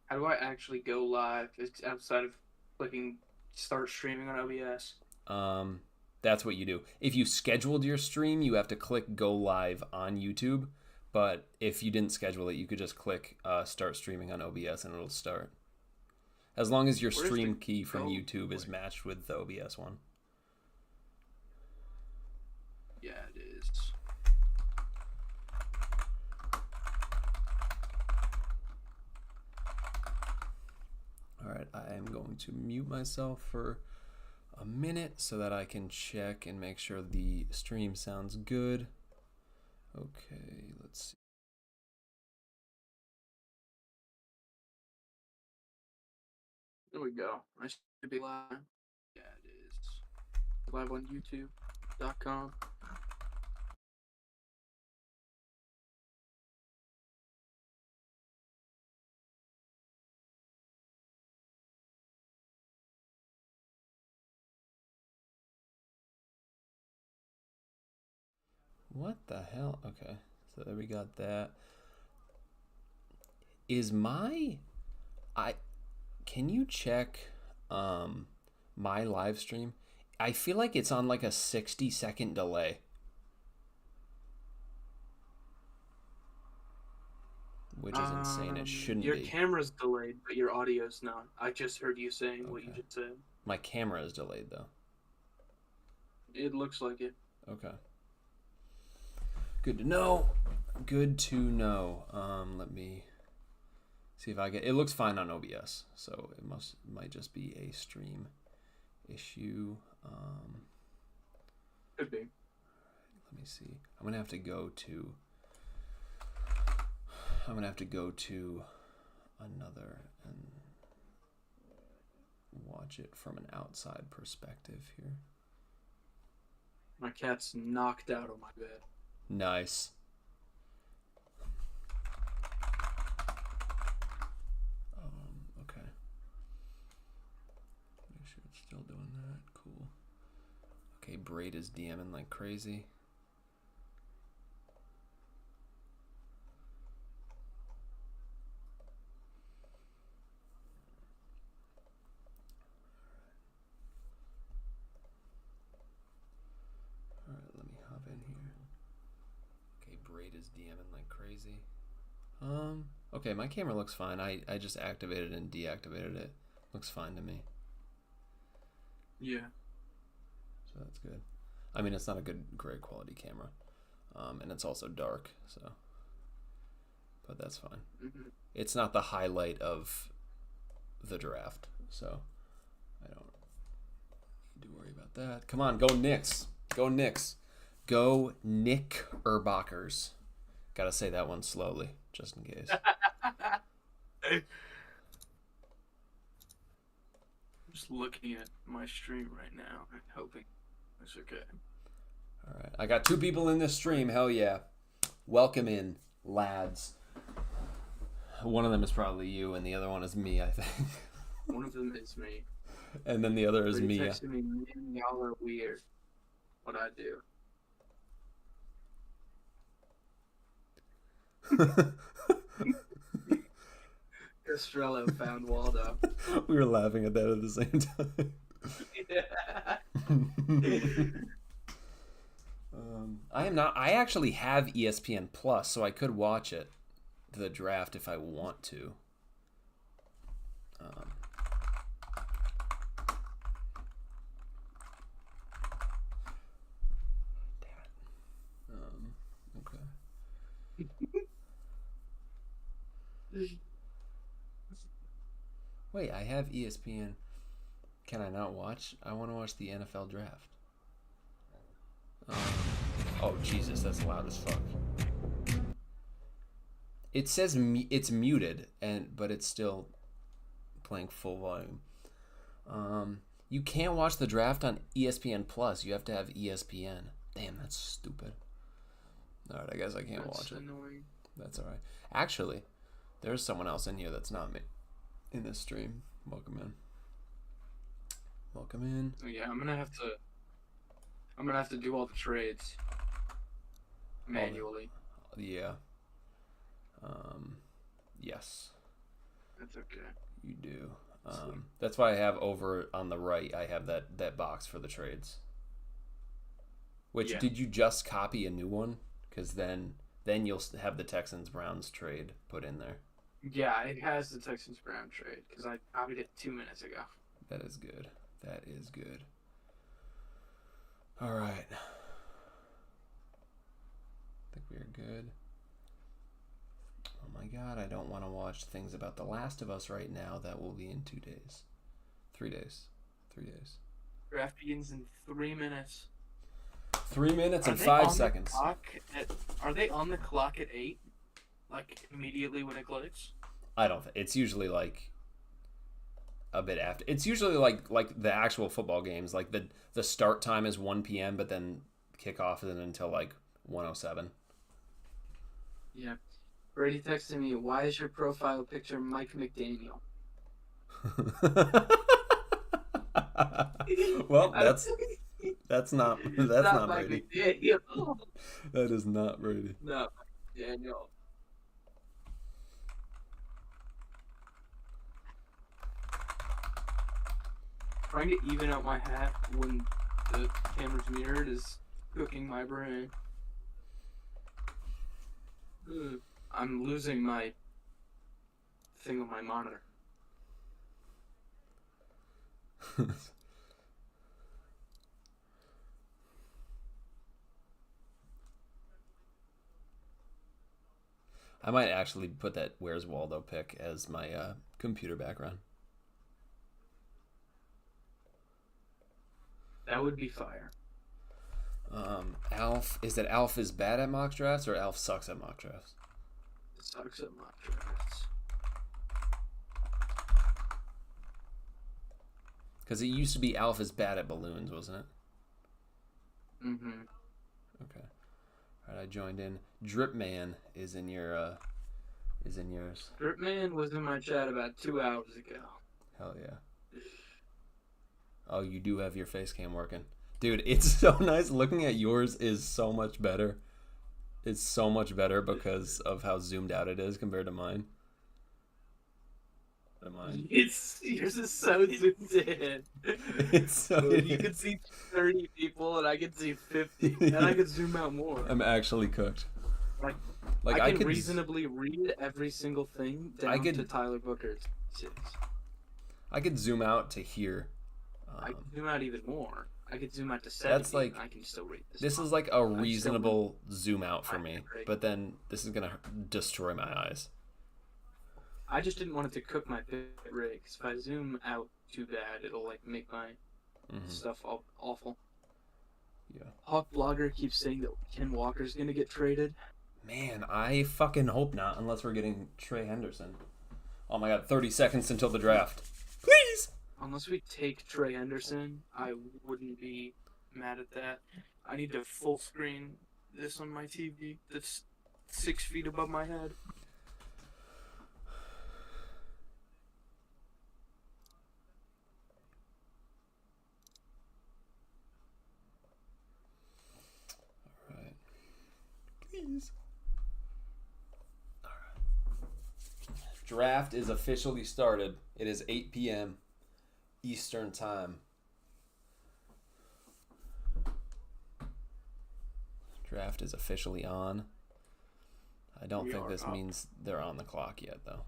How do I actually go live outside of clicking start streaming on OBS? Um, that's what you do. If you scheduled your stream, you have to click go live on YouTube. But if you didn't schedule it, you could just click start streaming on OBS and it'll start. As long as your Where's the stream key from go YouTube is button? matched with the OBS one. Yeah, it is. All right, I am going to mute myself for a minute so that I can check and make sure the stream sounds good. Okay, let's see. There we go. I should be live. Yeah, it is. Live on YouTube.com. What the hell? Okay, so there we got that. Is my I can you check my live stream? I feel like it's on like a 60-second delay, which is insane. It shouldn't Your be. camera's delayed, but your audio's not. I just heard you saying what you Okay. just said. My camera is delayed though. It looks like it. Okay. Good to know. Good to know. Let me see if I get. It looks fine on OBS, so might just be a stream issue. Could be. Let me see. I'm gonna have to go to. I'm gonna have to go to another and watch it from an outside perspective here. My cat's knocked out on my bed. Nice. Okay. Make sure it's still doing that. Cool. Okay, Braid is DMing like crazy. Alright, let me hop in here. Okay, Braid is DMing like crazy. Okay, my camera looks fine. I just activated and deactivated it. Looks fine to me. Yeah. So that's good. I mean, it's not a great quality camera. And it's also dark, so. But that's fine. Mm-hmm. It's not the highlight of the draft, so I don't need to worry about that. Come on, go Knicks. Go Knicks. Go Nick Erbockers. Gotta say that one slowly, just in case. I'm just looking at my stream right now and hoping it's okay. All right, I got 2 people in this stream. Hell yeah. Welcome in, lads. One of them is probably you, and the other one is me, I think. One of them is me. And then the other is But he Mia. texted me, "Man, y'all are weird." What I do? Estrella found Waldo. We were laughing at that at the same time. I am not. I actually have ESPN Plus, so I could watch it, the draft, if I want to. Um, okay. Wait, I have ESPN. Can I not watch? I want to watch the NFL draft. Um, oh Jesus, that's loud as fuck. It says it's muted, but it's still playing full volume. You can't watch the draft on ESPN Plus. You have to have ESPN. Damn, that's stupid. All right, I guess I can't That's watch it. annoying. That's all right. Actually, there's someone else in here that's not me in this stream. Welcome in. Welcome in. Oh, yeah, I'm gonna have to. I'm gonna have to do all the trades manually. Yeah. Yes. That's okay. You do. That's why I have over on the right. I have that box for the trades. Which did you just copy a new one? Because then you'll have the Texans Browns trade put in there. Yeah, it has the Texans Brown trade because I copied it 2 minutes ago. That is good. That is good. All right. I think we are good. Oh my God, I don't want to watch things about The Last of Us right now. That will be in 2 days. 3 days. 3 days. Draft begins in 3 minutes. 3 minutes and 5 seconds. Are they on the clock at 8? Like immediately when it clicks? I don't think it's usually like a bit after. It's usually like the actual football games. Like the start time is 1 p.m. but then kickoff isn't until like 1:07. Yeah. Brady texted me, "Why is your profile picture Mike McDaniel?" Well, that's not Mike Brady. McDaniel. That is not Brady. No, Daniel. Trying to even out my hat when the camera's mirrored is cooking my brain. I'm losing my thing on my monitor. I might actually put that Where's Waldo pic as my computer background. That would be fire. Alf, is it Alf is bad at mock drafts or Alf sucks at mock drafts? It sucks at mock drafts. Because it used to be Alf is bad at balloons, wasn't it? Mm-hmm. Okay. All right, I joined in. Drip Man is in your is in yours. Drip Man was in my chat about 2 hours ago. Hell yeah. Oh, you do have your face cam working. Dude, it's so nice. Looking at yours is so much better. It's so much better because of how zoomed out it is compared to mine. Yours is so zoomed in. It's so you can see 30 people and I can see 50 and I can zoom out more. I'm actually cooked. Like I can could reasonably read every single thing down to Tyler Booker's 6. I could zoom out to here. I can zoom out even more. I could zoom out to 70. That's like, I can still read this. This is like a reasonable zoom out for me, but then this is gonna destroy my eyes. I just didn't want it to cook my bit rate, because if I zoom out too bad, it'll like make my stuff all awful. Yeah. Hawk Blogger keeps saying that Ken Walker's gonna get traded. Man, I fucking hope not, unless we're getting Trey Henderson. Oh my God, 30 seconds until the draft. Please! Unless we take Trey Henderson, I wouldn't be mad at that. I need to full screen this on my TV that's 6 feet above my head. Alright. Please. Alright. Draft is officially started. It is 8 p.m. Eastern time. Draft is officially on. I don't think this means they're on the clock yet, though.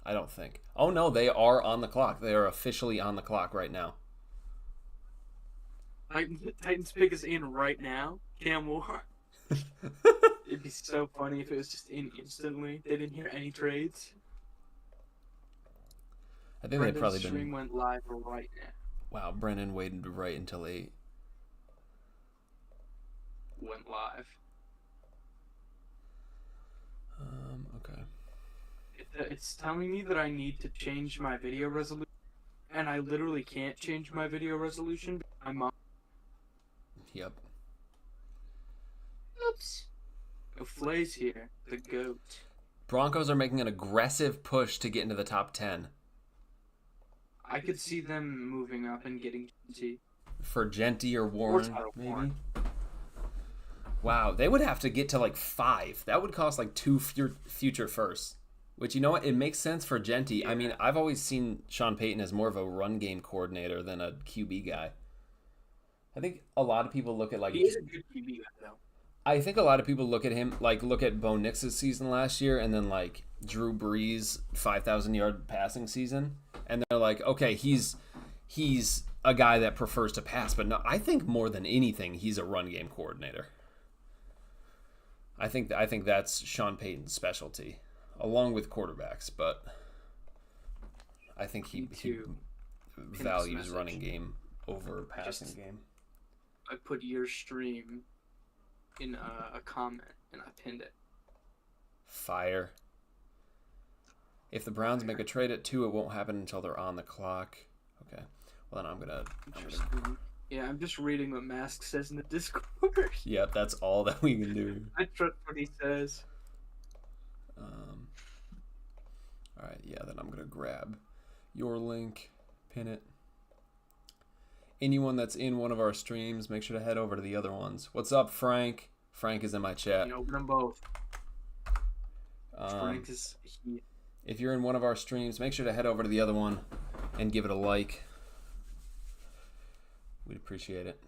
I don't think. Oh, no, they are on the clock. They are officially on the clock right now. Titans pick is in right now. Cam Ward. It'd be so funny if it was just in instantly. They didn't hear any trades. I think they'd probably stream went live right now. Wow, Brennan waited right until 8. Went live. Okay. It's telling me that I need to change my video resolution, and I literally can't change my video resolution. Yep. Oops. Flay's here, the GOAT. Broncos are making an aggressive push to get into the top 10. I could see them moving up and getting Genty. For Genty or Warren, maybe? Warren. Wow, they would have to get to like 5. That would cost like 2 future firsts. Which, you know what? It makes sense for Genty. Yeah. I mean, I've always seen Sean Payton as more of a run game coordinator than a QB guy. I think a lot of people look at like He is a good QB guy, though. I think a lot of people look at him like look at Bo Nix's season last year and then like Drew Brees 5,000-yard passing season, and they're like, okay, he's a guy that prefers to pass, but no, I think more than anything, he's a run game coordinator. I think that's Sean Payton's specialty, along with quarterbacks, but I think he values running game over passing game. I put your stream in a comment and I pinned it. Fire. If the Browns make a trade at 2, it won't happen until they're on the clock. Okay. Well, then I'm gonna Yeah, I'm just reading what Mask says in the Discord. Yep, that's all that we can do. I trust what he says. All right, yeah, then I'm gonna grab your link, pin it. Anyone that's in one of our streams, make sure to head over to the other ones. What's up, Frank? Frank is in my chat. You open them both. Frank is he. If you're in one of our streams, make sure to head over to the other one and give it a like. We'd appreciate it.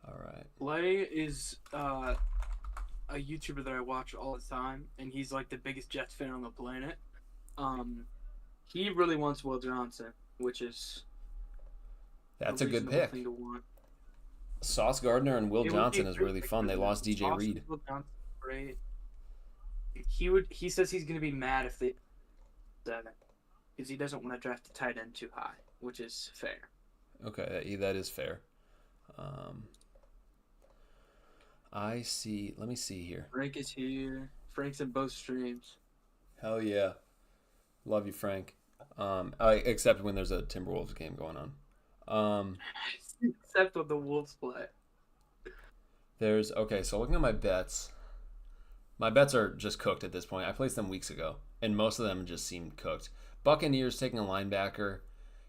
All right. Blay is a YouTuber that I watch all the time, and he's like the biggest Jets fan on the planet. He really wants Will Johnson, which is that's a good pick. thing to want. Sauce Gardner and Will Johnson is really fun. They lost DJ Reed. Will Johnson, great. He says he's going to be mad if they 7 because he doesn't want to draft a tight end too high, which is fair. Okay, that is fair. I see. Let me see here. Frank is here. Frank's in both streams. Hell yeah. Love you, Frank. Except when there's a Timberwolves game going on. Except when the Wolves play. So looking at my bets are just cooked at this point. I placed them weeks ago, and most of them just seemed cooked. Buccaneers taking a linebacker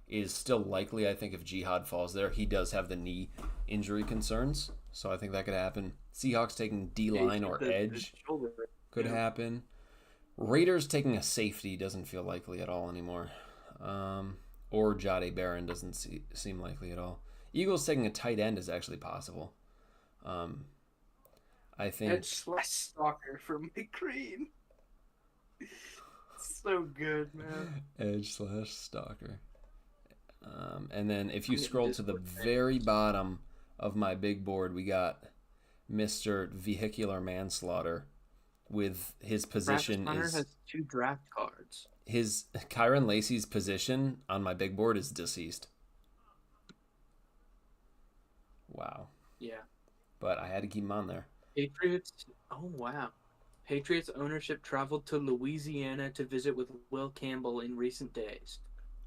is still likely. I think if Jihad falls there, he does have the knee injury concerns, so I think that could happen. Seahawks taking D-line or edge could happen. Raiders taking a safety doesn't feel likely at all anymore. Or Jade Barron doesn't seem likely at all. Eagles taking a tight end is actually possible. I think Edge/stalker for McCreen. So good, man. Edge/stalker. And then if you scroll to the very bottom of my big board, we got Mr. Vehicular Manslaughter with his position Travis Hunter has 2 draft cards. His Kyron Lacey's position on my big board is deceased. Wow. Yeah. But I had to keep him on there. Patriots. Oh, wow. Patriots ownership traveled to Louisiana to visit with Will Campbell in recent days.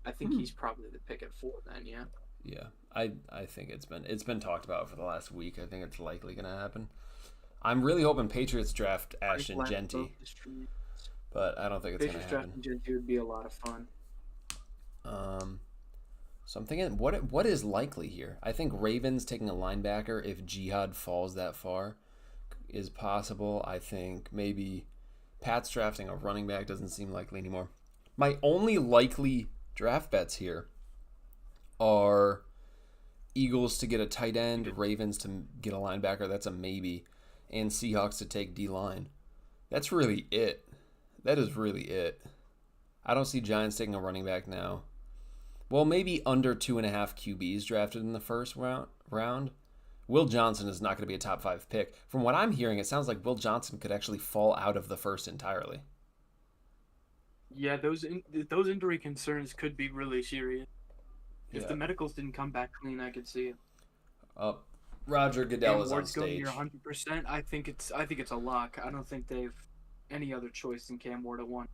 I think he's probably the pick at 4 then, yeah. Yeah. I think it's been talked about for the last week. I think it's likely going to happen. I'm really hoping Patriots draft Ashton Genty. But I don't think it's going to happen. Patriots drafting Genty would be a lot of fun. So I'm thinking, what is likely here? I think Ravens taking a linebacker if Jihad falls that far is possible. I think maybe Pats drafting a running back doesn't seem likely anymore. My only likely draft bets here are Eagles to get a tight end, Ravens to get a linebacker, that's a maybe, and Seahawks to take D-line. That's really it. That is really it. I don't see Giants taking a running back now. Well, maybe under 2.5 QBs drafted in the first round. Will Johnson is not going to be a top 5 pick. From what I'm hearing, it sounds like Will Johnson could actually fall out of the first entirely. Yeah, those injury concerns could be really serious. If the medicals didn't come back clean, I could see it. Roger Goodell is on stage. Going near 100%. I think it's a lock. I don't think they've any other choice than Cam Ward at 1.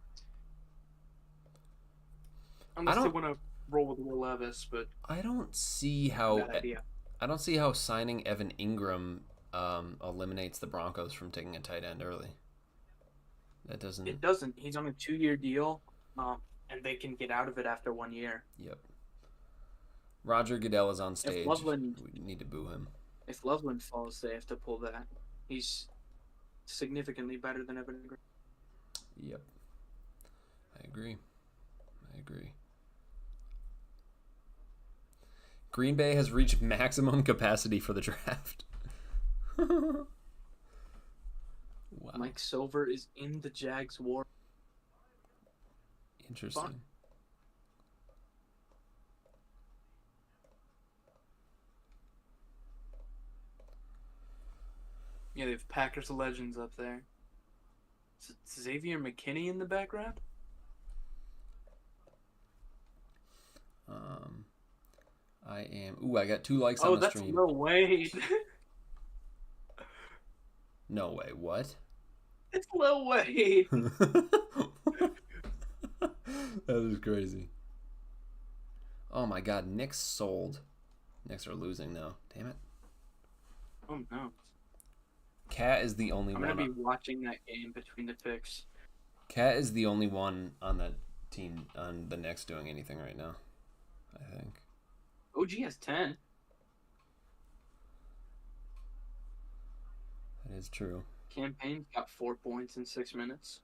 Unless they want to roll with Will Levis, but I don't see how signing Evan Ingram eliminates the Broncos from taking a tight end early. That doesn't. It doesn't. He's on a 2-year deal, and they can get out of it after 1 year. Yep. Roger Goodell is on stage. We need to boo him. If Loveland falls, they have to pull that. He's significantly better than Evan Ingram. Yep. I agree. Green Bay has reached maximum capacity for the draft. Wow. Mike Silver is in the Jags war. Interesting. Fun. Yeah, they have Packers legends up there. Is Xavier McKinney in the background? I am. Ooh, I got 2 likes on the stream. Oh, that's Lil Wayne. No way. What? It's Lil Wayne. That is crazy. Oh my god, Knicks sold. Knicks are losing now. Damn it. Oh no. Cat is the only I'm one. gonna be watching that game between the picks. Cat is the only one on the team on the Knicks doing anything right now, I think. OG has 10. That is true. Campaign got 4 points in 6 minutes.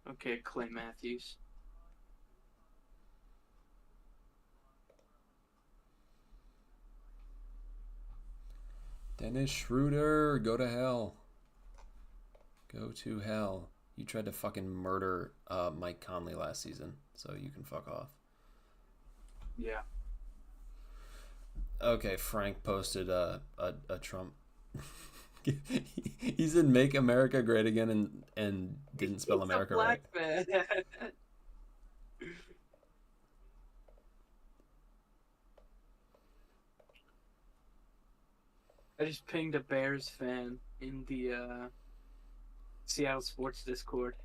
Okay, Clay Matthews. Dennis Schroeder, go to hell. Go to hell. You tried to fucking murder Mike Conley last season, so you can fuck off. Yeah. Okay, Frank posted a Trump. He said "Make America Great Again" and didn't spell He's America a black right. Man. I just pinged a Bears fan in the Seattle Sports Discord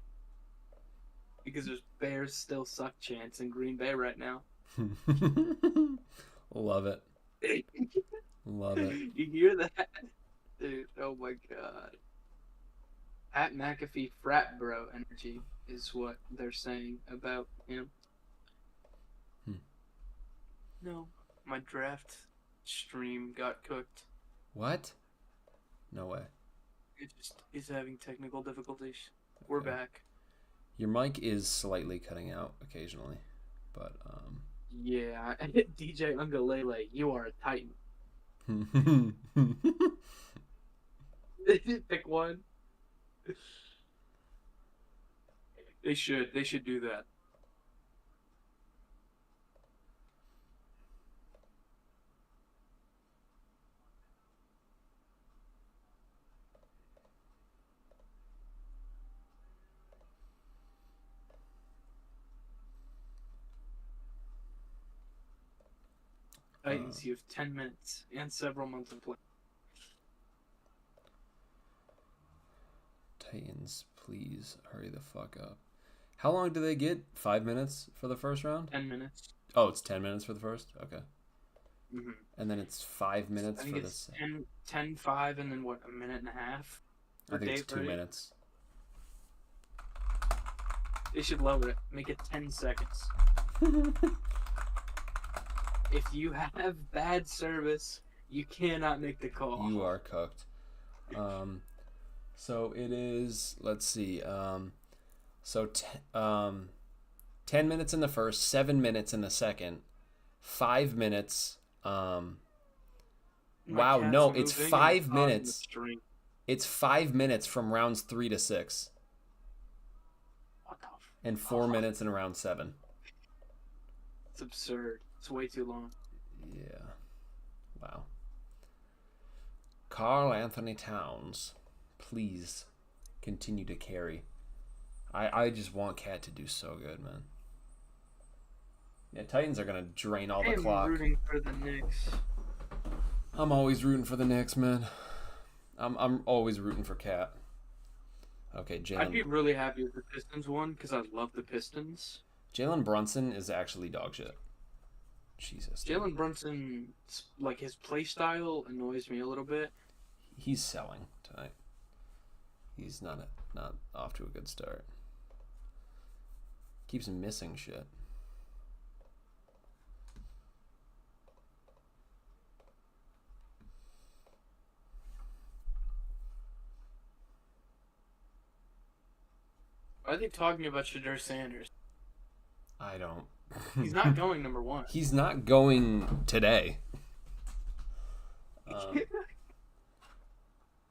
because there's Bears still suck chants in Green Bay right now. Love it. Love it. You hear that? Dude, oh my god. Pat McAfee frat bro energy is what they're saying about him. No, my draft stream got cooked. What? No way. It just is having technical difficulties. We're Okay. back. Your mic is slightly cutting out occasionally, but Yeah, DJ Ungalele, you are a titan. Pick one. They should do that. Titans, you have 10 minutes and several months of play. Titans, please hurry the fuck up. How long do they get? 5 minutes for the first round? 10 minutes. Oh, it's 10 minutes for the first? Okay. Mm-hmm. And then it's 5 minutes I think for it's the 10, 5, and then what, a minute and a half? I think it's Dave, 2 right? minutes. They should lower it. Make it 10 seconds. If you have bad service, you cannot make the call. You are cooked. So it is, let's see. 10 minutes in the first, 7 minutes in the second, 5 minutes. My Wow, cat's no, it's moving 5 and causing the minutes. string. It's 5 minutes from rounds 3 to 6, What the and 4 minutes in round 7. It's absurd. It's way too long. Yeah. Wow. Carl Anthony Towns, please continue to carry. I just want Cat to do so good, man. Yeah, Titans are gonna drain all the clock. I'm rooting for the Knicks. I'm always rooting for the Knicks, man. I'm always rooting for Cat. Okay, I'd be Jalen really happy if the Pistons won because I love the Pistons. Brunson is actually dog shit. Jesus. dude. Jalen Brunson, like his play style annoys me a little bit. He's selling tonight. He's not off to a good start. Keeps missing shit. Why are they talking about Shadur Sanders? I don't. He's not going number 1. He's not going today.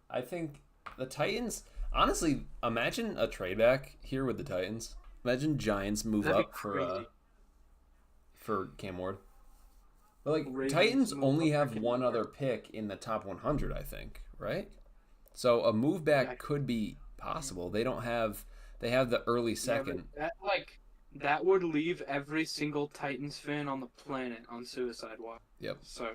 I think the Titans. Honestly, imagine a trade back here with the Titans. Imagine Giants move That'd be up crazy. for Cam Ward. But like Ravens Titans move only up for have Cam one Ward. other pick in the top 100, I think, right? So a move back Yeah. could be possible. They don't have. They have the early Yeah, second. but that would leave every single Titans fan on the planet on suicide watch. Yep. So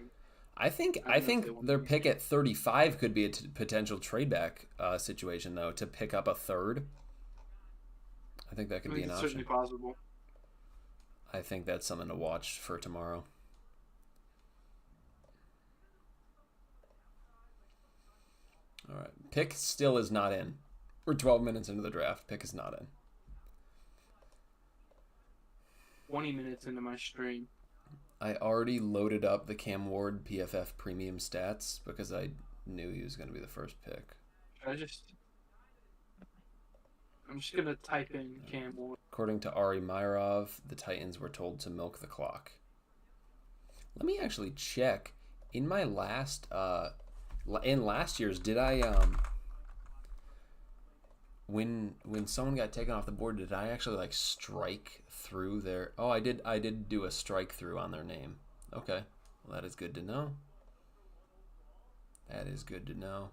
I think I don't know if they want their to. pick at 35 could be a potential trade back situation though to pick up a third. I think that I could be think an it's option. certainly possible. I think that's something to watch for tomorrow. All right. Pick still is not in. We're 12 minutes into the draft. Pick is not in. 20 minutes into my stream. I already loaded up the Cam Ward PFF premium stats because I knew he was going to be the first pick. I'm just gonna type in Cam Ward. According to Ari Myrov, the Titans were told to milk the clock. Let me actually check. In my last year's, did I when someone got taken off the board, did I actually like strike through their? Oh, I did do a strike through on their name. Okay, well that is good to know. That is good to know.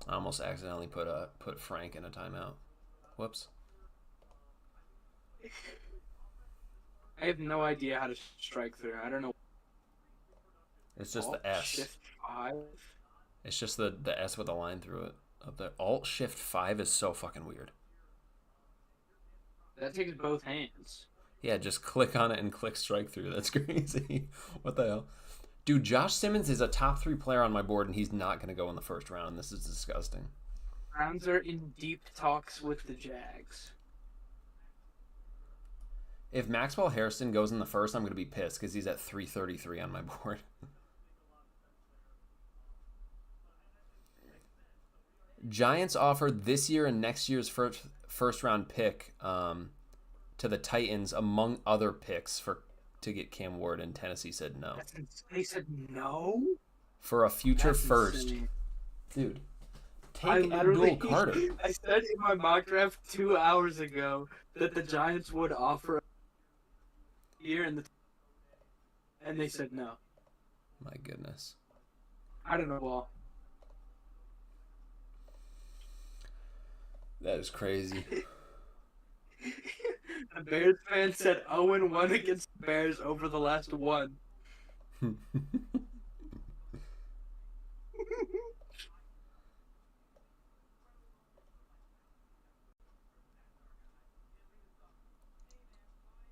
I almost accidentally put Frank in a timeout. Whoops. I have no idea how to strike through. I don't know. It's just Alt the S. Shift 5. It's just the S with a line through it. Up there. Alt Shift 5 is so fucking weird. That takes both hands. Yeah, just click on it and click strike through. That's crazy. What the hell? Dude, Josh Simmons is a top 3 player on my board, and he's not going to go in the first round. This is disgusting. Browns are in deep talks with the Jags. If Maxwell Harrison goes in the first, I'm going to be pissed because he's at 333 on my board. Giants offered this year and next year's first round pick to the Titans, among other picks, to get Cam Ward, and Tennessee said no. They said no? For a future That's first. insane. Dude, I take literally, Abdul Carter. I said in my mock draft 2 hours ago that the Giants would offer a year and they said no. My goodness. I don't know. Well, That is crazy. the Bears fan said 0-1 against the Bears over the last one.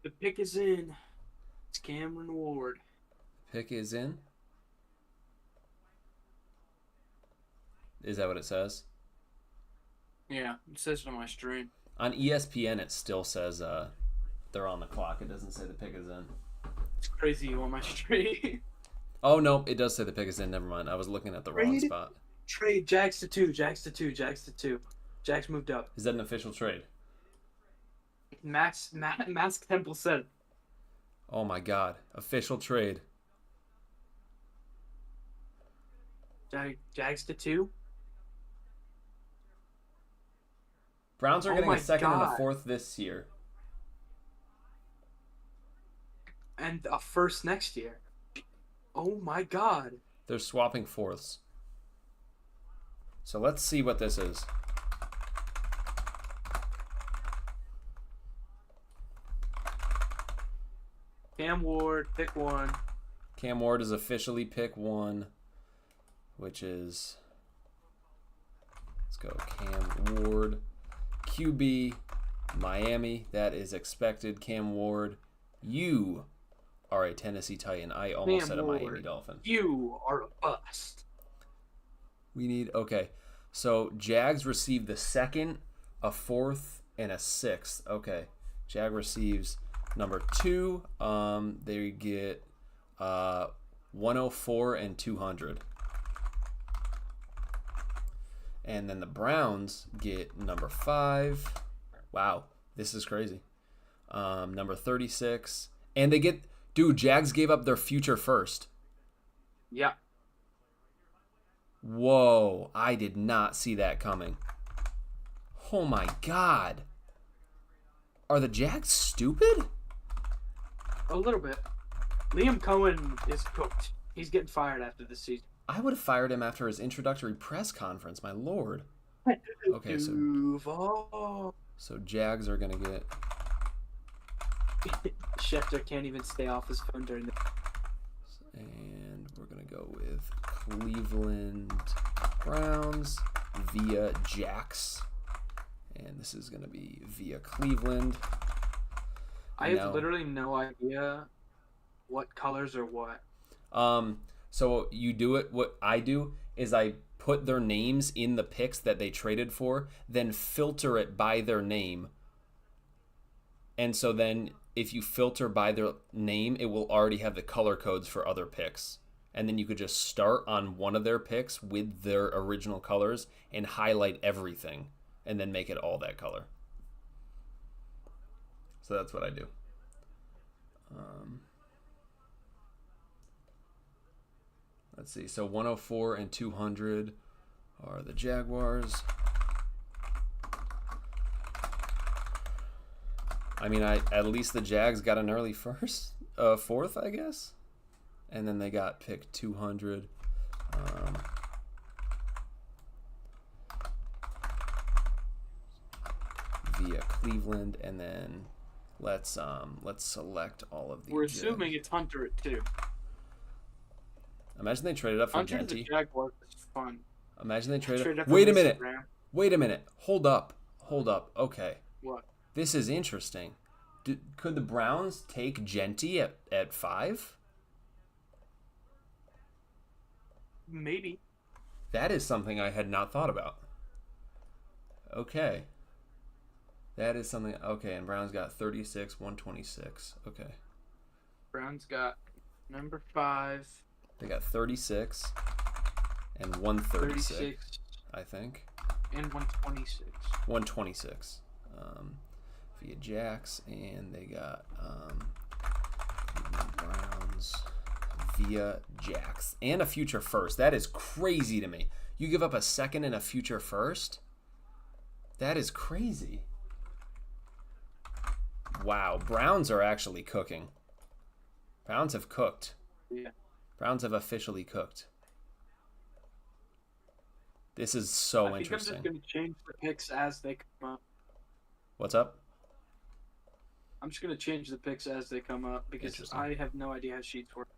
The pick is in. It's Cameron Ward. Pick is in. Is that what it says? Yeah, it says it on my stream. On ESPN, it still says they're on the clock. It doesn't say the pick is in. It's crazy on my stream. Oh, no, it does say the pick is in. Never mind. I was looking at the wrong Trade? spot. Trade Jags to 2, Jags to 2, Jags to 2. Jags moved up. Is that an official trade? Mask Temple said. Oh, my God. Official trade. Jags to 2. Browns are Oh getting a my second and a God. fourth this year. And a first next year. Oh my God. They're swapping fourths. So let's see what this is. Cam Ward, pick 1. Cam Ward is officially pick 1, which is, let's go, Cam Ward, QB, Miami. That is expected. Cam Ward, you are a Tennessee Titan. I almost said a Miami Ward, Dolphin. You are a bust. We need, okay, so Jags receive the second, a fourth, and a sixth. Okay, Jag receives number 2. They get 104 and 200. And then the Browns get number 5. Wow, this is crazy. Number 36. And they get, dude, Jags gave up their future first. Yeah. Whoa, I did not see that coming. Oh my God. Are the Jags stupid? A little bit. Liam Cohen is cooked. He's getting fired after this season. I would have fired him after his introductory press conference, my lord. Okay, Duval. so Jags are going to get... Schefter can't even stay off his phone during the... And we're going to go with Cleveland Browns via Jax. And this is going to be via Cleveland. I have literally no idea what colors are what. So you do it, what I do is I put their names in the picks that they traded for, then filter it by their name. And so then if you filter by their name, it will already have the color codes for other picks. And then you could just start on one of their picks with their original colors and highlight everything and then make it all that color. So that's what I do. Let's see. So 104 and 200 are the Jaguars. I mean, at least the Jags got an early fourth, I guess. And then they got pick 200. Via Cleveland, and then let's select all of these. We're assuming it's Hunter at 2. Imagine they traded up for Hunter Genty. the Jaguar is fun. Imagine they traded up. Wait a minute. Instagram. Wait a minute. Hold up. Okay. What? This is interesting. Could the Browns take Genty at 5? Maybe. That is something I had not thought about. Okay. That is something. Okay, and Browns got 36, 126. Okay. Browns got number 5. They got 36 and 136, 36 I think. And 126. 126. Via Jax, and they got Cleveland Browns via Jax and a future first. That is crazy to me. You give up a second and a future first? That is crazy. Wow, Browns are actually cooking. Browns have cooked. Yeah. Browns have officially cooked. This is so interesting. I'm just going to change the picks as they come up. What's up? I'm just going to change the picks as they come up because I have no idea how sheets work.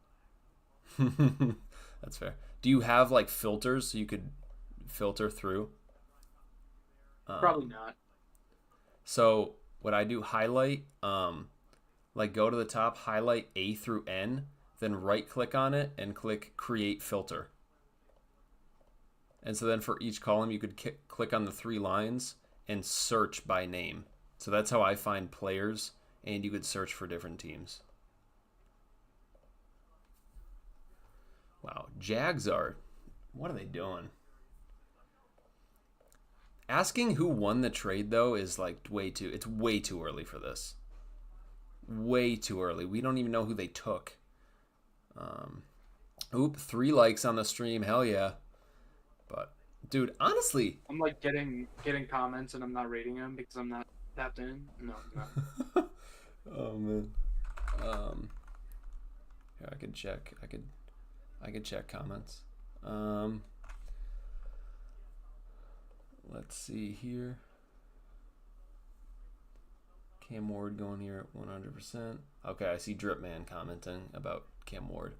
That's fair. Do you have like filters so you could filter through? Probably not. So what I do, highlight, like go to the top, highlight A through N, then right click on it and click create filter. And so then for each column you could click on the 3 lines and search by name. So that's how I find players, and you could search for different teams. Wow, Jags are, what are they doing? Asking who won the trade though is like it's way too early for this. Way too early. We don't even know who they took. 3 likes on the stream, hell yeah. But dude, honestly, I'm like getting comments and I'm not reading them because I'm not tapped in. No, I'm not. Oh man. Here I could check. I could check comments. Let's see here. Cam Ward going here at 100%. Okay, I see Dripman commenting about Cam Ward.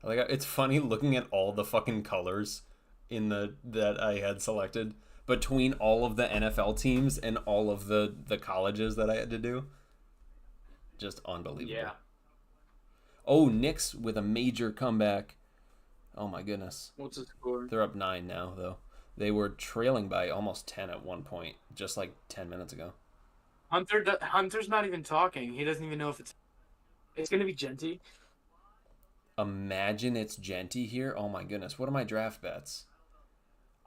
Like, it's funny looking at all the fucking colors in that I had selected between all of the NFL teams and all of the colleges that I had to do. Just unbelievable. Yeah. Oh, Knicks with a major comeback. Oh my goodness. What's the score? They're up 9 now though. They were trailing by almost 10 at one point, just like 10 minutes ago. Hunter's not even talking. He doesn't even know if it's gonna be Genty. Imagine it's Genty here. Oh my goodness, what are my draft bets?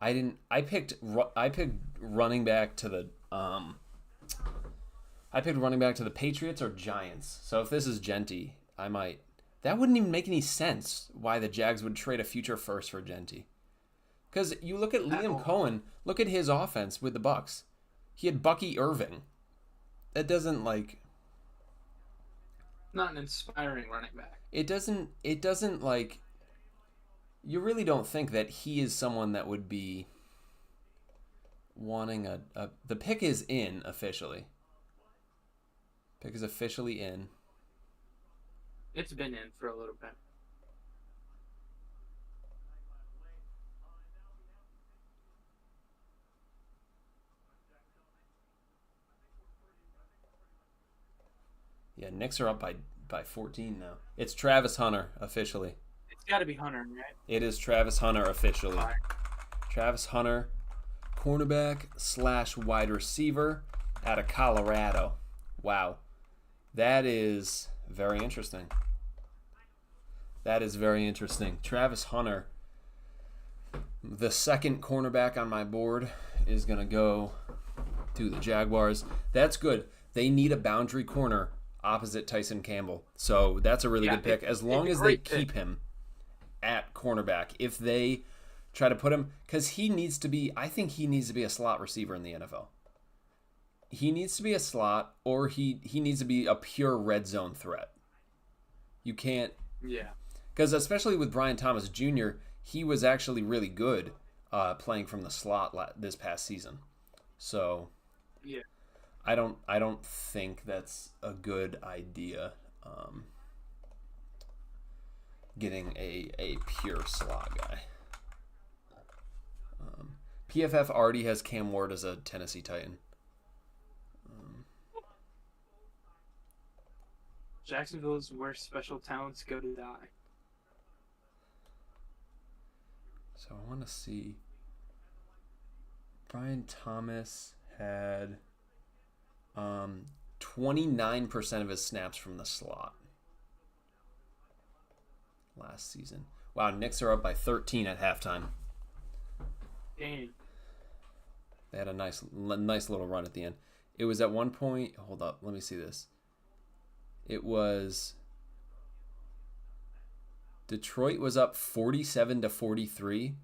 I picked running back to the Patriots or Giants. So if this is Genty, I might. That wouldn't even make any sense why the Jags would trade a future first for Genty. Because you look at Liam Cohen, look at his offense with the Bucks. He had Bucky Irving. That doesn't Not an inspiring running back. It doesn't you really don't think that he is someone that would be wanting the pick is in officially. Pick is officially in. It's been in for a little bit. Yeah, Knicks are up by 14 now. It's Travis Hunter officially. It's got to be Hunter, right? It is Travis Hunter officially. Right. Travis Hunter, cornerback / wide receiver out of Colorado. Wow. That is very interesting. That is very interesting. Travis Hunter, the second cornerback on my board, is going to go to the Jaguars. That's good. They need a boundary corner opposite Tyson Campbell. So that's a really good pick. As long as they keep him at cornerback. If they try to put him, because I think he needs to be a slot receiver in the NFL. He needs to be a slot, or he needs to be a pure red zone threat. You can't. Yeah. Because especially with Brian Thomas Jr., he was actually really good playing from the slot this past season. So yeah, I don't think that's a good idea. Getting a pure slot guy. PFF already has Cam Ward as a Tennessee Titan. Jacksonville is where special talents go to die. So I want to see. Brian Thomas had 29% of his snaps from the slot last season. Wow, Knicks are up by 13 at halftime. Dang. They had a nice little run at the end. It was at one point. Hold up, let me see this. It was Detroit was up 47-43,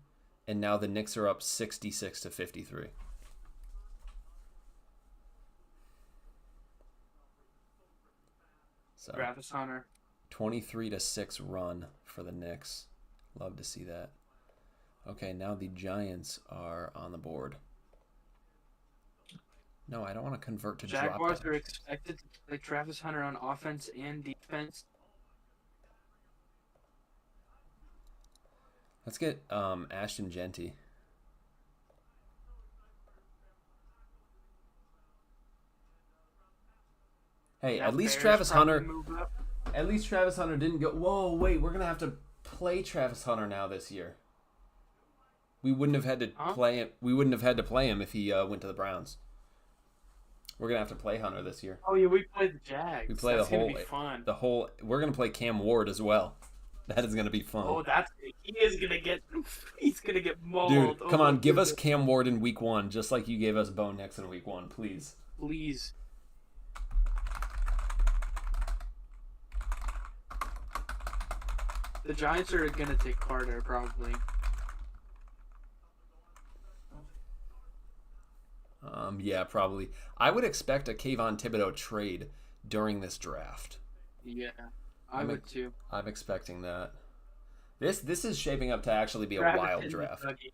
and now the Knicks are up 66-53. So Travis Hunter. 23-6 run for the Knicks. Love to see that. Okay, now the Giants are on the board. No, I don't want to convert to drop. Jaguars are expected to play Travis Hunter on offense and defense. Let's get Ashton Genty. Hey, Now at least Bears Travis probably Hunter. move up. At least Travis Hunter didn't go. Whoa, wait, we're gonna have to play Travis Hunter now this year. We wouldn't have had to play him. We wouldn't have had to play him if he went to the Browns. We're gonna have to play Hunter this year. Oh yeah, we played the Jags. We play That's the whole. gonna be fun. We're gonna play Cam Ward as well. That is gonna be fun. Oh, he is gonna get. He's gonna get mauled. Dude, come on, give us goodness. Cam Ward in week 1, just like you gave us Bo Nix in week 1, please. Please. The Giants are gonna take Carter probably. Yeah, probably. I would expect a Kayvon Thibodeau trade during this draft. Yeah, I would too. I'm expecting that. This is shaping up to actually be a Travis wild and draft, Dougie.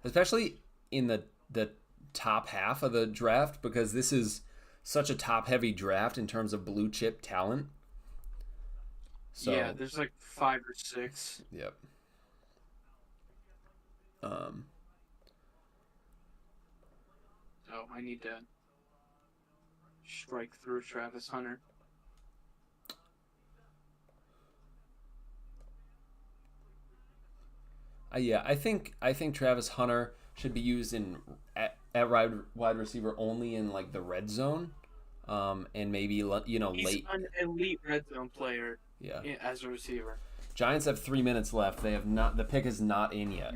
especially in the top half of the draft, because this is such a top heavy draft in terms of blue chip talent. So, Yeah, there's like 5 or 6. Yep. So I need to strike through Travis Hunter. Yeah, I think Travis Hunter should be used at wide receiver only in like the red zone, and maybe He's late. an elite red zone player. Yeah. As a receiver. Giants have 3 minutes left. They have not. The pick is not in yet,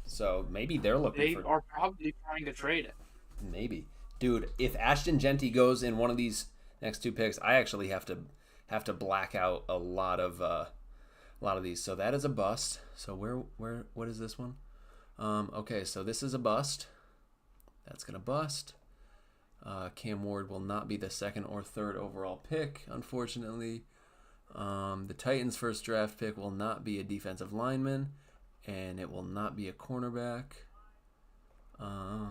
so maybe they're looking They for. are probably trying to trade it. Maybe, dude. If Ashton Genty goes in one of these next 2 picks, I actually have to black out a lot of these. So that is a bust. So what is this one? Okay, so this is a bust. That's gonna bust. Cam Ward will not be the 2nd or 3rd overall pick, unfortunately. The Titans' first draft pick will not be a defensive lineman, and it will not be a cornerback. All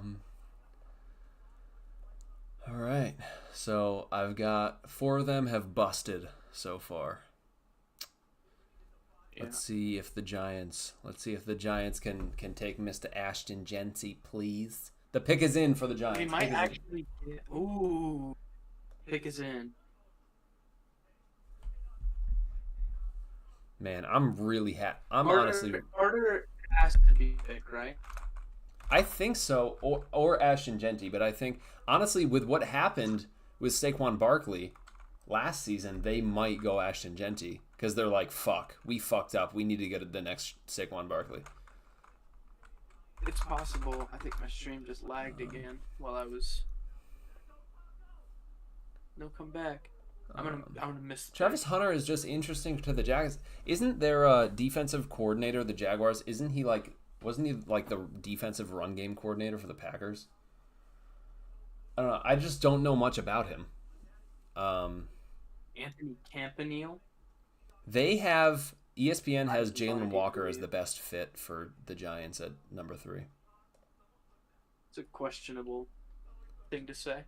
right, so I've got 4 of them have busted so far. Yeah. Let's see if the Giants can take Mr. Ashton Genty, please. The pick is in for the Giants. They might actually get. Ooh, pick is in. Man, I'm really happy. Carter has to be picked, right? I think so, or Ashton Genty, but I think honestly, with what happened with Saquon Barkley last season, they might go Ashton Genty because they're like, "Fuck, we fucked up. We need to get the next Saquon Barkley." It's possible. I think my stream just lagged again while I was. No, come back. I'm gonna miss. Travis Hunter is just interesting to the Jags. Isn't there a defensive coordinator, the Jaguars? Wasn't he like the defensive run game coordinator for the Packers? I don't know. I just don't know much about him. Anthony Campanile. They have ESPN has Jalen Walker as the best fit for the Giants at number 3. It's a questionable thing to say.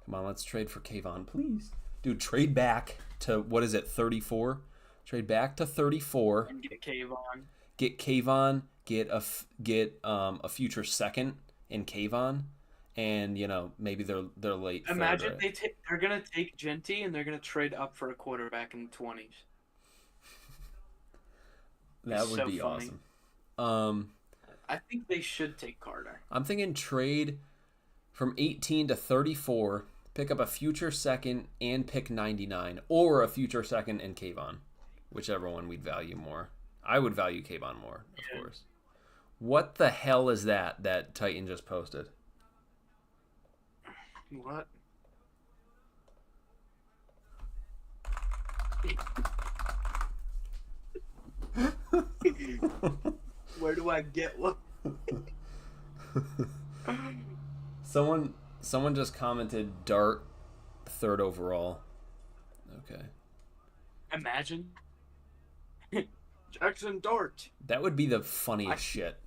Come on, let's trade for Kayvon, please. Dude, trade back to, what is it, 34? Trade back to 34. And get Kayvon. Get Kayvon, get a future second in Kayvon, and maybe they're late. Imagine they're gonna take Genty and they're gonna trade up for a quarterback in the 20s. That would be awesome. I think they should take Carter. I'm thinking trade from 18 to 34, pick up a future second and pick 99, or a future second and Kayvon, whichever one we'd value more. I would value Kayvon more, of course. What the hell is that Titan just posted? What? Where do I get one? Someone just commented Dart 3rd overall. Okay. Imagine. Jackson Dart. That would be the funniest shit.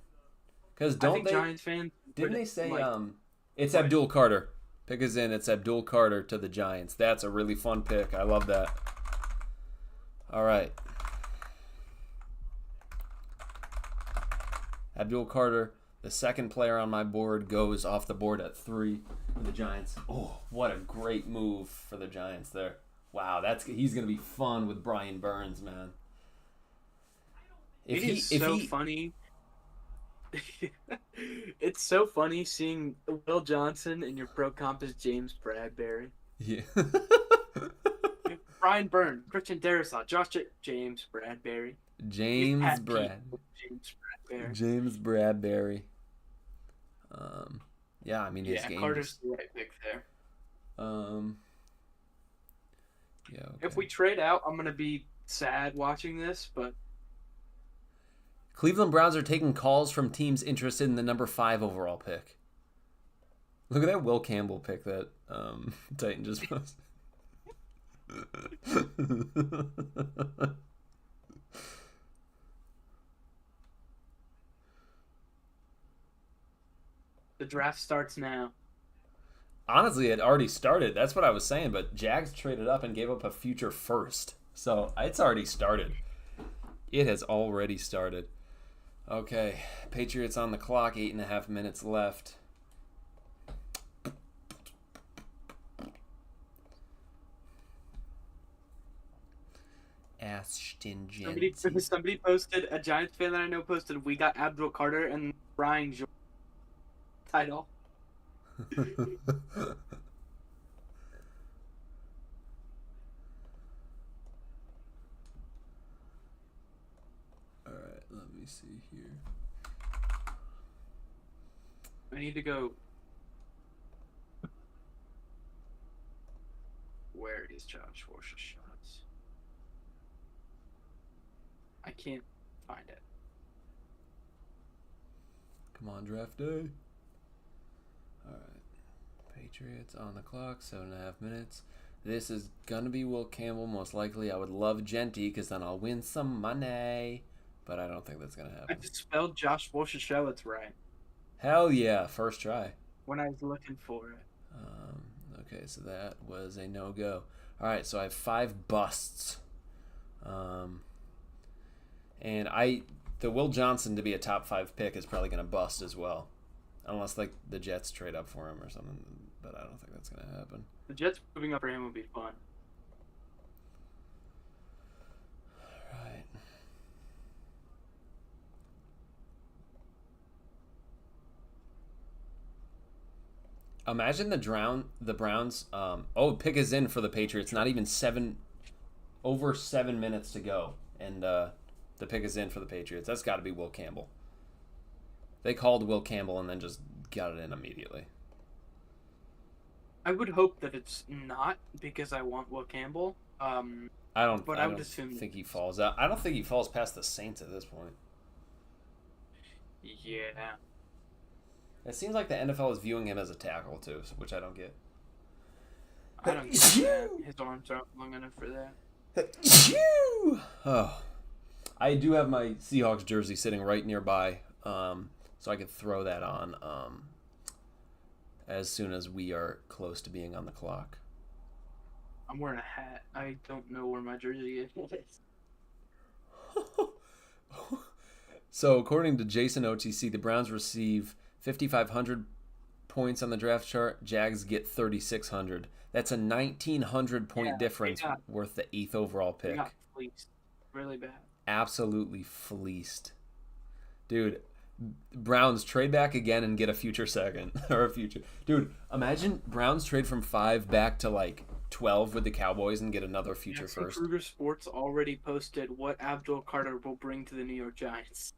Because Giants fans didn't they say it's Abdul Carter. Pick is in, it's Abdul Carter to the Giants. That's a really fun pick. I love that. All right. Abdul Carter, the 2nd player on my board, goes off the board at 3 for the Giants. Oh, what a great move for the Giants there. Wow, he's going to be fun with Brian Burns, man. It's so funny. It's so funny seeing Will Johnson and your pro comp is James Bradbury. Yeah. Brian Byrne, Christian Darrisaw, James Bradbury. James Bradbury. Yeah, I mean his game. Carter's the right pick there. Yeah. Okay. If we trade out, I'm gonna be sad watching this, but Cleveland Browns are taking calls from teams interested in the number 5 overall pick. Look at that Will Campbell pick that Titan just posted. the draft starts now. Honestly, it already started. That's what I was saying, but Jags traded up and gave up a future first. So it's already started. It has already started. Okay, Patriots on the clock, 8.5 minutes left. Ashton Genty. Somebody posted, a Giants fan that I know posted, we got Abdul Carter and Brian George title. All right, let me see here. I need to go. Where is Josh Schwartz's shots? I can't find it. Come on, draft day. All right. Patriots on the clock, 7.5 minutes. This is going to be Will Campbell, most likely. I would love Genty because then I'll win some money. But I don't think that's going to I happen. just spelled Josh Schwartz's right Hell yeah, first try. when I was looking for it. Okay, so that was a no-go. All right, so I have 5 busts. And the Will Johnson to be a top 5 pick is probably going to bust as well. Unless, like, the Jets trade up for him or something. But I don't think that's going to happen. The Jets moving up for him would be fun. All right. Imagine the Browns. Pick is in for the Patriots. Not even over 7 minutes to go, and the pick is in for the Patriots. That's got to be Will Campbell. They called Will Campbell and then just got it in immediately. I would hope that it's not because I want Will Campbell. I don't assume think he falls out. I don't think he falls past the Saints at this point. Yeah. It seems like the NFL is viewing him as a tackle too, which I don't get. I don't get that. His arms aren't long enough for that. Oh, I do have my Seahawks jersey sitting right nearby, so I could throw that on as soon as we are close to being on the clock. I'm wearing a hat. I don't know where my jersey is. So, according to Jason OTC, the Browns receive 5,500 points on the draft chart. Jags get 3,600. That's a 1,900 point difference worth the 8th overall pick. They got fleeced. Really bad. Absolutely fleeced. Dude, Browns trade back again and get a future second. Or a future. Dude, imagine Browns trade from 5 back to like 12 with the Cowboys and get another future first. Kruger Sports already posted what Abdul Carter will bring to the New York Giants.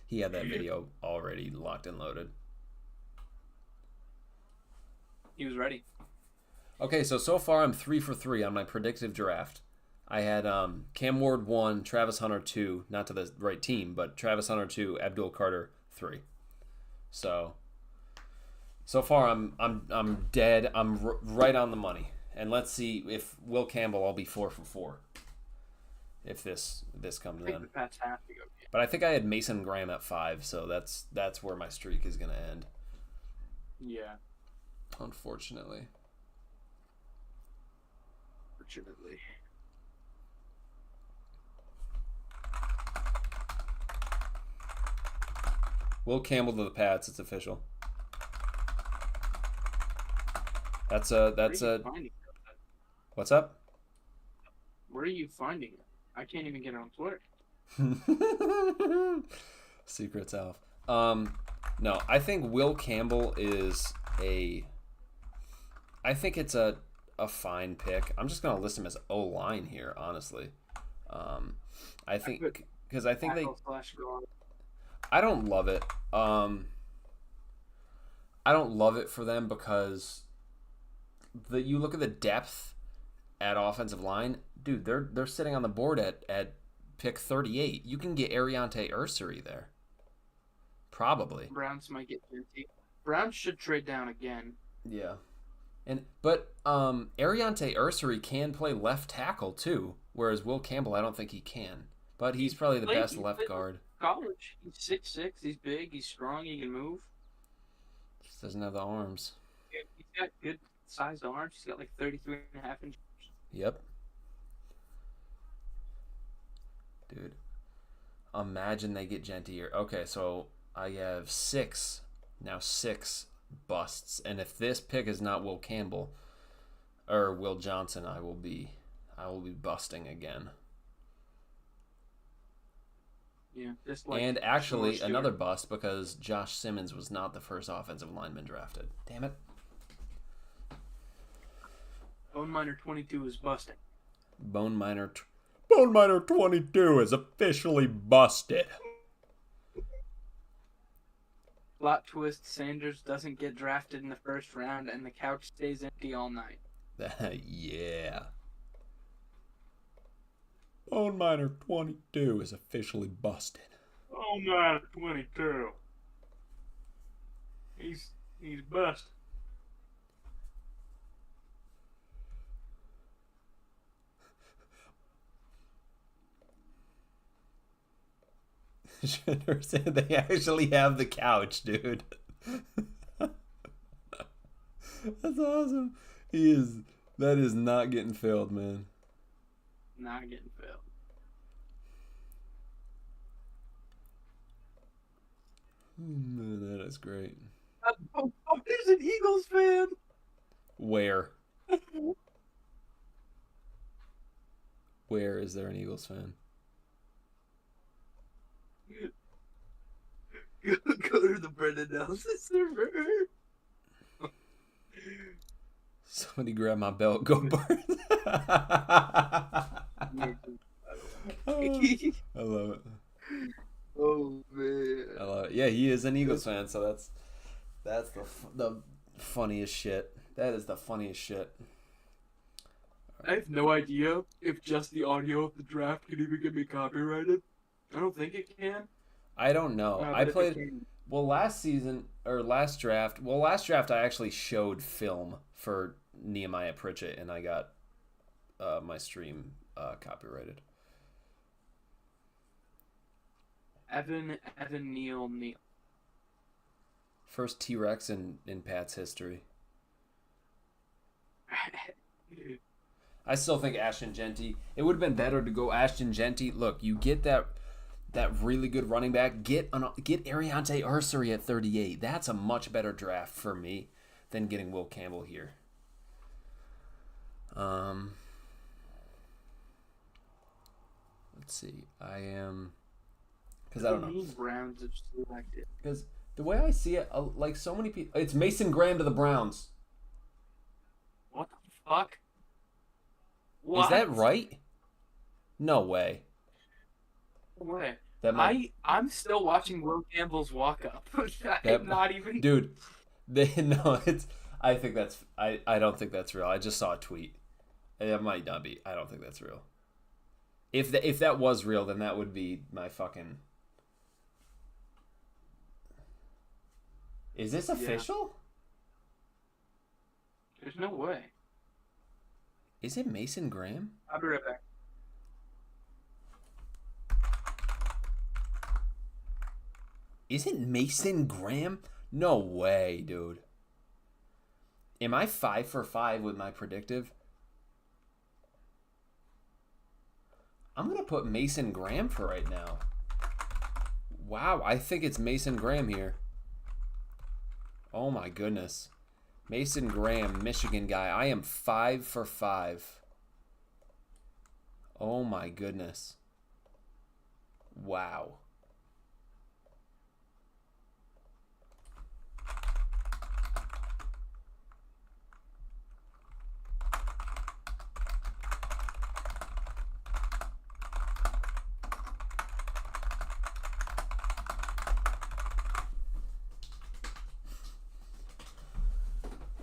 He had that video already locked and loaded. He was ready. Okay, so far I'm 3 for 3 on my predictive draft. I had Cam Ward 1, Travis Hunter 2, not to the right team, but Travis Hunter 2, Abdul Carter 3. So far I'm dead. I'm right on the money. And let's see if Will Campbell, I'll be 4 for 4. If this comes in. The Pats have to go. But I think I had Mason Graham at 5, so that's where my streak is going to end. Yeah. Unfortunately. Will Campbell to the Pats, it's official. That's a What's up? Where are you finding it? I can't even get it on Twitter. Secrets out. No, I think Will Campbell is I think it's a fine pick. I'm just gonna list him as O-line here, honestly. I think because I think I don't love it. I don't love it for them because you look at the depth at offensive line, dude. They're sitting on the board at pick 38. You can get Ariante Ursary there. Probably. Browns might get 50. Browns should trade down again. Yeah. But Ariante Ursary can play left tackle too, whereas Will Campbell I don't think he can. But he's probably the best left guard. College. He's 6'6", he's big, he's strong, he can move. Just doesn't have the arms. Yeah, he's got good sized arms. He's got like 33.5 inches. Yep. Dude. Imagine they get Genty here. Okay, so I have 6 busts, and if this pick is not Will Campbell or Will Johnson, I will be busting again. Yeah, just like And actually, Shemar Stewart. another bust because Josh Simmons was not the first offensive lineman drafted. Damn it. Bone Miner 22 is busting. Bone Miner 22 is officially busted. Plot twist: Sanders doesn't get drafted in the first round, and the couch stays empty all night. Yeah. Bone Miner 22 is officially busted. Bone Miner 22. He's busted. Shitter said they actually have the couch, dude. That's awesome. That is not getting filled, man. Not getting filled. That is great. Oh, there's an Eagles fan. Where? Where is there an Eagles fan? Go to the Brendan Nelson server. Somebody grab my belt. Go burn. I love it. Oh man. I love it. Yeah, he is an Eagles fan, so that's the funniest shit. That is the funniest shit. I have no idea if just the audio of the draft can even get me copyrighted. I don't think it can. I don't know. I but if it played can- last draft I actually showed film for Nehemiah Pritchett and I got my stream copyrighted. Evan Neal. First T-Rex in Pat's history. I still think Ashton Genty. It would have been better to go Ashton Genty. Look, you get that really good running back. Get Ariante Arcery at 38. That's a much better draft for me than getting Will Campbell here. Let's see. I am because I don't know. Browns have selected. Because the way I see it, like so many people, it's Mason Graham to the Browns. What the fuck? What? Is that right? No way. No way. That might, I'm still watching Will Campbell's walk up. That- I'm not even. dude. I think that's. I don't think that's real. I just saw a tweet. It might not be. I don't think that's real. If that was real, then that would be my fucking. Is this official? There's no way. Is it Mason Graham? I'll be right back. Is it Mason Graham? No way, dude. Am I 5 for 5 with my predictive? I'm going to put Mason Graham for right now. Wow, I think it's Mason Graham here. Oh my goodness. Mason Graham, Michigan guy. I am 5 for 5. Oh my goodness. Wow.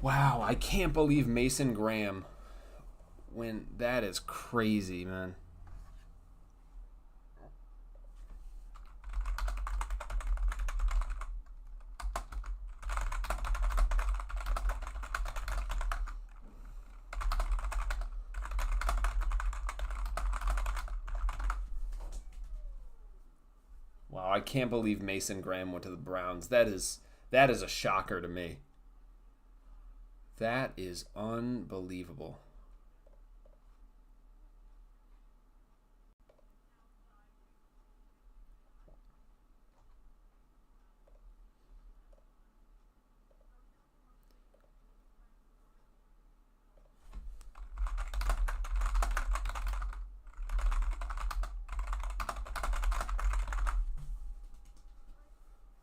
Wow, I can't believe Mason Graham. When that is crazy, man. Wow, I can't believe Mason Graham went to the Browns. That is a shocker to me. That is unbelievable.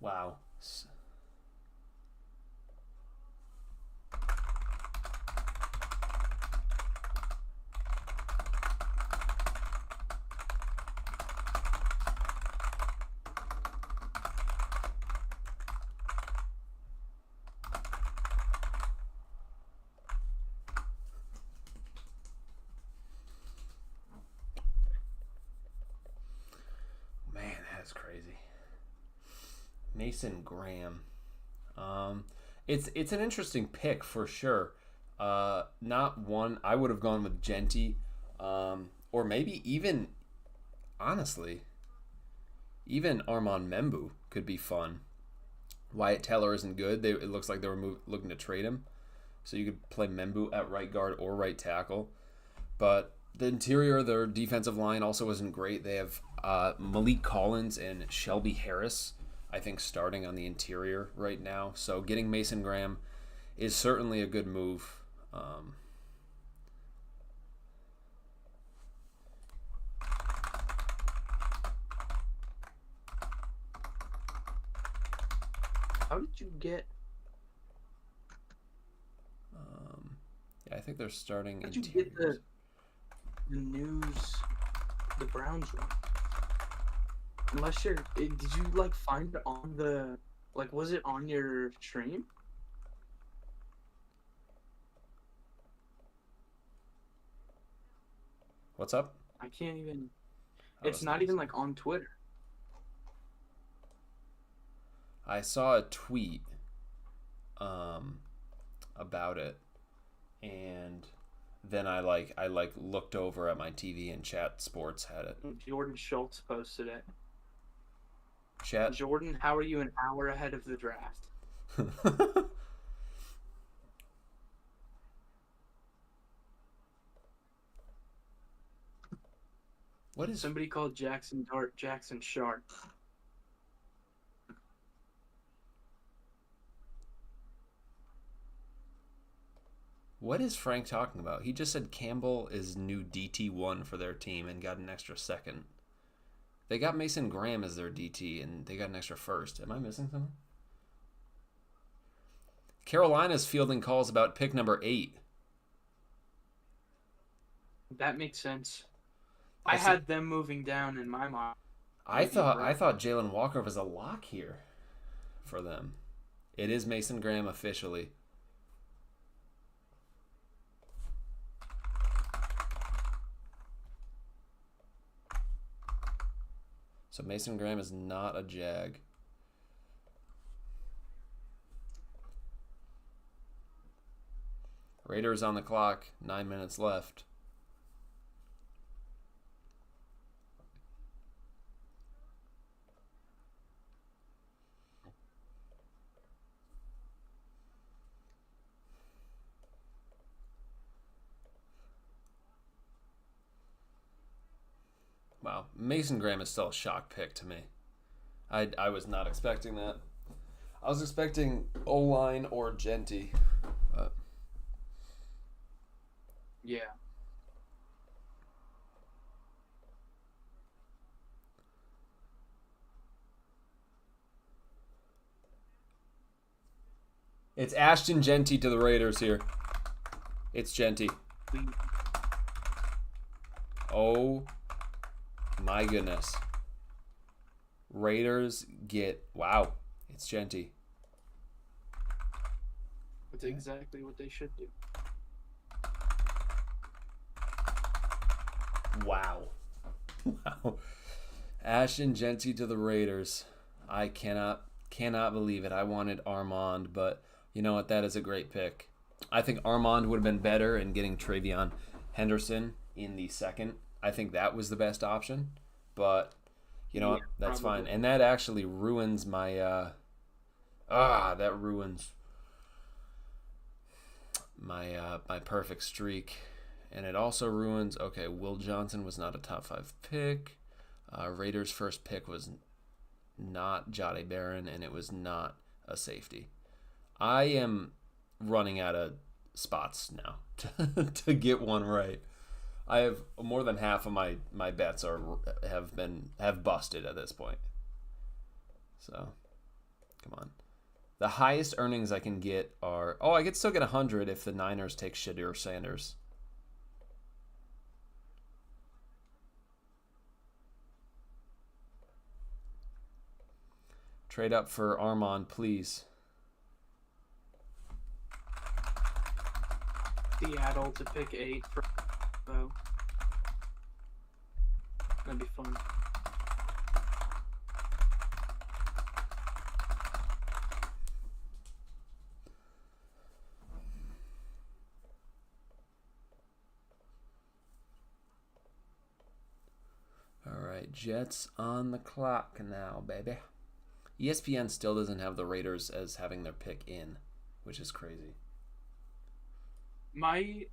Wow. Man, that's crazy. Mason Graham. It's an interesting pick for sure. Not one I would have gone with Genty, or maybe even honestly, even Armand Membu could be fun. Wyatt Teller isn't good. It looks like they were looking to trade him, so you could play Membu at right guard or right tackle. But the interior of their defensive line also isn't great. They have Malik Collins and Shelby Harris, I think, starting on the interior right now. So getting Mason Graham is certainly a good move. How did you get? Yeah, I think they're starting. How did you get the news, the Browns one? Unless did you like find it on the, like, was it on your stream? What's up? I can't even. Oh, It's not even like on Twitter. I saw a tweet about it, and then I looked over at my TV and Chat Sports had it. Jordan Schultz posted it. Chat. Jordan, how are you an hour ahead of the draft? What is Somebody called Jackson Dart Jackson Sharp. What is Frank talking about? He just said Campbell is new DT1 for their team and got an extra second. They got Mason Graham as their DT and they got an extra first. Am I missing something? Carolina's fielding calls about pick number 8. That makes sense. I had them moving down in my mind. I thought Jalen Walker was a lock here for them. It is Mason Graham officially. So Mason Graham is not a Jag. Raiders on the clock. 9 minutes left. Wow, Mason Graham is still a shock pick to me. I was not expecting that. I was expecting O-line or Genty. But yeah. It's Ashton Genty to the Raiders here. It's Genty. Oh my goodness. Raiders get... Wow. It's Genty. That's exactly what they should do. Wow. Wow. Ashton Genty to the Raiders. I cannot believe it. I wanted Armand, but you know what? That is a great pick. I think Armand would have been better in getting Travion Henderson in the second. I think that was the best option, but you know what? That's probably fine. And that actually ruins my that ruins my perfect streak. And it also ruins, okay, Will Johnson was not a top 5 pick. Raiders' first pick was not Jahdae Barron, and it was not a safety. I am running out of spots now to get one right. I have more than half of my bets have busted at this point. So Come on. The highest earnings I can get are... Oh, I could still get 100 if the Niners take Shadur Sanders. Trade up for Armand, please. Seattle to pick 8 for Bo. That'd be fun. All right, Jets on the clock now, baby. ESPN still doesn't have the Raiders as having their pick in, which is crazy. My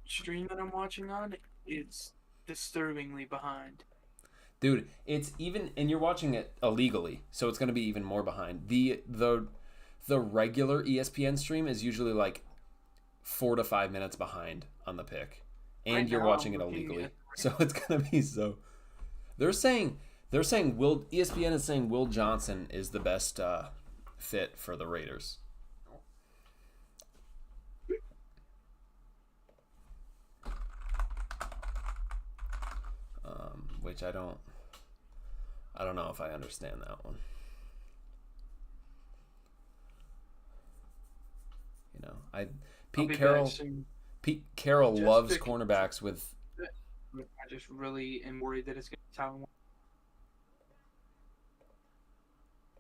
stream that I'm watching on, it's disturbingly behind. Dude, it's even, and you're watching it illegally, so it's going to be even more behind. The regular ESPN stream is usually like 4 to 5 minutes behind on the pick, and Right you're now, watching it I'm looking illegally, at- so it's going to be so. They're saying ESPN is saying Will Johnson is the best fit for the Raiders. Which I don't know if I understand that one. You know, Pete Carroll Just loves pick- cornerbacks with. I just really am worried that it's going to be Talon.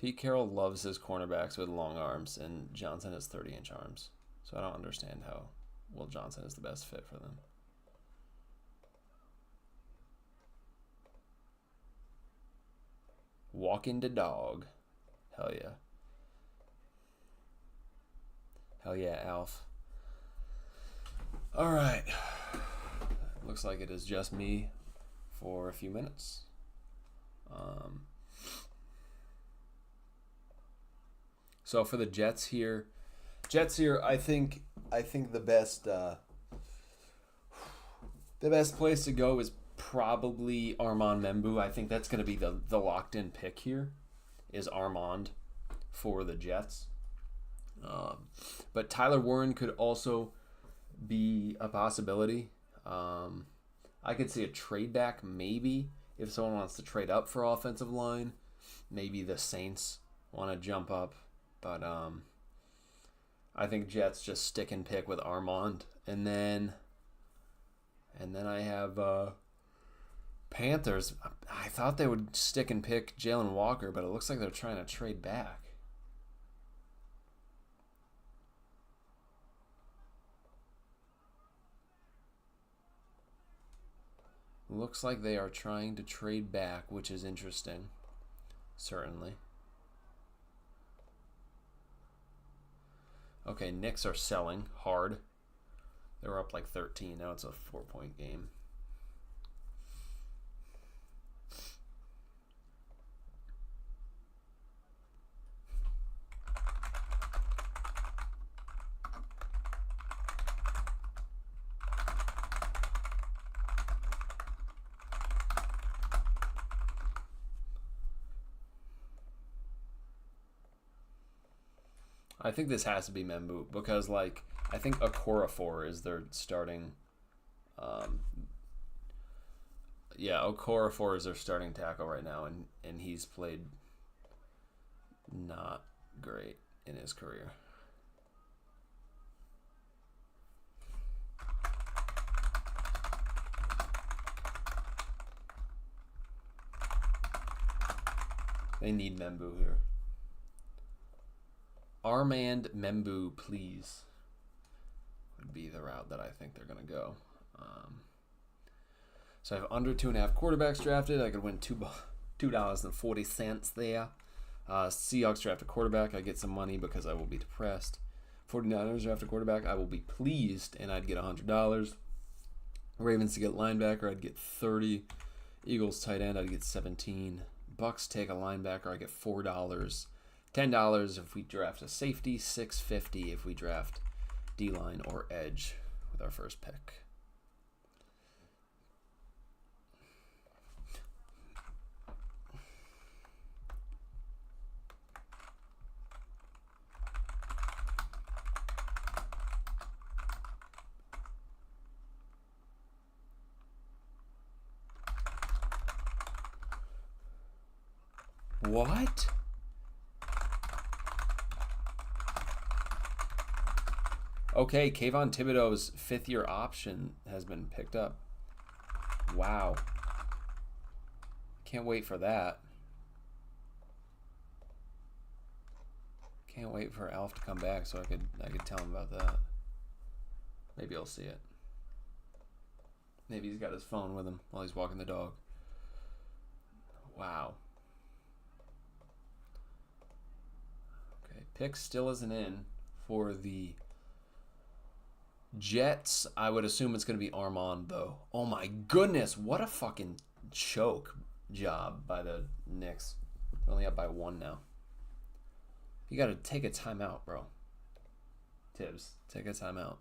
Pete Carroll loves his cornerbacks with long arms, and Johnson has 30-inch arms. So I don't understand how Will Johnson is the best fit for them. Walking the dog. Hell yeah. Hell yeah, Alf. All right. Looks like it is just me for a few minutes. So for the Jets here, I think the best place to go is probably Armand Membu. I think that's going to be the locked in pick here, is Armand for the Jets. But Tyler Warren could also be a possibility. I could see a trade back maybe if someone wants to trade up for offensive line. Maybe the Saints want to jump up. But I think Jets just stick and pick with Armand. And then I have Panthers. I thought they would stick and pick Jalen Walker, but it looks like they're trying to trade back. Looks like they are trying to trade back, which is interesting. Certainly. Okay, Knicks are selling hard. They were up like 13. Now it's a 4-point game. I think this has to be Membu because, like, I think Okorafor is their starting. Okorafor is their starting tackle right now, and he's played not great in his career. They need Membu here. Armand Membu, please, would be the route that I think they're going to go. So I have under 2.5 quarterbacks drafted. I could win $2.40 there. Seahawks draft a quarterback. I get some money because I will be depressed. 49ers draft a quarterback. I will be pleased, and I'd get $100. Ravens to get linebacker. I'd get 30. Eagles tight end. I'd get 17. Bucks take a linebacker. I get $4. $10 if we draft a safety, $6.50 if we draft D-line or edge with our first pick. What? Okay, Kayvon Thibodeau's 5th-year option has been picked up. Wow. Can't wait for that. Can't wait for Alf to come back so I could tell him about that. Maybe I'll see it. Maybe he's got his phone with him while he's walking the dog. Wow. Okay, pick still isn't in for the Jets. I would assume it's going to be Armand, though. Oh my goodness, what a fucking choke job by the Knicks. They're only up by 1 now. You got to take a timeout, bro. Tibbs, take a timeout.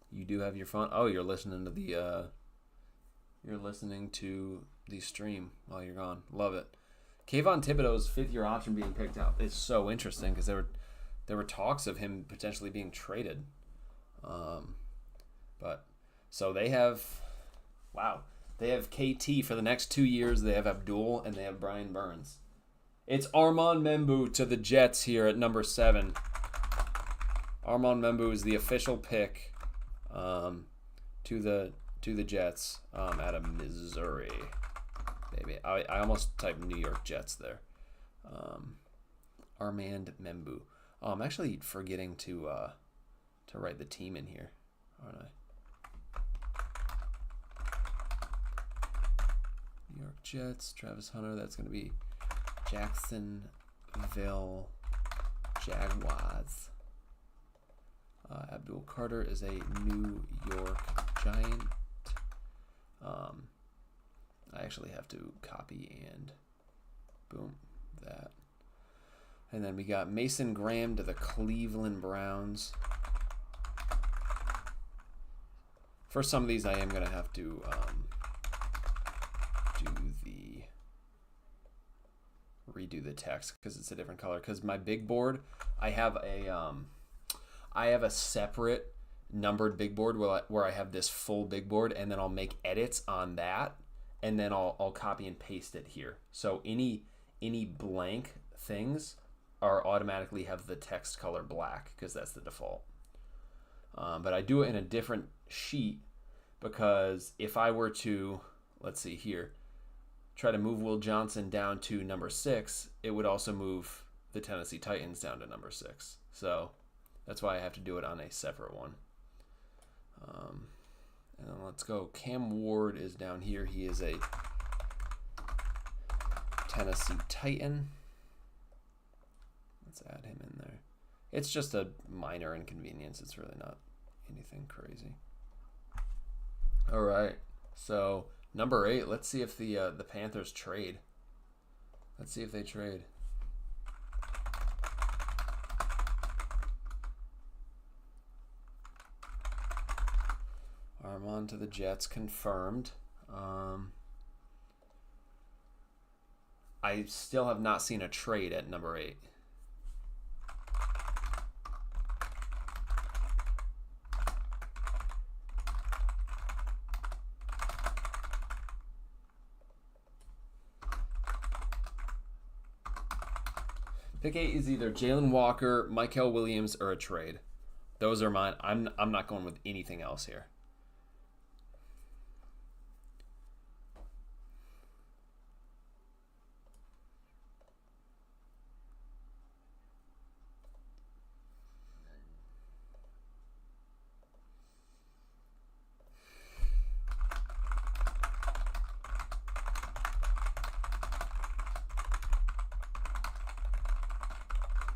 You do have your phone. Oh, you're listening to the stream while you're gone. Love it. Kayvon Thibodeau's 5th-year option being picked up is so interesting because there were talks of him potentially being traded. But so they have KT for the next 2 years. They have Abdul and they have Brian Burns. It's Armand Membou to the Jets here at number 7. Armand Membou is the official pick to the Jets out of Missouri. Baby, I almost typed New York Jets there. Armand Membou. Oh, I'm actually forgetting to write the team in here, aren't I? New York Jets, Travis Hunter. That's going to be Jacksonville Jaguars. Abdul Carter is a New York Giant. I actually have to copy and boom, that. And then we got Mason Graham to the Cleveland Browns. For some of these, I am going to have to redo the text because it's a different color. Because my big board, I have a separate numbered big board where I have this full big board, and then I'll make edits on that, and then I'll copy and paste it here. So any blank things are automatically have the text color black because that's the default. But I do it in a different sheet because if I were to, let's see here, try to move Will Johnson down to number 6, it would also move the Tennessee Titans down to number 6. So that's why I have to do it on a separate one. And then let's go. Cam Ward is down here. He is a Tennessee Titan. Let's add him in there. It's just a minor inconvenience. It's really not anything crazy. All right. So number 8. Let's see if the Panthers trade. Let's see if they trade. Armand to the Jets confirmed. I still have not seen a trade at number 8. Pick 8 is either Jalen Walker, Mykel Williams, or a trade. Those are mine. I'm not going with anything else here.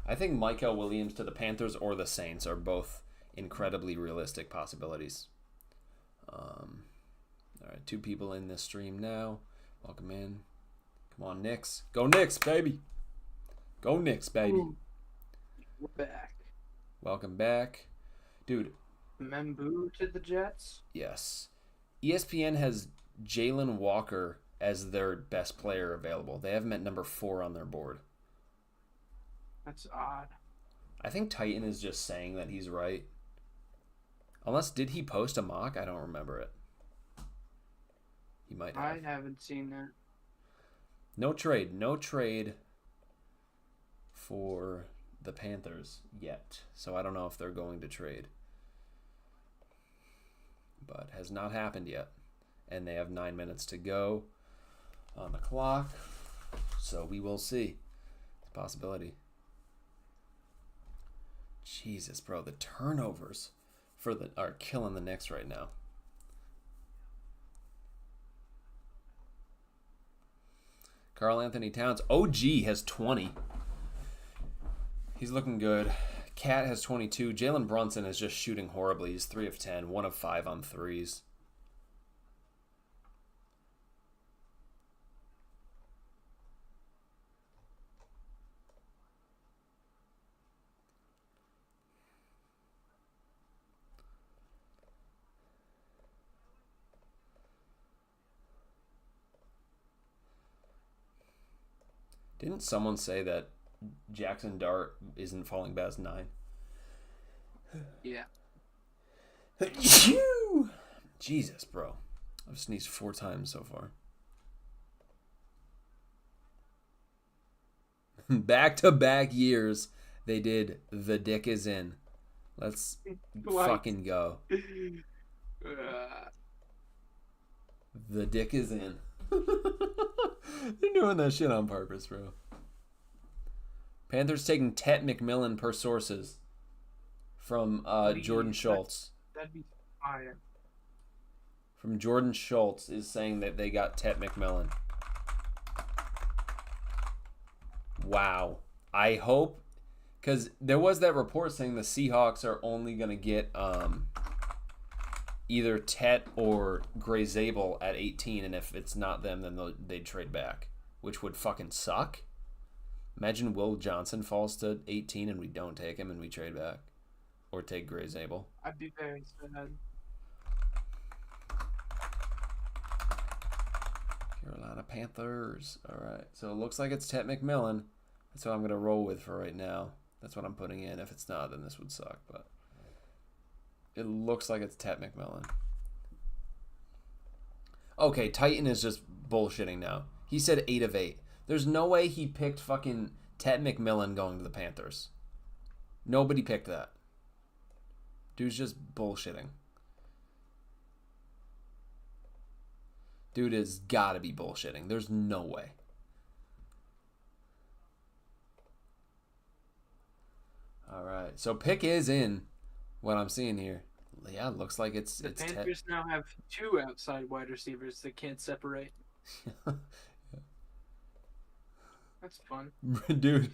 I think Mykel Williams to the Panthers or the Saints are both incredibly realistic possibilities. All right, 2 people in this stream now. Welcome in. Come on, Knicks. Go Knicks, baby. Go Knicks, baby. Ooh, we're back. Welcome back. Dude. Membou to the Jets? Yes. ESPN has Jalen Walker as their best player available. They have him at number 4 on their board. That's odd. I think Titan is just saying that he's right. Unless, did he post a mock? I don't remember it. He might have. I haven't seen that. No trade. No trade for the Panthers yet. So I don't know if they're going to trade. But has not happened yet. And they have 9 minutes to go on the clock. So we will see. It's a possibility. Jesus, bro. The turnovers are killing the Knicks right now. Karl Anthony Towns. OG has 20. He's looking good. Cat has 22. Jalen Brunson is just shooting horribly. He's 3 of 10, 1 of 5 on threes. Didn't someone say that Jackson Dart isn't falling past 9? Yeah. Jesus, bro. I've sneezed 4 times so far. Back-to-back years, they did The Dick Is In. Let's fucking go. The Dick Is In. They're doing that shit on purpose, bro. Panthers taking Tet McMillan per sources from Jordan Schultz. That'd be fire. From Jordan Schultz is saying that they got Tet McMillan. Wow. I hope, because there was that report saying the Seahawks are only going to get either Tet or Gray Zabel at 18, and if it's not them, then they'd trade back, which would fucking suck. Imagine Will Johnson falls to 18 and we don't take him and we trade back. Or take Gray Zabel. I'd be very sad. Carolina Panthers. Alright, so it looks like it's Tet McMillan. That's what I'm going to roll with for right now. That's what I'm putting in. If it's not, then this would suck, but it looks like it's Tet McMillan. Okay, Titan is just bullshitting now. He said 8 of 8. There's no way he picked fucking Tet McMillan going to the Panthers. Nobody picked that. Dude's just bullshitting. Dude has got to be bullshitting. There's no way. All right. So pick is in what I'm seeing here. Yeah, it looks like it's Panthers now have 2 outside wide receivers that can't separate. That's fun. Dude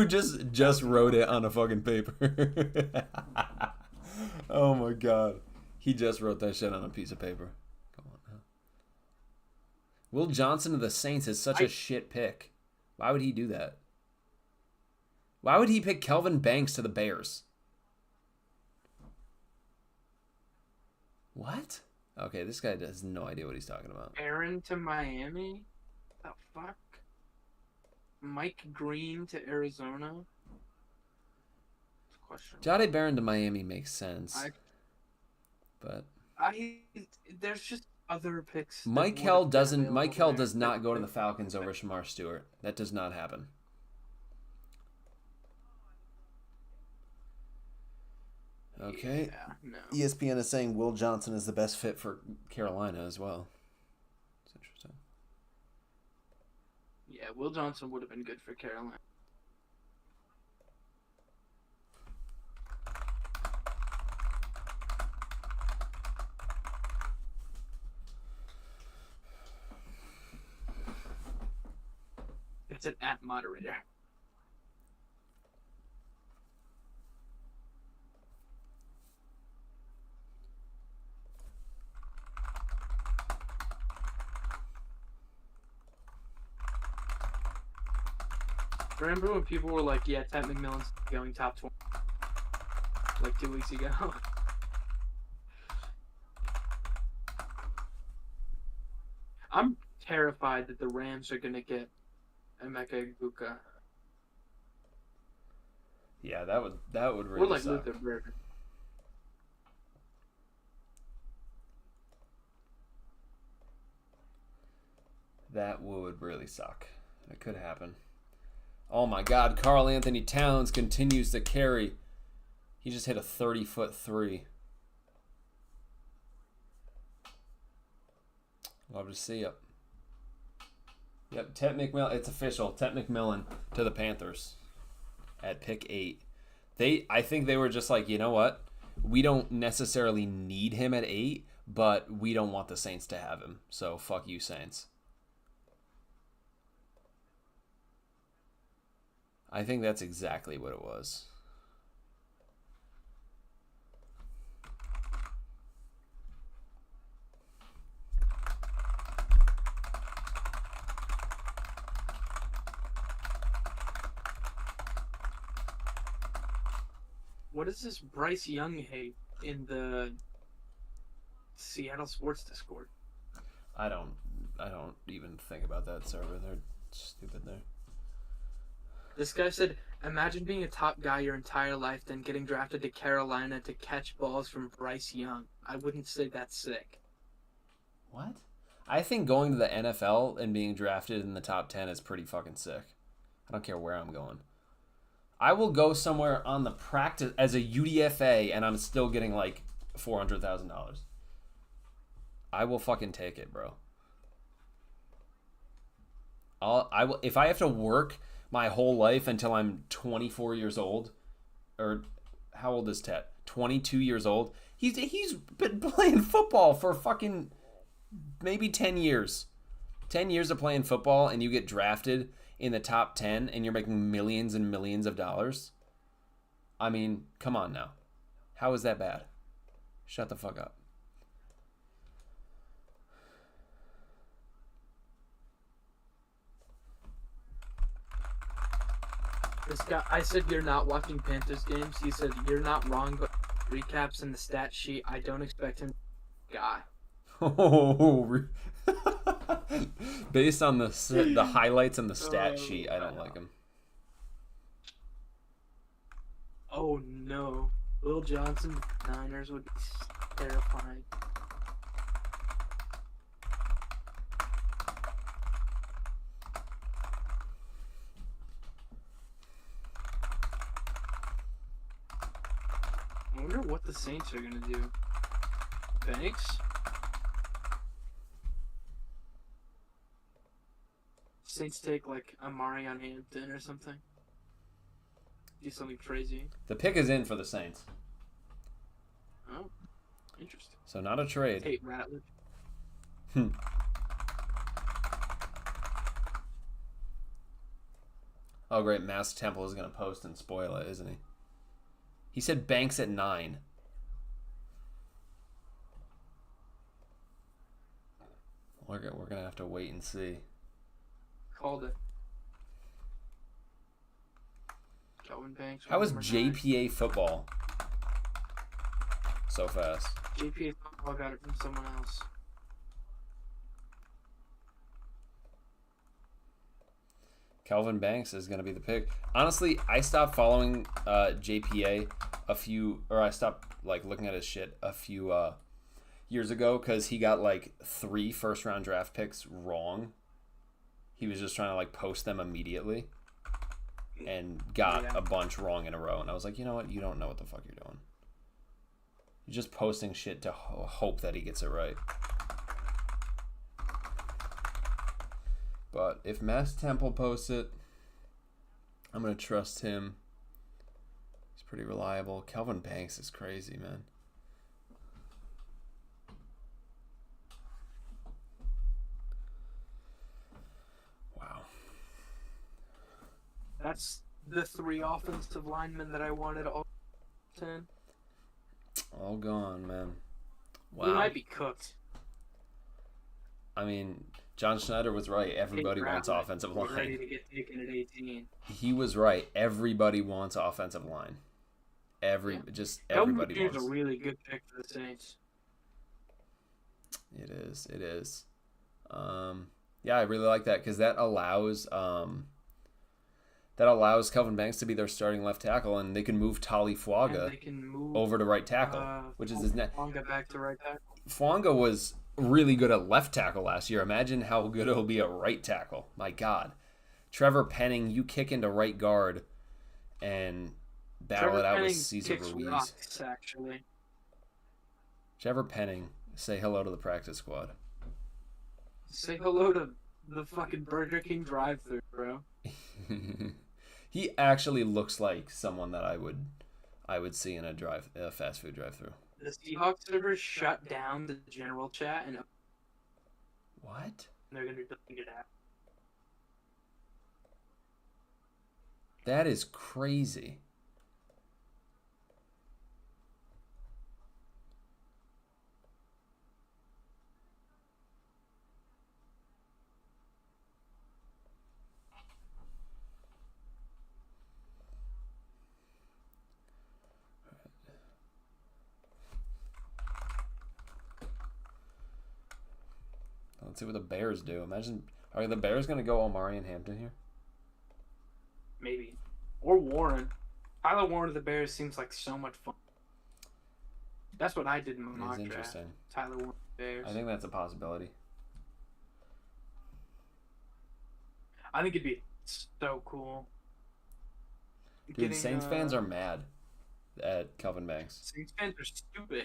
just wrote it on a fucking paper. Oh my god. He just wrote that shit on a piece of paper. Come on now. Will Johnson of the Saints is such a shit pick. Why would he do that? Why would he pick Kelvin Banks to the Bears? What? Okay, this guy has no idea what he's talking about. Aaron to Miami? The fuck? Mike Green to Arizona? Jahdae Barron to Miami makes sense. There's just other picks. Mike Hell does not go to the Falcons over Shamar Stewart. That does not happen. Okay. Yeah, no. ESPN is saying Will Johnson is the best fit for Carolina as well. It's interesting. Yeah, Will Johnson would have been good for Carolina. It's an @ moderator. Remember when people were like, yeah, Tet McMillan's going top 20 like 2 weeks ago? terrified that the Rams are gonna get Emeka Egbuka. Yeah, that would Or really like suck. Luther Burden. That would really suck. It could happen. Oh my God, Karl Anthony Towns continues to carry. He just hit a 30-foot three. Love to see it. Yep, Tet McMillan. It's official. Tet McMillan to the Panthers at pick 8. I think they were just like, you know what? We don't necessarily need him at 8, but we don't want the Saints to have him. So fuck you, Saints. I think that's exactly what it was. What is this Bryce Young hate in the Seattle Sports Discord? I don't even think about that server. They're stupid there. This guy said, imagine being a top guy your entire life, then getting drafted to Carolina to catch balls from Bryce Young. I wouldn't say that's sick. What? I think going to the NFL and being drafted in the top 10 is pretty fucking sick. I don't care where I'm going. I will go somewhere on the practice as a UDFA and I'm still getting like $400,000. I will fucking take it, bro. I will if I have to work my whole life until I'm 24 years old, or how old is Tet? 22 years old. He's been playing football for fucking maybe 10 years. 10 years of playing football and you get drafted in the top 10 and you're making millions and millions of dollars. I mean, come on now. How is that bad? Shut the fuck up. This guy, I said you're not watching Panthers games. He said you're not wrong, but recaps in the stat sheet. I don't expect him. Guy. Oh, based on the highlights and the stat sheet, I don't like him. Oh no, Will Johnson, Niners would be terrifying. I wonder what the Saints are gonna do. Banks? Saints take like Amari on Hampton or something. Do something crazy. The pick is in for the Saints. Oh, interesting. So not a trade. Tate Ratledge. Oh great, Mass Temple is going to post and spoil it, isn't he? He said Banks at 9. We're going to have to wait and see. Called it. Calvin Banks. How is number 9. JPA football so fast? JPA football got it from someone else. Calvin Banks is going to be the pick. Honestly, I stopped following JPA I stopped like looking at his shit a few years ago because he got like 3 first-round draft picks wrong. He was just trying to like post them immediately and got a bunch wrong in a row. And I was like, you know what? You don't know what the fuck you're doing. You're just posting shit to hope that he gets it right. But if Mass Temple posts it, I'm going to trust him. He's pretty reliable. Calvin Banks is crazy, man. Wow. That's the 3 offensive linemen that I wanted all 10. All gone, man. Wow. We might be cooked. I mean, John Schneider was right. Everybody wants offensive line. We're ready to get taken at 18. He was right. Everybody wants offensive line. Just everybody Calvin wants. a really good pick for the Saints. It is. Yeah, I really like that because that allows Kelvin Banks to be their starting left tackle, and they can move Tali And Fuaga they can move over to right tackle, which is his net. Wonga back to right tackle. Fuanga was really good at left tackle last year. Imagine how good he'll be at right tackle. My God. Trevor Penning, you kick into right guard and battle Trevor it out Penning with Cesar kicks Ruiz. rocks, actually. Trevor Penning, say hello to the practice squad. Say hello to the fucking Burger King drive-thru, bro. He actually looks like someone that I would see in a fast food drive-thru. The Seahawks servers shut down the general chat, and What? they're gonna delete it out. That is crazy. Let's see what the Bears do. Imagine, are the Bears going to go Omarion Hampton here? Maybe. Or Warren. Tyler Warren of the Bears seems like so much fun. That's what I did in my It's mock draft. interesting. Tyler Warren of the Bears. I think that's a possibility. I think it'd be so cool. Dude, Saints fans are mad at Kelvin Banks. Saints fans are stupid.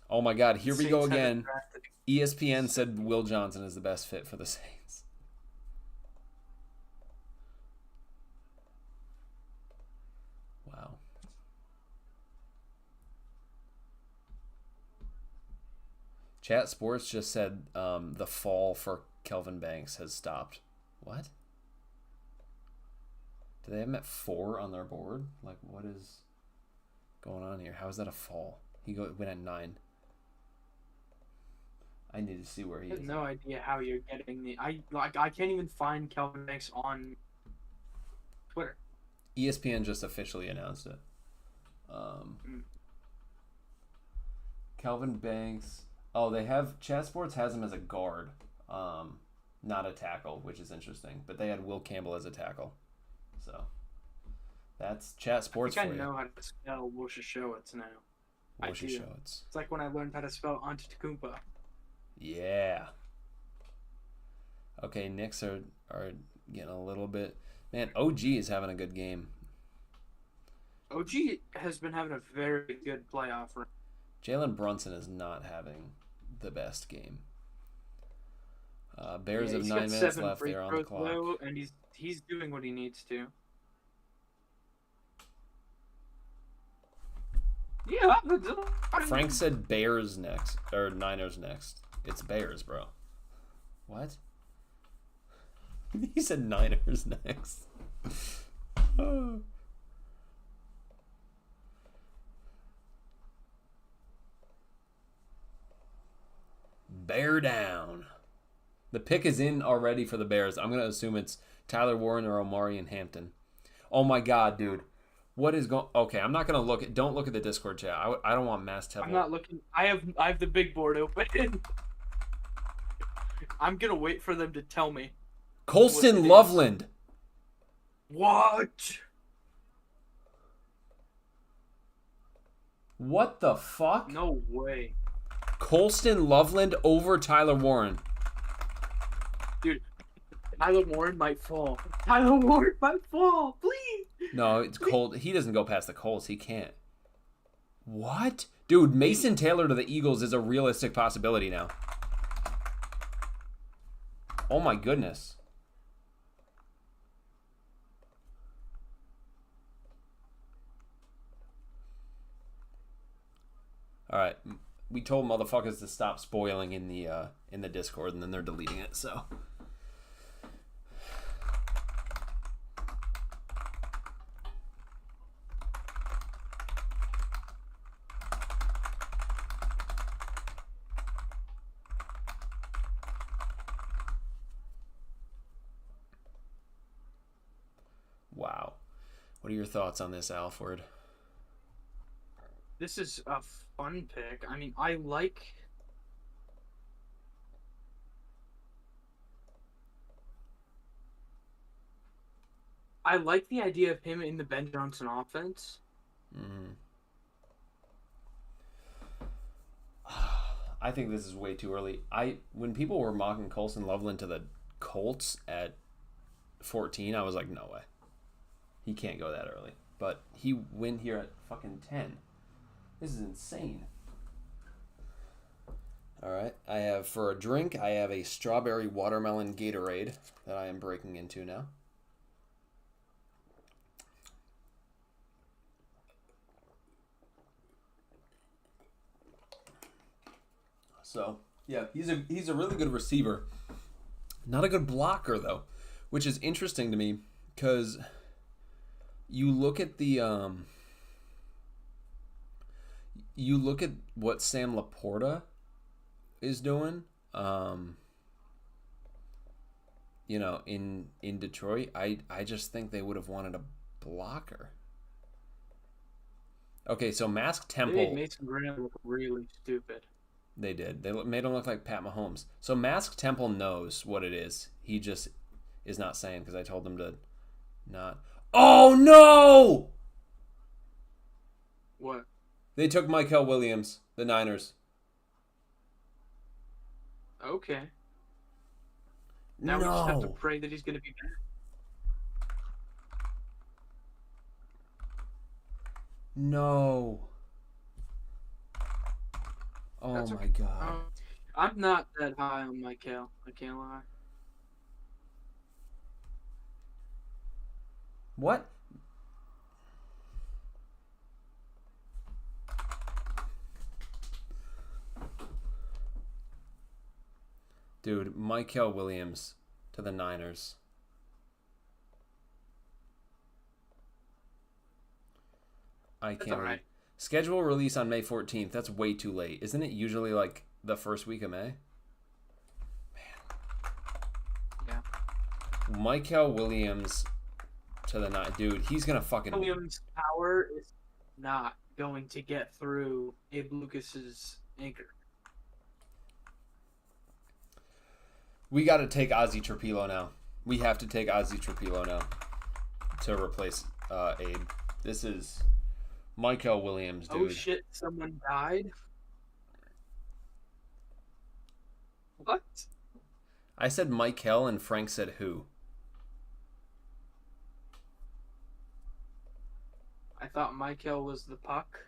Oh my God, here we go Saints haven't again. drafted- ESPN said Will Johnson is the best fit for the Saints. Wow. Chat Sports just said the fall for Kelvin Banks has stopped. What? Do they have him at 4 on their board? Like, what is going on here? How is that a fall? He went at 9. I need to see where he I have is. no idea how you're getting the. I can't even find Kelvin Banks on Twitter. ESPN just officially announced it. Kelvin Banks. Oh, they have Chat Sports has him as a guard, not a tackle, which is interesting. But they had Will Campbell as a tackle, so that's Chat Sports I for think I you. know how to spell Worcestershire now. I do. It's It's like when I learned how to spell Antetokounmpo. yeah. Okay, Knicks are getting a little bit. Man, OG is having a good game. OG has been having a very good playoff run. Jalen Brunson is not having the best game. Bears have He's 9 got minutes 7 left. free They're on the throws, clock. though, and he's doing what he needs to. Yeah. Frank said Bears next, or Niners next. It's Bears, bro. What? He said Niners next. Bear down. The pick is in already for the Bears. I'm going to assume it's Tyler Warren or Omarion Hampton. Oh my God, dude. What is going? Okay, I'm not gonna look at. Don't look at the Discord chat. I don't want Mass Temple. I'm not looking. I have the big board open. I'm gonna wait for them to tell me. Colston What it is. Loveland. What? What the fuck? No way, Colston Loveland over Tyler Warren. dude. Tyler Warren might fall. Tyler Warren might fall. Please. No, it's Colt. He doesn't go past the Colts. He can't. What? Dude, Mason Taylor to the Eagles is a realistic possibility now. Oh my goodness. All right, we told motherfuckers to stop spoiling in the Discord, and then they're deleting it. So. Wow. What are your thoughts on this, Alfred? This is a fun pick. I mean, I like the idea of him in the Ben Johnson offense. Mm-hmm. I think this is way too early. When people were mocking Colson Loveland to the Colts at 14, I was like, no way. He can't go that early. But he went here at fucking 10. This is insane. All right. I have, for a drink, I have a strawberry watermelon Gatorade that I am breaking into now. So, yeah, he's a really good receiver. Not a good blocker, though, which is interesting to me because you look at you look at what Sam Laporta is doing, in Detroit. I just think they would have wanted a blocker. Okay, so Mask They Temple. made Mason Graham look really stupid. They did. They made him look like Pat Mahomes. So Mask Temple knows what it is. He just is not saying because I told him to not. Oh no! What? They took Mykel Williams, the Niners. Okay. Now we just have to No. pray that he's going to be back. No. Oh That's my okay. god. I'm not that high on Mykel. I can't lie. What? Dude, Mykel Williams to the Niners. I That's can't all read. right. Schedule release on May 14th. That's way too late. Isn't it usually like the first week of May? Yeah. Mykel Williams to the night. Dude, he's going to fucking. Williams' power is not going to get through Abe Lucas's anchor. We got to take Ozzy Trapilo now. We have to take Ozzy Trapilo now to replace Abe. This is Mykel Williams, dude. Oh shit, someone died? What? I said Mykel and Frank said who? I thought Mykel was the puck.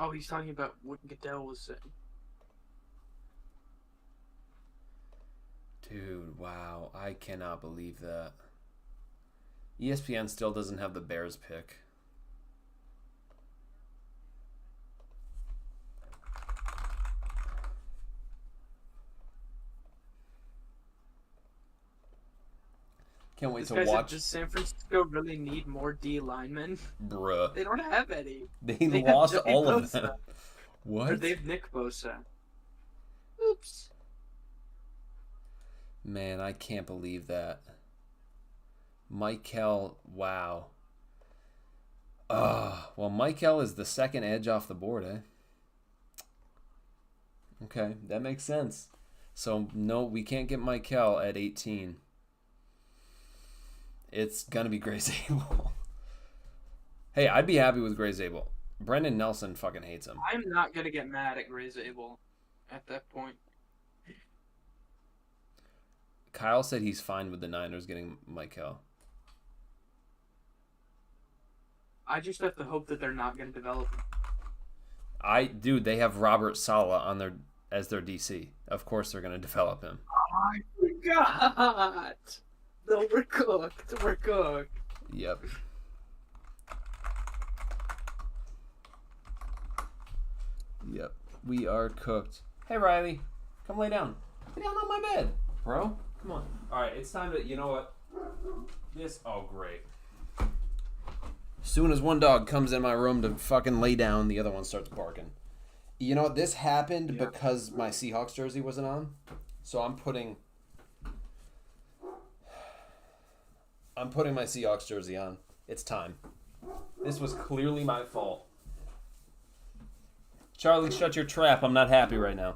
Oh, he's talking about what Goodell was saying. Dude, wow. I cannot believe that. ESPN still doesn't have the Bears pick. Can't wait This to guy said, watch. does San Francisco really need more D linemen? Bruh. They don't have any. They have lost Joey all of Bosa. them. Or What? they have Nick Bosa. Oops. Man, I can't believe that. Mykel, wow. Well, Mykel is the second edge off the board, eh? Okay, that makes sense. So, no, we can't get Mykel at 18. It's going to be Gray Zabel. Hey, I'd be happy with Gray Zabel. Brendan Nelson fucking hates him. I'm not going to get mad at Gray Zabel at that point. Kyle said he's fine with the Niners getting Mykel. I just have to hope that they're not going to develop him. Dude, they have Robert Saleh on as their DC. Of course they're going to develop him. I forgot. No, we're cooked. We're cooked. Yep. Yep. We are cooked. Hey, Riley. Come lay down. Lay down on my bed, bro. Come on. All right, it's time to, you know what? Oh, great. As soon as one dog comes in my room to fucking lay down, the other one starts barking. You know what? This happened because my Seahawks jersey wasn't on. So I'm putting I'm putting my Seahawks jersey on. It's time. This was clearly my fault. Charlie, shut your trap. I'm not happy right now.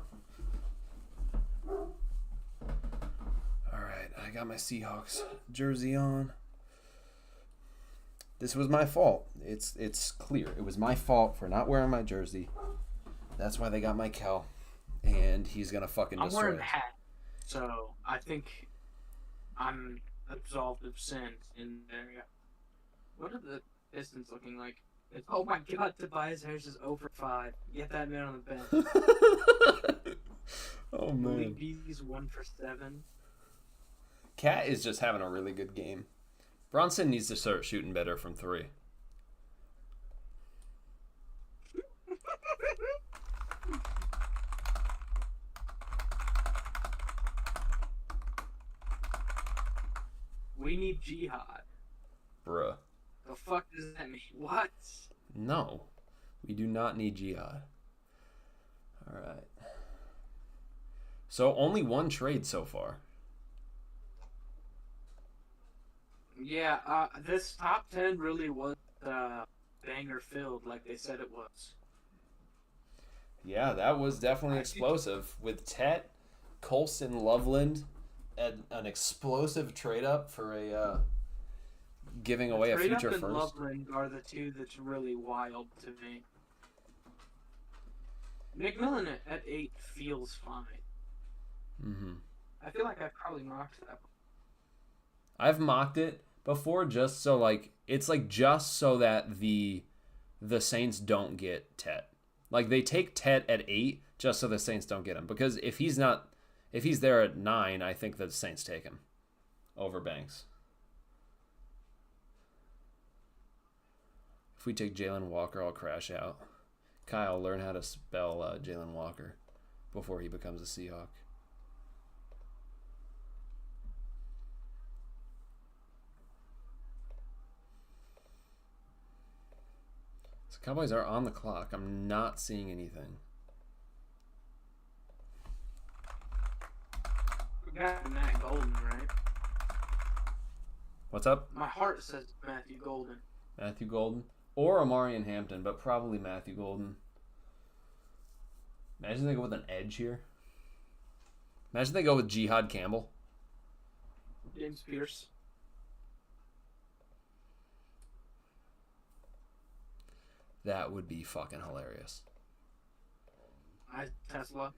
Alright, I got my Seahawks jersey on. This was my fault. It's clear. It was my fault for not wearing my jersey. That's why they got my Kel. And he's going to fucking destroy it. I'm wearing a hat, so I think I'm absolved of sin in there. What are the Pistons looking like? Oh my god, Tobias Harris is 0 for 5. Get that man on the bench. Oh man. Malik Beasley's 1 for 7. Cat is just having a really good game. Bronson needs to start shooting better from 3. We need jihad. Bruh. The fuck does that mean? What? No. We do not need jihad. Alright. So only one trade so far. Yeah, this top 10 really was banger filled like they said it was. Yeah, that was definitely explosive. With Tet, Colson, Loveland, and an explosive trade up for a giving away a future Trade up and first. Loveland are the two that's really wild to me. McMillan at 8 feels fine. Mm-hmm. I feel like I've probably mocked that one. I've mocked it before just so it's just so that the Saints don't get Tet. Like they take Tet at 8 just so the Saints don't get him. Because if he's there at 9, I think the Saints take him over Banks. If we take Jalen Walker, I'll crash out. Kyle, learn how to spell Jalen Walker before he becomes a Seahawk. So Cowboys are on the clock. I'm not seeing anything. We got Matt Golden, right? What's up? My heart says Matthew Golden. Matthew Golden. Or Amarian Hampton, but probably Matthew Golden. Imagine they go with an edge here. Imagine they go with Jihad Campbell. James Pierce. That would be fucking hilarious. Tesla.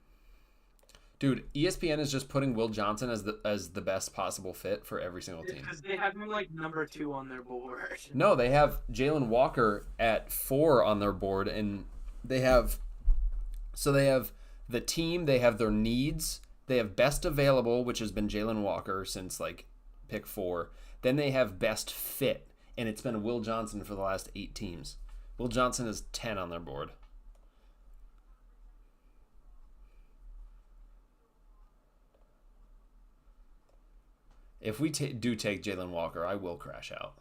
Dude, ESPN is just putting Will Johnson as the best possible fit for every single team. Because they have him like number 2 on their board. No, they have Jalen Walker at 4 on their board, and they have the team, they have their needs, they have best available, which has been Jalen Walker since pick 4. Then they have best fit, and it's been Will Johnson for the last 8 teams. Will Johnson is 10 on their board. If we do take Jalen Walker, I will crash out.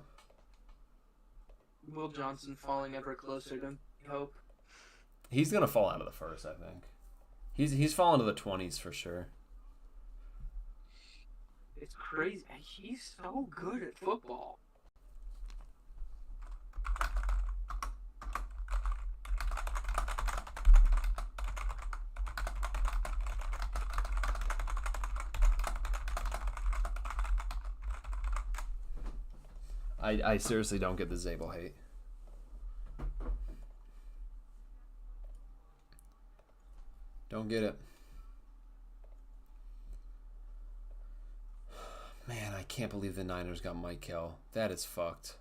Will Johnson falling ever closer to hope. He's gonna fall out of the first, I think. He's fallen to the 20s for sure. It's crazy. He's so good at football. I seriously don't get the Zabel hate. Don't get it. Man, I can't believe the Niners got Mike Kell. That is fucked.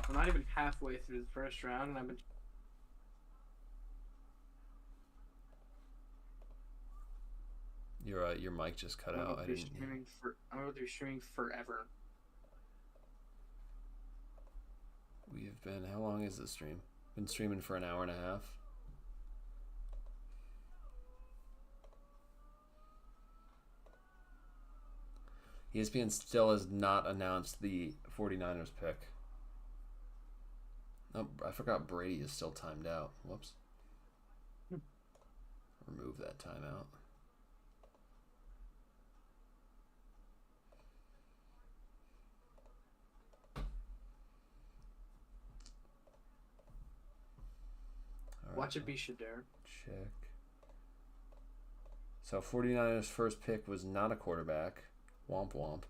I'm not even halfway through the first round, and I've been. Your mic just cut out. I'm going to be streaming forever. We have been. How long is this stream? Been streaming for an hour and a half. ESPN still has not announced the 49ers pick. Oh, I forgot Brady is still timed out. Whoops. Remove that timeout. Watch it be Shedeur. Check. So 49ers first pick was not a quarterback. Womp womp.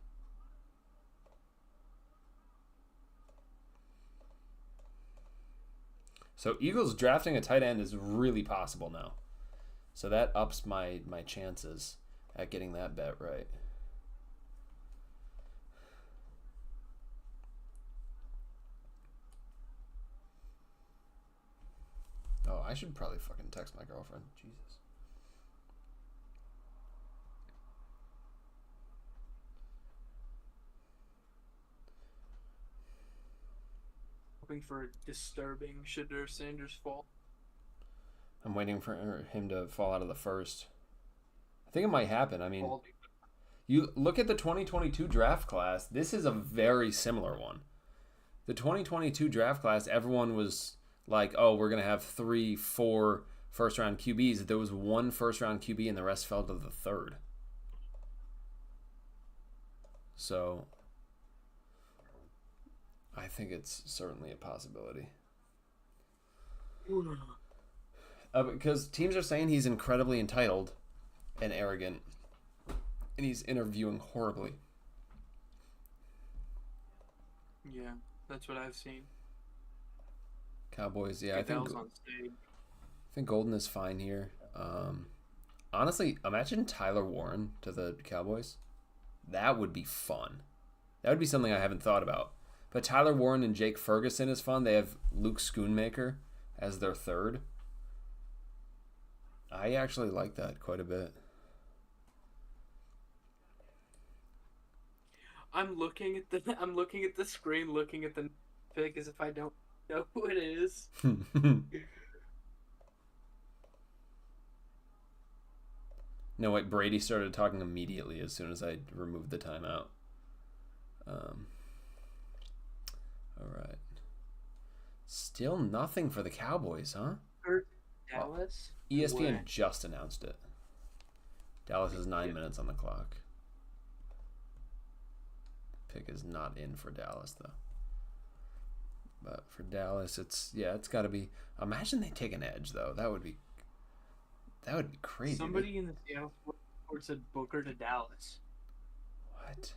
So Eagles drafting a tight end is really possible now. So that ups my chances at getting that bet right. Oh, I should probably fucking text my girlfriend. Jesus. Hoping for a disturbing Shedeur Sanders fall. I'm waiting for him to fall out of the first. I think it might happen. I mean, you look at the 2022 draft class. This is a very similar one. The 2022 draft class, everyone was like, oh, we're going to have 3-4 first-round QBs. There was one first-round QB, and the rest fell to the third. So I think it's certainly a possibility. Because teams are saying he's incredibly entitled and arrogant, and he's interviewing horribly. Yeah, that's what I've seen. Cowboys, yeah, I think on stage. I think Golden is fine here. Honestly, imagine Tyler Warren to the Cowboys. That would be fun. That would be something I haven't thought about. But Tyler Warren and Jake Ferguson is fun. They have Luke Schoonmaker as their third. I actually like that quite a bit. I'm looking at the screen, looking at the pick as if I don't know who it is. No, wait, Brady started talking immediately as soon as I removed the timeout. All right. Still nothing for the Cowboys, huh? Dallas? ESPN just announced it. Dallas has 9 minutes on the clock. Pick is not in for Dallas, though. But for Dallas, it's got to be. Imagine they take an edge, though. That would be crazy. Somebody in the Seattle Sports said Booker to Dallas. What?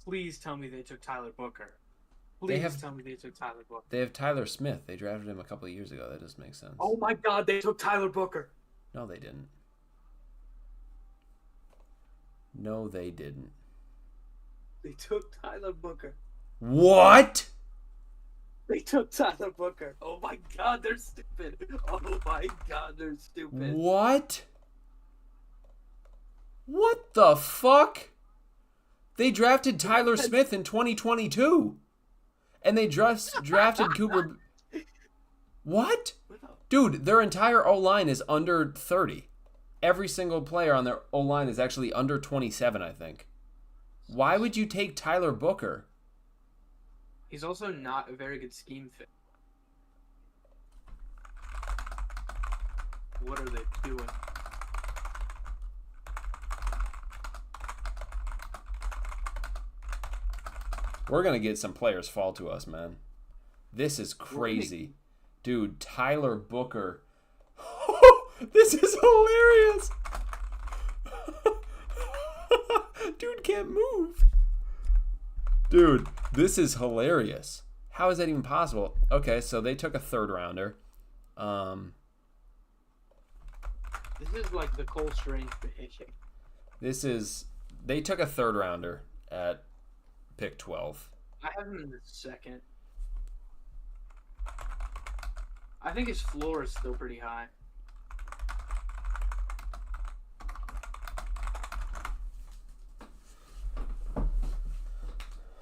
Please tell me they took Tyler Booker. Tell me they took Tyler Booker. They have Tyler Smith. They drafted him a couple of years ago. That doesn't make sense. Oh my God, they took Tyler Booker. No, they didn't. No, they didn't. They took Tyler Booker. What? They took Tyler Booker. Oh my God, they're stupid. Oh my God, they're stupid. What? What the fuck? They drafted Tyler Smith in 2022. And they drafted Cooper. What? Dude, their entire O-line is under 30. Every single player on their O-line is actually under 27, I think. Why would you take Tyler Booker? He's also not a very good scheme fit. What are they doing? We're going to get some players fall to us, man. This is crazy. Dude, Tyler Booker. This is hilarious. Dude can't move. Dude, this is hilarious. How is that even possible? Okay, so they took a third rounder. This is like the Cole Strange pitching. They took a third rounder at pick 12. I have him in the second. I think his floor is still pretty high.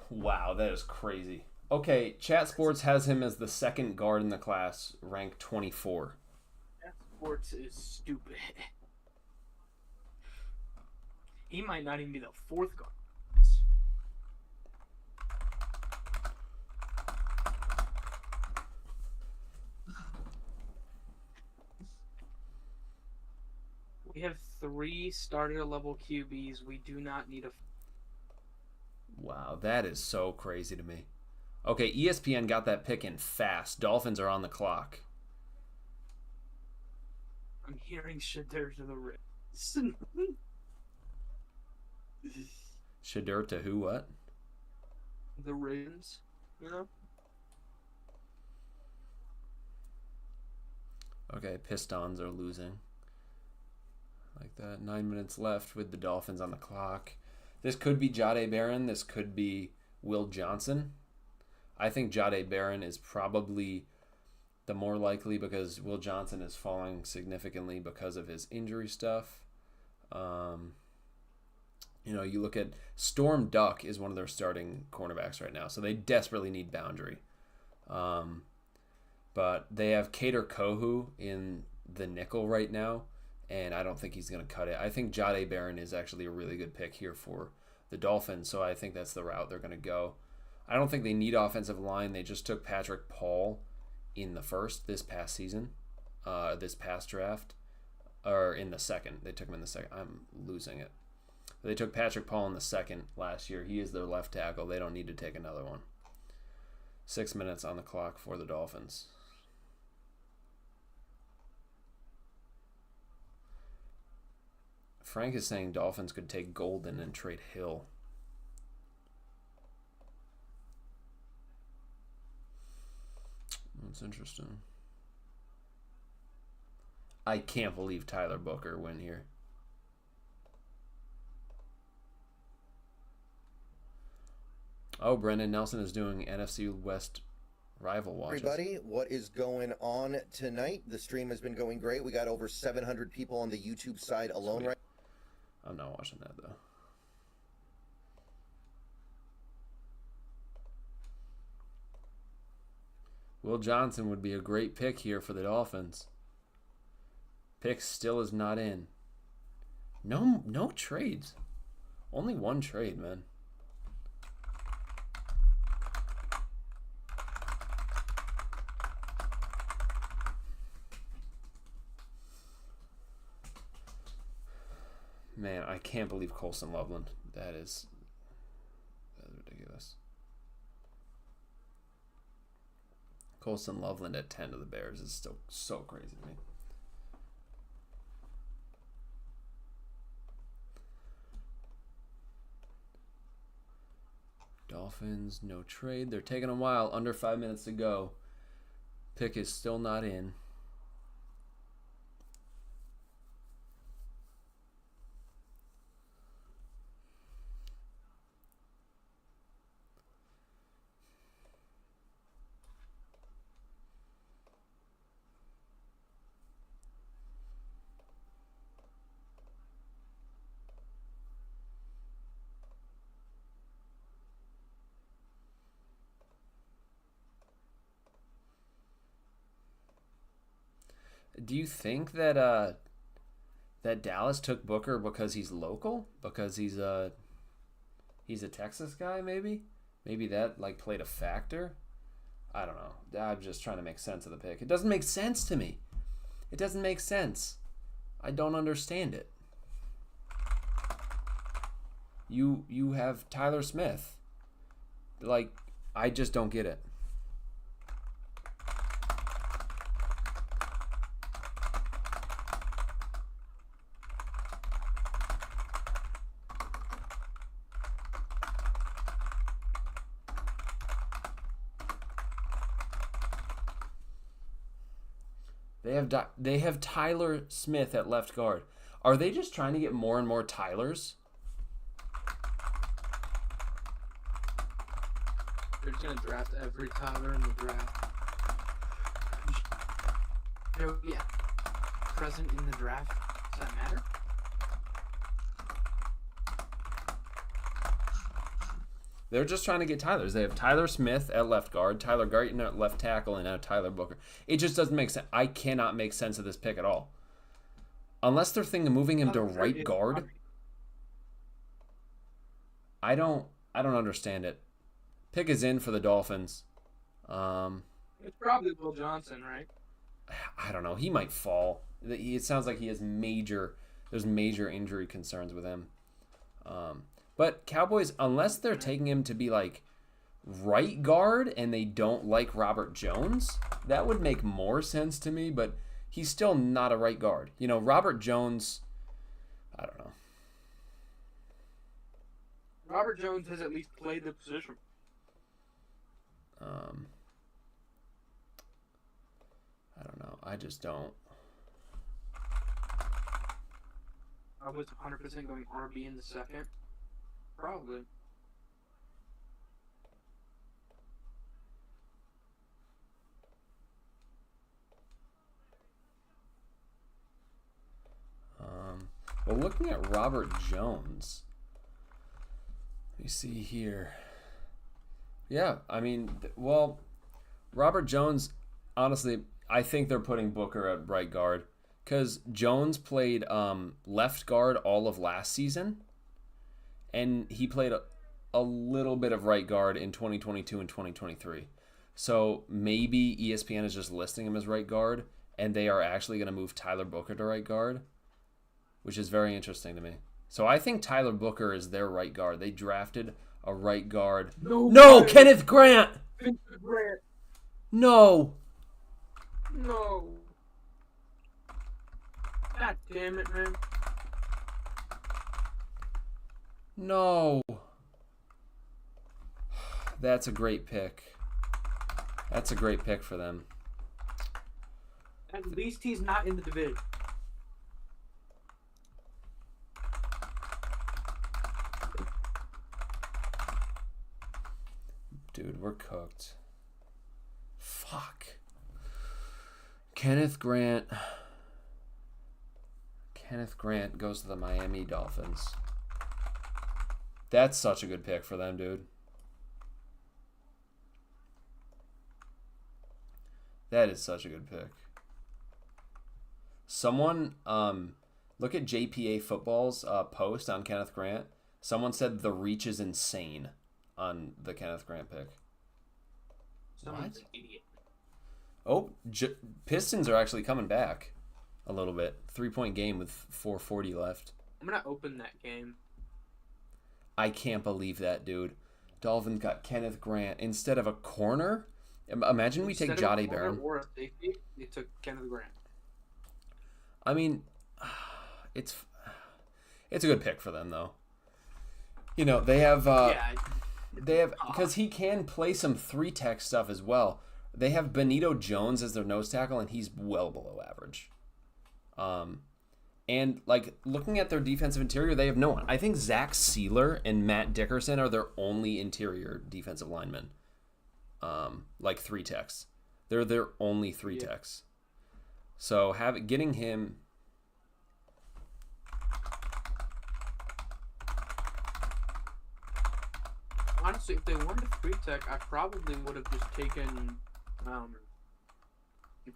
Wow, that is crazy. Okay, Chat Sports has him as the second guard in the class, ranked 24. Chat Sports is stupid. He might not even be the fourth guard. We have 3 starter level QBs. We do not need a. Wow, that is so crazy to me. Okay, ESPN got that pick in fast. Dolphins are on the clock. I'm hearing Shedeur to the Rams. Shedeur to who? What? The Rams, you know? Okay, Pistons are losing. Like that. 9 minutes left with the Dolphins on the clock. This could be Jahdae Barron. This could be Will Johnson. I think Jahdae Barron is probably the more likely because Will Johnson is falling significantly because of his injury stuff. You look at Storm Duck is one of their starting cornerbacks right now, so they desperately need boundary. But they have Kader Kohu in the nickel right now, and I don't think he's going to cut it. I think Jahdae Barron is actually a really good pick here for the Dolphins, so I think that's the route they're going to go. I don't think they need offensive line. They just took Patrick Paul in the first this past season, this past draft, or in the second. They took him in the second. I'm losing it. They took Patrick Paul in the second last year. He is their left tackle. They don't need to take another one. 6 minutes on the clock for the Dolphins. Frank is saying Dolphins could take Golden and trade Hill. That's interesting. I can't believe Tyler Booker went here. Oh, Brendan Nelson is doing NFC West rival watches. Everybody, what is going on tonight? The stream has been going great. We got over 700 people on the YouTube side alone right I'm not watching that, though. Will Johnson would be a great pick here for the Dolphins. Pick still is not in. No trades. Only one trade, man. Man, I can't believe Colson Loveland. That's ridiculous. Colson Loveland at 10 to the Bears is still so crazy to me. Dolphins, no trade. They're taking a while. Under 5 minutes to go. Pick is still not in. Do you think that that Dallas took Booker because he's local? Because he's a Texas guy, maybe? Maybe that played a factor? I don't know. I'm just trying to make sense of the pick. It doesn't make sense to me. It doesn't make sense. I don't understand it. You have Tyler Smith. I just don't get it. They have Tyler Smith at left guard. Are they just trying to get more and more Tylers? They're just gonna draft every Tyler in the draft. Yeah. Present in the draft. Does that matter? They're just trying to get Tylers. They have Tyler Smith at left guard, Tyler Guyton at left tackle, and now Tyler Booker. It just doesn't make sense. I cannot make sense of this pick at all. Unless they're thinking of moving him to right guard. I don't understand it. Pick is in for the Dolphins. It's probably Will Johnson, right? I don't know. He might fall. It sounds like he has there's major injury concerns with him. But Cowboys, unless they're taking him to be like right guard and they don't like Robert Jones, that would make more sense to me, but he's still not a right guard. You know, Robert Jones, I don't know. Robert Jones has at least played the position. I don't know. I just don't. I was 100% going RB in the second. Probably. Well, looking at Robert Jones, let me see here. Yeah, I mean, well, Robert Jones, honestly, I think they're putting Booker at right guard because Jones played left guard all of last season, and he played a little bit of right guard in 2022 and 2023. So maybe ESPN is just listing him as right guard, and they are actually going to move Tyler Booker to right guard, which is very interesting to me. So I think Tyler Booker is their right guard. They drafted a right guard. No, Kenneth Grant! Vincent Grant. No! No. God damn it, man. No. That's a great pick. That's a great pick for them. At least he's not in the division. Dude, we're cooked. Fuck. Kenneth Grant goes to the Miami Dolphins. That's such a good pick for them, dude. That is such a good pick. Someone, look at JPA Football's post on Kenneth Grant. Someone said the reach is insane on the Kenneth Grant pick. Someone's an idiot. Oh, Pistons are actually coming back a little bit. 3-point game with 4:40 left. I'm going to open that game. I can't believe that, dude. Dolphins got Kenneth Grant instead of a corner. Imagine we take Jahdae Barron. Or a safety, they took Kenneth Grant. I mean, it's a good pick for them, though. You know, they have because he can play some 3-tech stuff as well. They have Benito Jones as their nose tackle, and he's well below average. And like looking at their defensive interior, they have no one. I think Zach Sealer and Matt Dickerson are their only interior defensive linemen. Like 3-techs. They're their only 3-techs. So getting him. Honestly, if they wanted a 3-tech, I probably would have just taken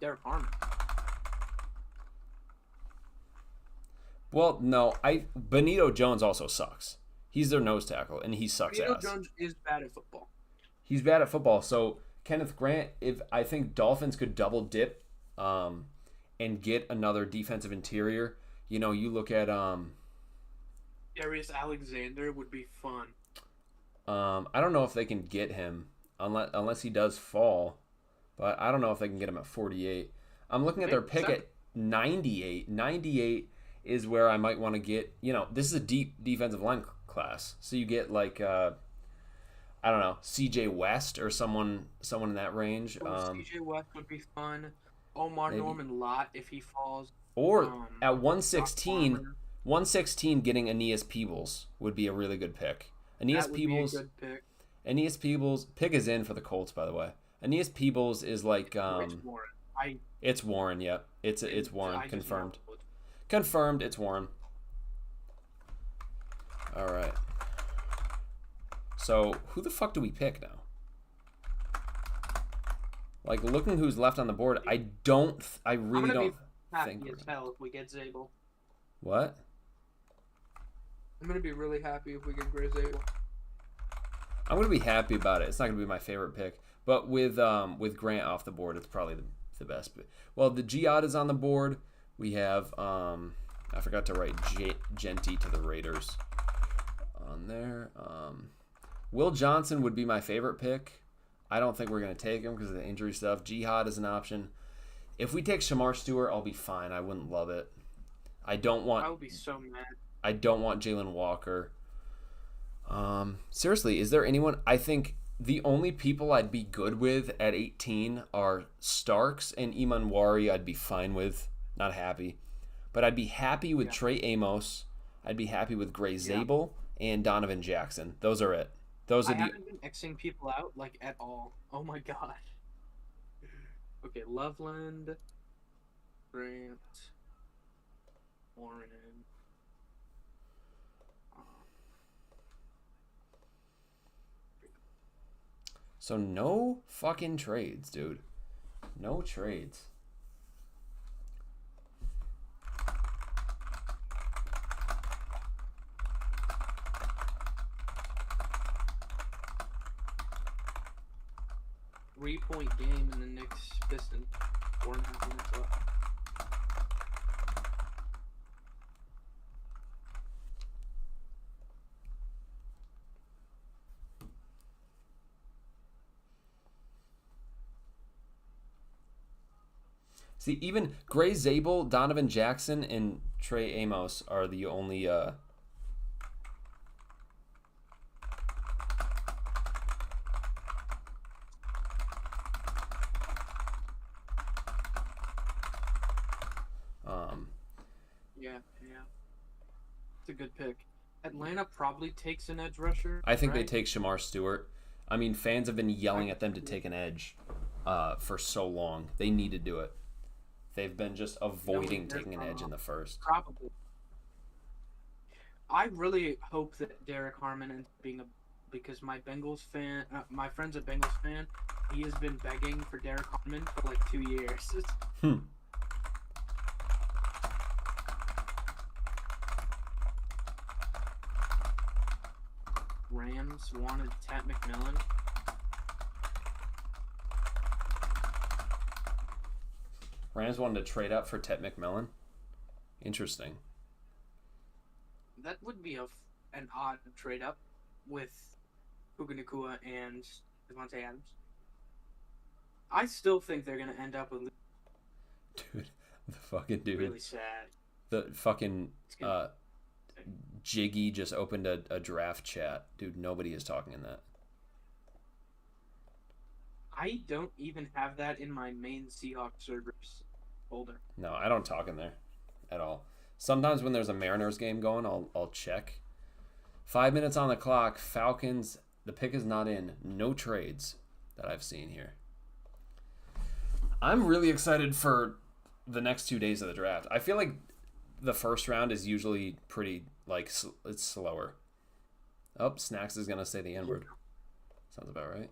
Derek Harmon. Well, no, Benito Jones also sucks. He's their nose tackle, and he sucks Benito ass. Jones is bad at football. He's bad at football. So Kenneth Grant, if I think Dolphins could double dip, and get another defensive interior. You know, you look at Darius Alexander would be fun. I don't know if they can get him unless he does fall, but I don't know if they can get him at 48. I'm looking at their pick at 98. 98 is where I might want to get. You know, this is a deep defensive line class, so you get like I don't know, C.J. West or someone in that range. C.J. West would be fun. Omar Norman Lott if he falls. Or at 116, getting Aeneas Peebles would be a really good pick. Aeneas Peebles pick is in for the Colts, by the way. Aeneas Peebles is like it's Warren. Yep, it's Warren. Confirmed. Confirmed. It's Warren. All right. So who the fuck do we pick now? Like looking who's left on the board, I really don't think. As hell if we get Zabel. What? I'm gonna be really happy if we get Gray Zabel. I'm gonna be happy about it. It's not gonna be my favorite pick, but with Grant off the board, it's probably the best. Well, the Giad is on the board. We have I forgot to write Genty to the Raiders on there. Will Johnson would be my favorite pick. I don't think we're gonna take him because of the injury stuff. Jihad is an option. If we take Shamar Stewart, I'll be fine. I wouldn't love it. I would be so mad. I don't want Jalen Walker. Seriously, is there anyone? I think the only people I'd be good with at 18 are Starks and Iman Wari. I'd be fine with. Not happy. But I'd be happy with Trey Amos. I'd be happy with Gray Zabel and Donovan Jackson. Those are it. Those are I haven't been Xing people out, like, at all. Oh my god. Okay, Loveland, Grant, Warren. So no fucking trades, dude. No trades. Three-point game in the Knicks Pistons. 4.5 minutes left. See, even Gray Zabel, Donovan Jackson, and Trey Amos are the only Yeah. It's a good pick. Atlanta probably takes an edge rusher. I think they right? take Shamar Stewart. I mean, fans have been yelling at them to take an edge for so long. They need to do it. They've been just avoiding taking an edge in the first. Probably. I really hope that Derek Harmon ends up being because my Bengals fan, my friend's a Bengals fan. He has been begging for Derek Harmon for like 2 years. Rams wanted Tat McMillan. Rams wanted to trade up for Tet McMillan. Interesting. That would be an odd trade up with Puka Nacua and Devontae Adams. I still think they're going to end up with... Dude, the fucking dude. Really sad. The fucking... Jiggy just opened a draft chat. Dude, nobody is talking in that. I don't even have that in my main Seahawks servers folder. No, I don't talk in there at all. Sometimes when there's a Mariners game going, I'll check. 5 minutes on the clock. Falcons, the pick is not in. No trades that I've seen here. I'm really excited for the next 2 days of the draft. I feel like the first round is usually pretty, like, it's slower. Oh, Snacks is going to say the N-word. Sounds about right.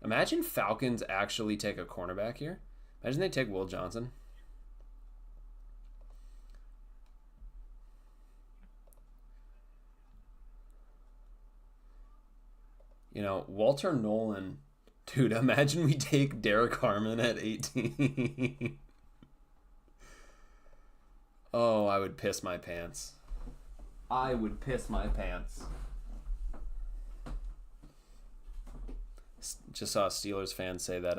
Imagine Falcons actually take a cornerback here. Imagine they take Will Johnson. You know, Walter Nolan. Dude, imagine we take Derek Harmon at 18. Oh, I would piss my pants. I would piss my pants. Just saw a Steelers fan say that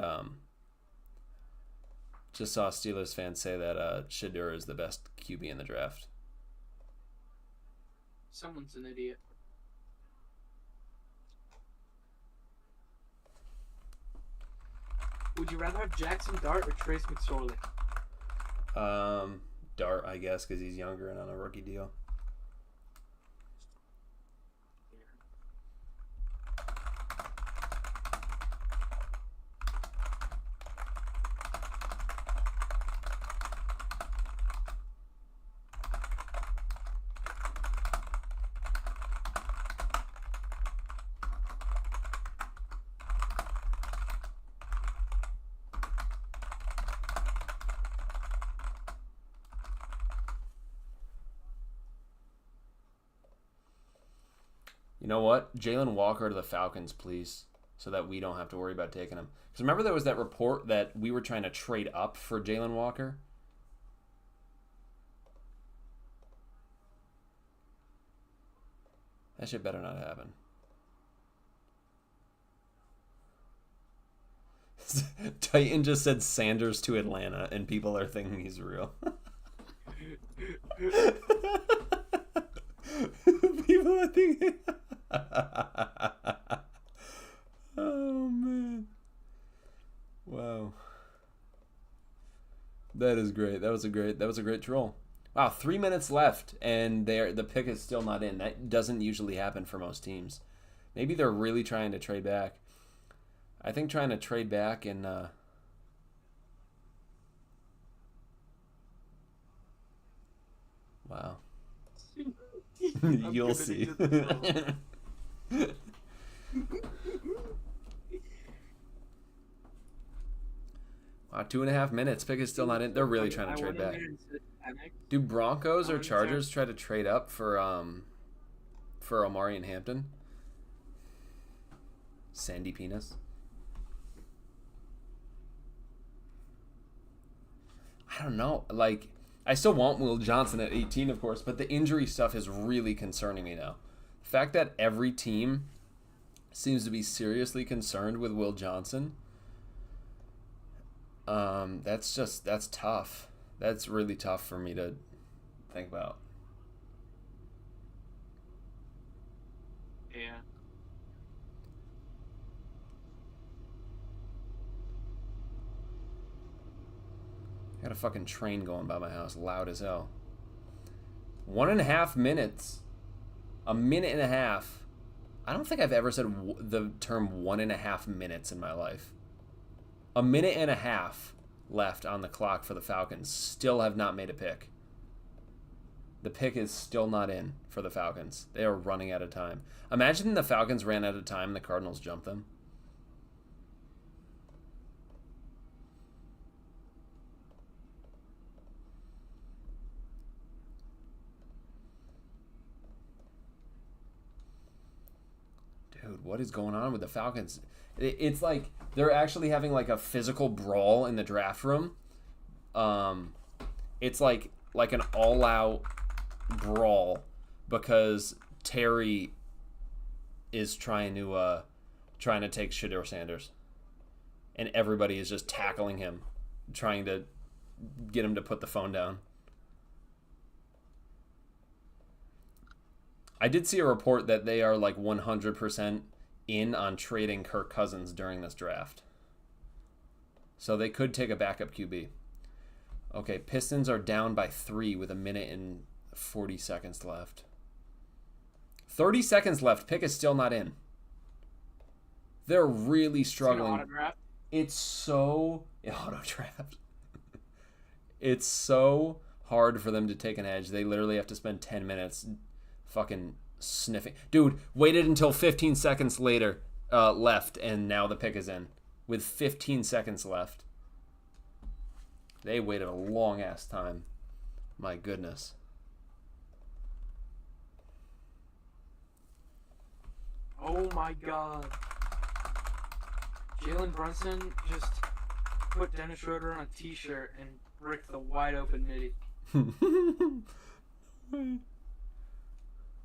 Shedeur is the best QB in the draft. Someone's an idiot. Would you rather have Jackson Dart or Trace McSorley? Dart, I guess, because he's younger and on a rookie deal. You know what? Jalen Walker to the Falcons, please, so that we don't have to worry about taking him. Because remember there was that report that we were trying to trade up for Jalen Walker? That shit better not happen. Titan just said Sanders to Atlanta, and people are thinking he's real. People are thinking... Oh, man. Wow. That is great. That was a great troll. Wow, 3 minutes left, and the pick is still not in. That doesn't usually happen for most teams. Maybe they're really trying to trade back. I think trying to trade back and wow. You'll see. Wow, 2.5 minutes. Pick is still not in. They're really trying to trade back. Do Broncos or Chargers try to trade up for Omari and Hampton? Sandy Penis. I don't know. Like, I still want Will Johnson at 18, of course, but the injury stuff is really concerning me now. The fact that every team seems to be seriously concerned with Will Johnson, that's tough. That's really tough for me to think about. Yeah. I got a fucking train going by my house, loud as hell. 1.5 minutes. A minute and a half. I don't think I've ever said the term 1.5 minutes in my life. A minute and a half left on the clock for the Falcons. Still have not made a pick. The pick is still not in for the Falcons. They are running out of time. Imagine the Falcons ran out of time and the Cardinals jumped them. Dude, what is going on with the Falcons? It's like they're actually having like a physical brawl in the draft room. It's like an all-out brawl because Terry is trying to take Shedeur Sanders, and everybody is just tackling him, trying to get him to put the phone down. I did see a report that they are like 100% in on trading Kirk Cousins during this draft. So they could take a backup QB. Okay, Pistons are down by 3 with 1 minute and 40 seconds left. 30 seconds left. Pick is still not in. They're really struggling. It's so... Auto draft. It's so hard for them to take an edge. They literally have to spend 10 minutes fucking sniffing. Dude, waited until 15 seconds later left, and now the pick is in. With 15 seconds left. They waited a long-ass time. My goodness. Oh my god. Jalen Brunson just put Dennis Schroeder on a t-shirt and ripped the wide-open midi.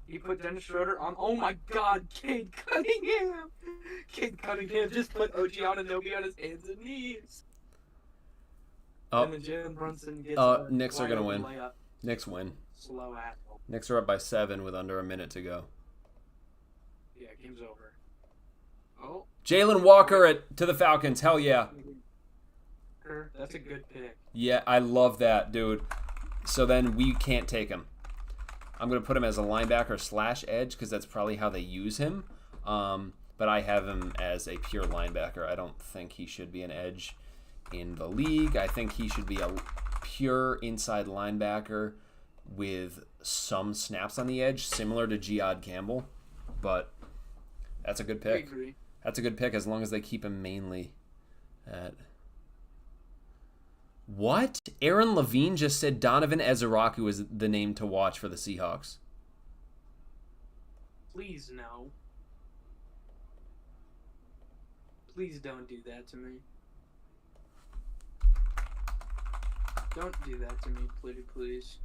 He put Dennis Schroeder on. Oh my god, Cade Cunningham! Cade Cunningham just put OG Anunoby on his hands and knees. Oh. And then Jalen Brunson gets Knicks are going to win. Layup. Knicks win. Slow asshole. Knicks are up by 7 with under a minute to go. Yeah, game's over. Oh. Jalen Walker to the Falcons. Hell yeah. That's a good pick. Yeah, I love that, dude. So then we can't take him. I'm going to put him as a linebacker / edge because that's probably how they use him. But I have him as a pure linebacker. I don't think he should be an edge in the league. I think he should be a pure inside linebacker with some snaps on the edge, similar to Jihad Campbell. But that's a good pick. I agree. That's a good pick as long as they keep him mainly at... What? Aaron Levine just said Donovan Ezeraku is the name to watch for the Seahawks. Please no. Please don't do that to me. Don't do that to me, please.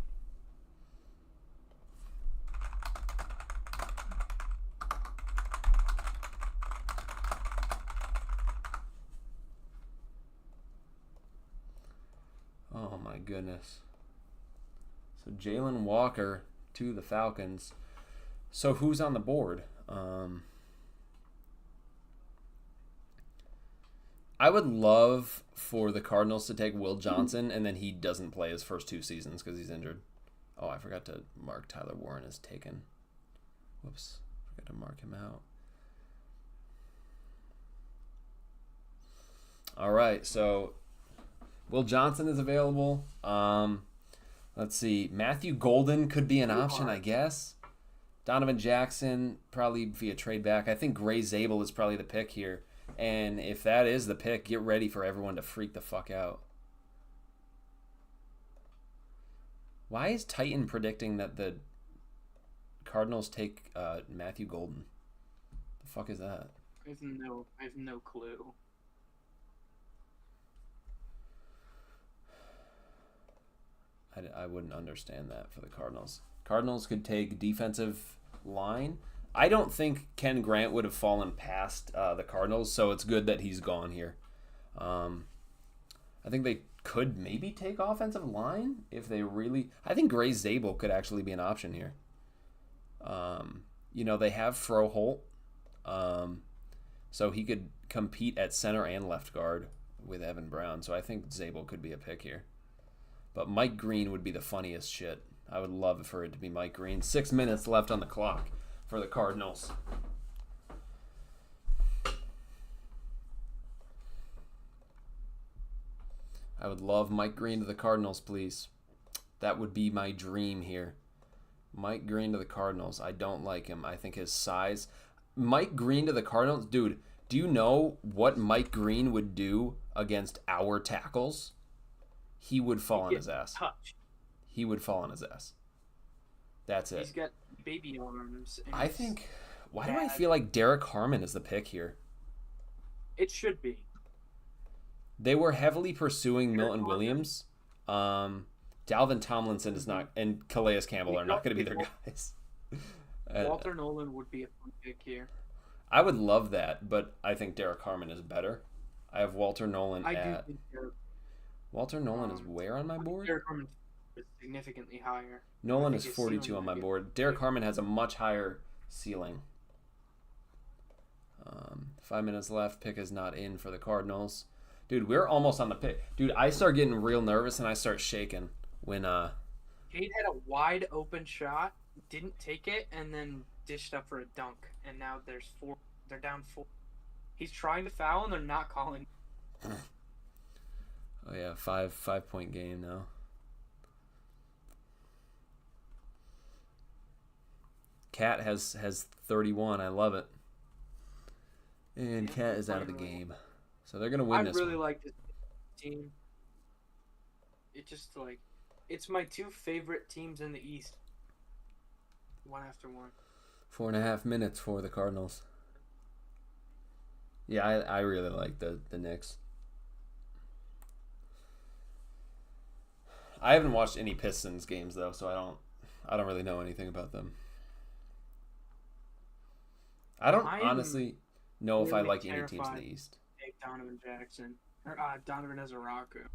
Oh my goodness. So Jalen Walker to the Falcons. So who's on the board? I would love for the Cardinals to take Will Johnson, and then he doesn't play his first 2 seasons because he's injured. Oh, I forgot to mark Tyler Warren as taken. Whoops. Forgot to mark him out. All right, so Will Johnson is available. Let's see. Matthew Golden could be an option, I guess. Donovan Jackson, probably via trade back. I think Gray Zabel is probably the pick here. And if that is the pick, get ready for everyone to freak the fuck out. Why is Titan predicting that the Cardinals take Matthew Golden? The fuck is that? I have no clue. I wouldn't understand that for the Cardinals. Cardinals could take defensive line. I don't think Ken Grant would have fallen past the Cardinals, so it's good that he's gone here. I think they could maybe take offensive line if they really... I think Gray Zabel could actually be an option here. They have Froholt, so he could compete at center and left guard with Evan Brown, so I think Zabel could be a pick here. But Mike Green would be the funniest shit. I would love for it to be Mike Green. 6 minutes left on the clock for the Cardinals. I would love Mike Green to the Cardinals, please. That would be my dream here. Mike Green to the Cardinals. I don't like him. I think his size... Mike Green to the Cardinals? Dude, do you know what Mike Green would do against our tackles? He would fall on his ass. Touch. He would fall on his ass. That's it. He's got baby arms. I think... Why do I feel like Derek Harmon is the pick here? It should be. They were heavily pursuing Milton Williams. Dalvin Tomlinson is not... And Calais Campbell are not going to be their guys. Walter Nolan would be a fun pick here. I would love that, but I think Derek Harmon is better. I have Walter Nolan at... Walter Nolan is where on my board? Derek Harmon is significantly higher. Nolan is 42 on my board. Derek Harmon has a much higher ceiling. 5 minutes left. Pick is not in for the Cardinals. Dude, we're almost on the pick. Dude, I start getting real nervous and I start shaking when... Cade had a wide open shot, didn't take it, and then dished up for a dunk. And now there's 4. They're down 4. He's trying to foul and they're not calling. Oh yeah, 5-point game now. Cat has 31. I love it. And Cat is out of the game. So they're going to win this one. I really like this team. It's my 2 favorite teams in the East. One after one. 4.5 minutes for the Cardinals. Yeah, I really like the Knicks. I haven't watched any Pistons games though, so I don't really know anything about them. I don't honestly know if I like any teams in the East. Take Donovan Jackson or Donovan Ezaraku.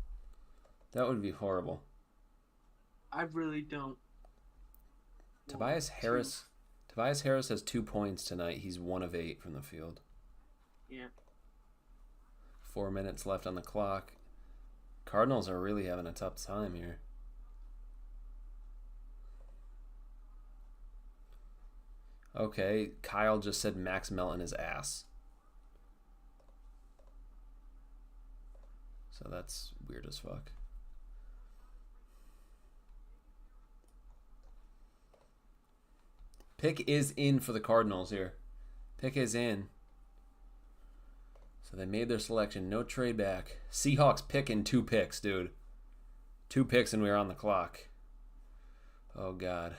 That would be horrible. I really don't. Tobias Harris has 2 points tonight. He's 1 of 8 from the field. Yeah. 4 minutes left on the clock. Cardinals are really having a tough time here. Okay, Kyle just said Max Melton is ass. So that's weird as fuck. Pick is in for the Cardinals here. Pick is in. So they made their selection. No trade back. Seahawks pick in 2 picks, dude. 2 picks and we are on the clock. Oh, God.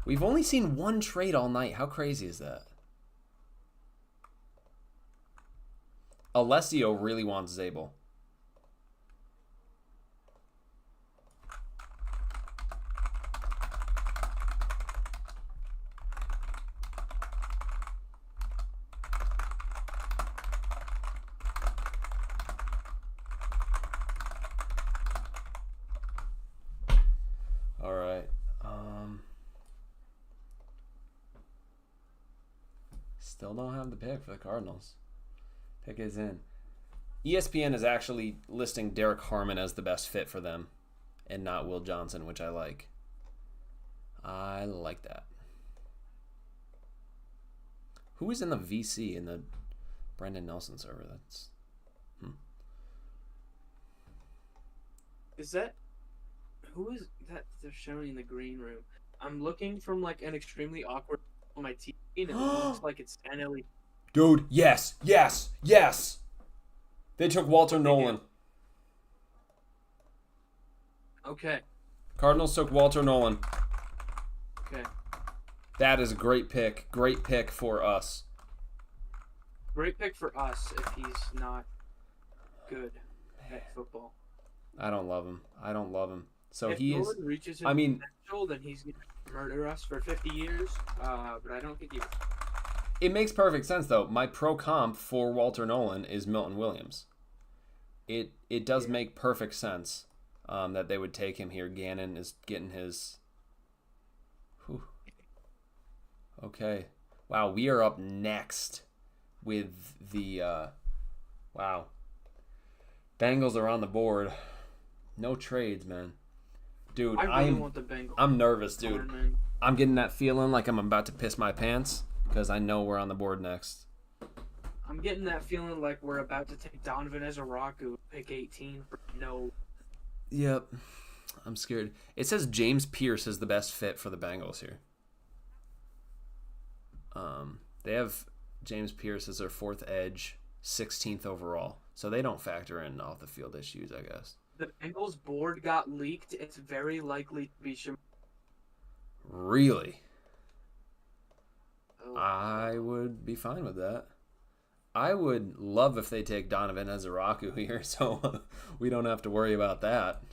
We've only seen one trade all night. How crazy is that? Alessio really wants Zabel. All right. Still don't have the pick for the Cardinals. Pick is in. ESPN is actually listing Derek Harmon as the best fit for them and not Will Johnson, which I like. I like that. Who is in the VC in the Brendan Nelson server? That's Is that who is that they're showing in the green room? I'm looking from like an extremely awkward on my TV and it looks like it's NLE. Dude, yes. They took Walter Nolan. Okay. Cardinals took Walter Nolan. Okay. That is a great pick. Great pick for us. Great pick for us if he's not good at football. I don't love him. So if he is. Nolan reaches his I mean, potential, then he's gonna murder us for 50 years. But I don't think he. it makes perfect sense though. My pro comp for Walter Nolan is Milton Williams. It does make perfect sense that they would take him here. Gannon is getting his. Whew. Okay. Wow, we are up next with the. Wow. Bengals are on the board. No trades, man. Dude, I really want the Bengals. I'm nervous, dude. Man. I'm getting that feeling like I'm about to piss my pants because I know we're on the board next. I'm getting that feeling like we're about to take Donovan Ezaraku, pick 18 for no. Yep. I'm scared. It says James Pierce is the best fit for the Bengals here. They have James Pierce as their fourth edge, 16th overall. So they don't factor in off the field issues, I guess. The Bengals board got leaked. It's very likely to be Really? Oh. I would be fine with that. I would love if they take Donovan Ezaraku here, so we don't have to worry about that.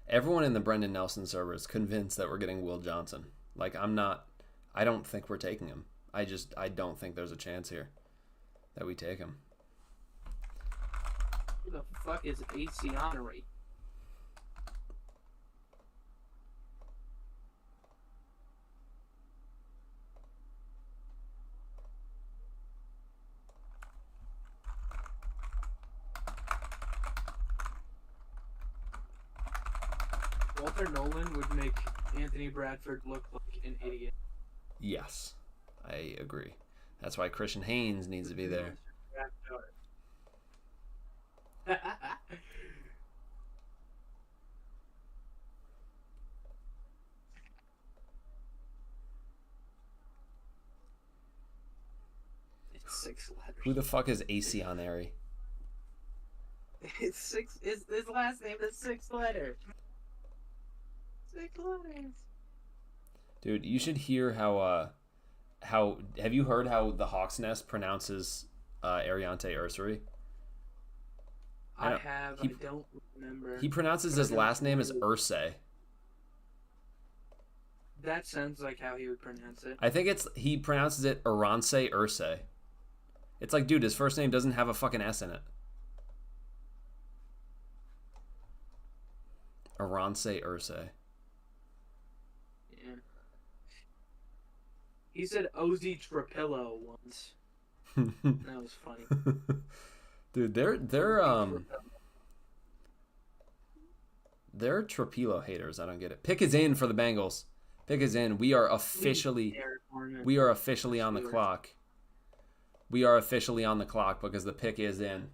Everyone in the Brendan Nelson server is convinced that we're getting Will Johnson. Like, I don't think we're taking him. I don't think there's a chance here that we take him. Who the fuck is AC Honorary? Walter Nolan would make Anthony Bradford look like an idiot. Yes, I agree. That's why Christian Haynes needs to be there. It's 6 letters. Who the fuck is AC Honorary? It's 6. His last name is 6 letters. 6 letters. Dude, you should hear how have you heard how the Hawks Nest pronounces Ariante Ursary? I don't remember. He pronounces his last name as Ursay. That sounds like how he would pronounce it. I think he pronounces it Arance Ursay. It's like, dude, his first name doesn't have a fucking S in it. Arance Ursay. Yeah. He said Ozzy Trapillo once. That was funny. Dude, they're Trapillo haters. I don't get it. Pick is in for the Bengals. Pick is in. We are officially on the clock. We are officially on the clock because the pick is in.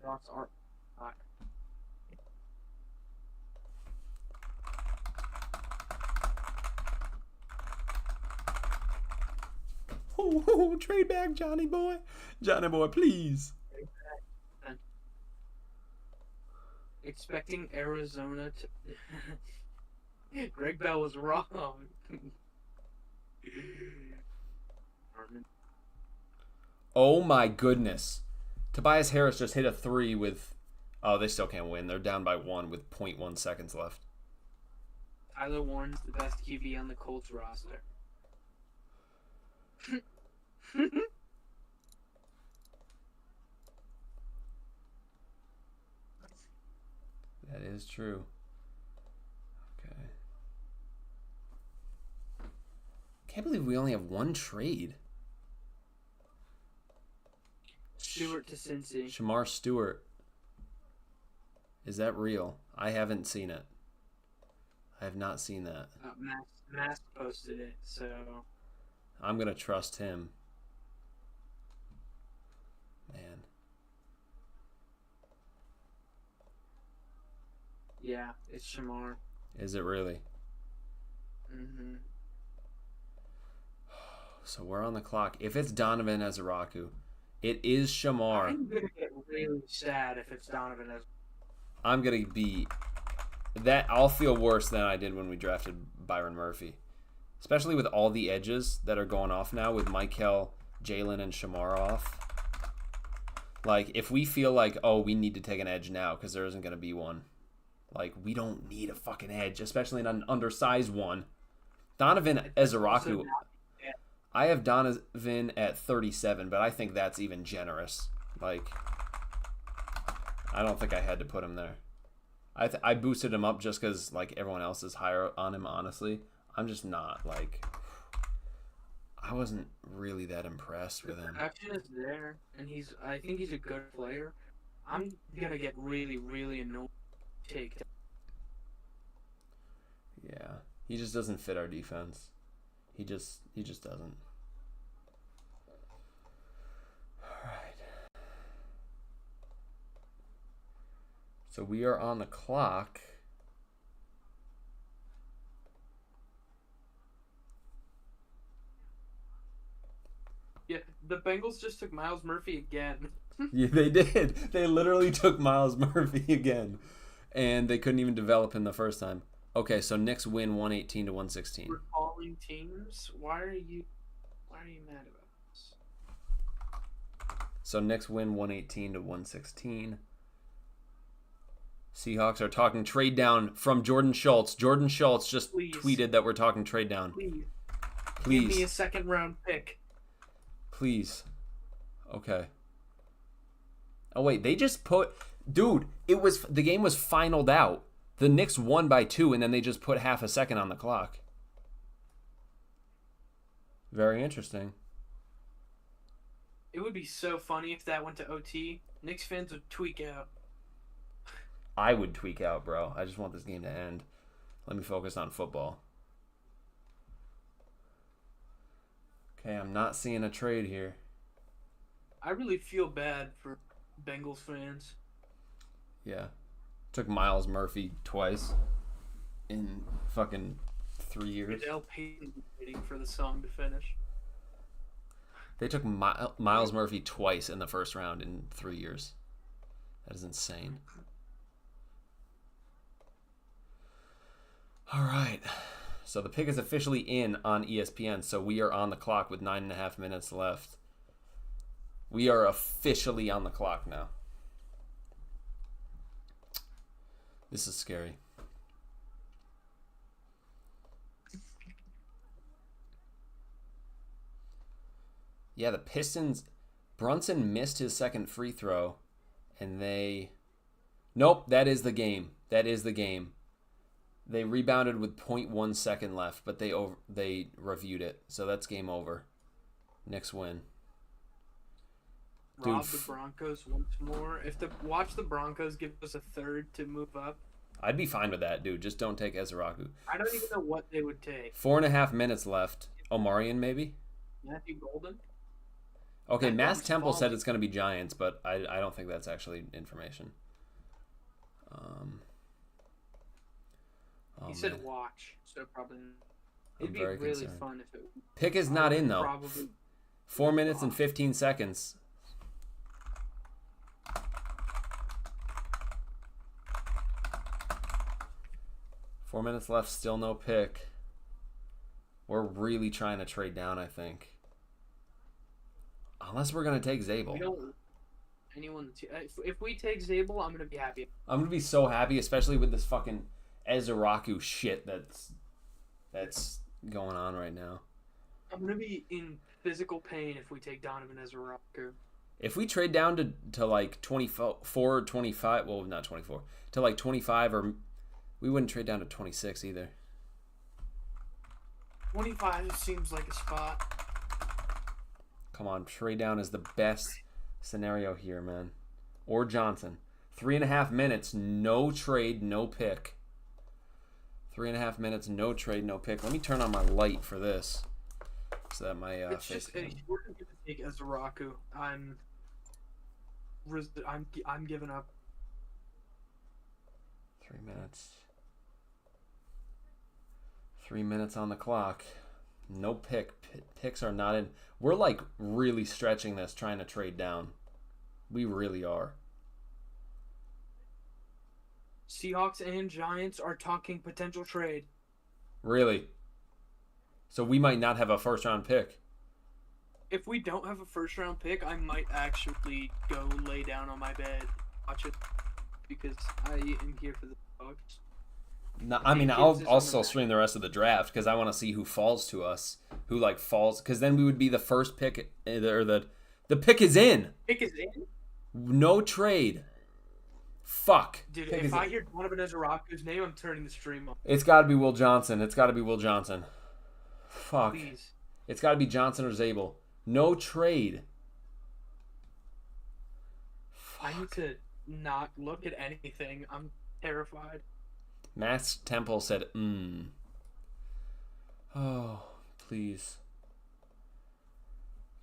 Oh, trade back, Johnny boy. Johnny boy, please. expecting Arizona to. Greg Bell was wrong. Oh my goodness. Tobias Harris just hit a 3 with... Oh, they still can't win. They're down by 1 with 0.1 seconds left. Tyler Warren's the best QB on the Colts roster. That is true. Okay. Can't believe we only have one trade. Stewart to Cincy. Shamar Stewart. Is that real? I haven't seen it. I have not seen that. Mass posted it, so... I'm going to trust him. Man. Yeah, it's Shamar. Is it really? Mm-hmm. So we're on the clock. If it's Donovan Ezeraku, it is Shamar. I'm going to get really sad if it's Donovan as. I'm going to be... That I'll feel worse than I did when we drafted Byron Murphy. Especially with all the edges that are going off now with Michael, Jalen, and Shamar off. Like, if we feel like, oh, we need to take an edge now because there isn't going to be one. Like, we don't need a fucking edge, especially an undersized one. Donovan Ezeraku. I have Donovan at 37, but I think that's even generous. Like, I don't think I had to put him there. I boosted him up just because, like, everyone else is higher on him, honestly. I'm just not, like... I wasn't really that impressed with him. The action is there, and I think he's a good player. I'm going to get really, really annoyed to take that. Yeah. He just doesn't fit our defense. He just doesn't. So we are on the clock. Yeah, the Bengals just took Miles Murphy again. Yeah, they did. They literally took Miles Murphy again. And they couldn't even develop him the first time. Okay, so Knicks win 118 to 116. We're calling teams. Why are you mad about this? So Knicks win 118 to 116. Seahawks are talking trade down from Jordan Schultz. Jordan Schultz just tweeted that we're talking trade down. Please. Give me a second round pick. Please. Okay. Oh wait, they just put... Dude, the game was finaled out. The Knicks won by 2, and then they just put half a second on the clock. Very interesting. It would be so funny if that went to OT. Knicks fans would tweak out. I would tweak out, bro. I just want this game to end. Let me focus on football. Okay, I'm not seeing a trade here. I really feel bad for Bengals fans. Yeah. Took Miles Murphy twice in fucking 3 years. Adele Payton waiting for the song to finish. They took Miles Murphy twice in the first round in 3 years. That is insane. All right. So the pick is officially in on ESPN. So we are on the clock with 9.5 minutes left. We are officially on the clock now. This is scary. Yeah, the Pistons... Brunson missed his second free throw, and they... Nope, that is the game. That is the game. They rebounded with 0.1 second left, but they reviewed it, so that's game over. Knicks win. Rob the Broncos once more. Watch the Broncos give us a third to move up. I'd be fine with that, dude. Just don't take Ezeraku. I don't even know what they would take. 4.5 minutes left. Omarion, maybe? Matthew Golden? Okay, Mass Temple said it's going to be Giants, but I don't think that's actually information. He said watch, so probably... It'd be very really concerned. fun if it... Pick is not in, though. Probably 4 minutes and 15 seconds. 4 minutes left, still no pick. We're really trying to trade down, I think. Unless we're going to take We Zabel. don't anyone if we take Zabel, I'm gonna be happy. I'm going to be so happy, especially with this fucking Ezeraku shit that's going on right now. I'm gonna be in physical pain if we take Donovan as a rocker. If we trade down to like 24, 25, well, not 24, to like 25, or we wouldn't trade down to 26 either. 25 seems like a spot. Come on, trade down is the best scenario here, man. Or Johnson. 3.5 minutes, no trade, no pick. 3.5 minutes, no trade, no pick. Let me turn on my light for this, so that my It's face. just we're gonna take Ezeraku. I'm giving up. 3 minutes. 3 minutes on the clock. No pick. Picks are not in. We're like really stretching this, trying to trade down. We really are. Seahawks and Giants are talking potential trade. Really. So we might not have a first round pick. If we don't have a first round pick, I might actually go lay down on my bed, watch it, because I am here for the Seahawks. No, I mean, I'll still stream the rest of the draft because I want to see who falls to us, who like falls, because then we would be the first pick, or the pick is in. Pick is in? No trade. Fuck. Dude, Pick if is I in. hear Donovan Ezeraku's name, I'm turning the stream off. It's got to be Will Johnson. It's got to be Will Johnson. Fuck. Please. It's got to be Johnson or Zabel. No trade. I need to not look at anything. I'm terrified. Max Temple said, Oh, please.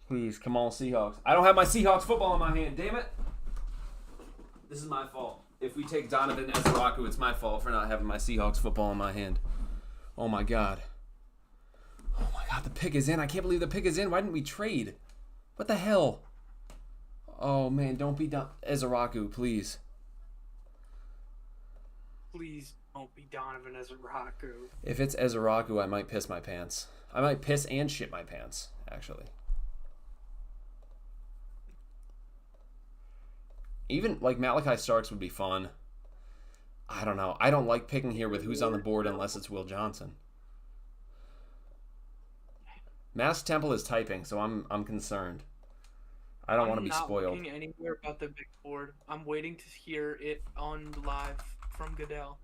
Please, come on, Seahawks. I don't have my Seahawks football in my hand, damn it. This is my fault. If we take Donovan Ezeraku, it's my fault for not having my Seahawks football in my hand. Oh, my God. Oh, my God, the pick is in. I can't believe the pick is in. Why didn't we trade? What the hell? Oh, man, don't be Ezeraku, please. Please don't be Donovan Ezeraku. If it's Ezeraku, I might piss my pants. I might piss and shit my pants, actually. Even, like, Malachi Starks would be fun. I don't know. I don't like picking here with who's on the board unless it's Will Johnson. Mass Temple is typing, so I'm concerned. I don't want to be spoiled. I'm not looking anywhere about the big board. I'm waiting to hear it on live from Goodell.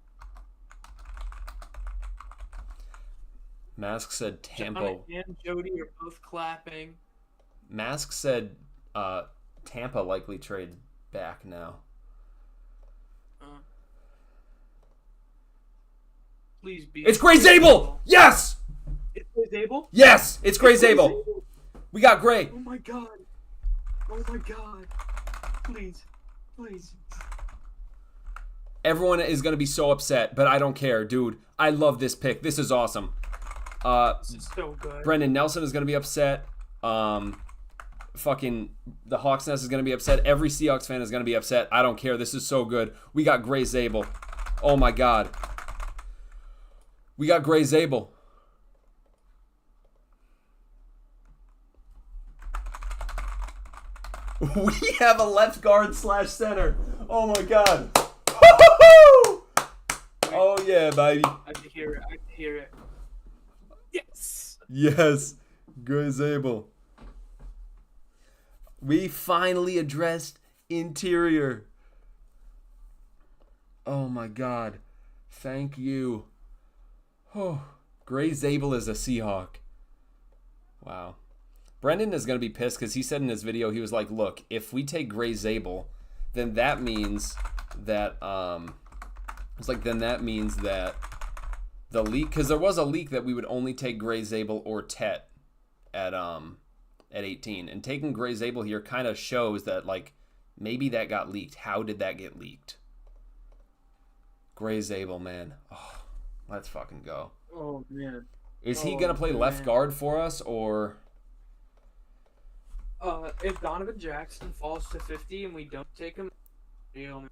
Mask said Tampa. John and Jody are both clapping. Mask said Tampa likely trades back now. Please be. It's Gray Zabel! Yes! It's Gray Zabel? Yes! It's Gray Zabel! We got Gray! Oh my god. Oh my god. Please. Please. Everyone is going to be so upset, but I don't care, dude. I love this pick. This is awesome. This is so good. Brendan Nelson is going to be upset. Fucking the Hawks Nest is going to be upset. Every Seahawks fan is going to be upset. I don't care. This is so good. We got Gray Zabel. Oh my god. We got Gray Zabel. We have a left guard / center. Oh my god. Woo-hoo-hoo! Oh yeah, baby. I can hear it. I can hear it. Yes. Yes, Gray Zabel. We finally addressed interior. Oh my god. Thank you. Oh, Gray Zabel is a Seahawk. Wow. Brendan is going to be pissed because he said in his video, he was like, look, if we take Gray Zabel, then that means that, the leak, because there was a leak that we would only take Gray Zabel or Tet at 18. And taking Gray Zabel here kind of shows that, like, maybe that got leaked. How did that get leaked? Gray Zabel, man. Oh, let's fucking go. Oh man. Is he going to play left guard for us, or... If Donovan Jackson falls to 50 and we don't take him, I'm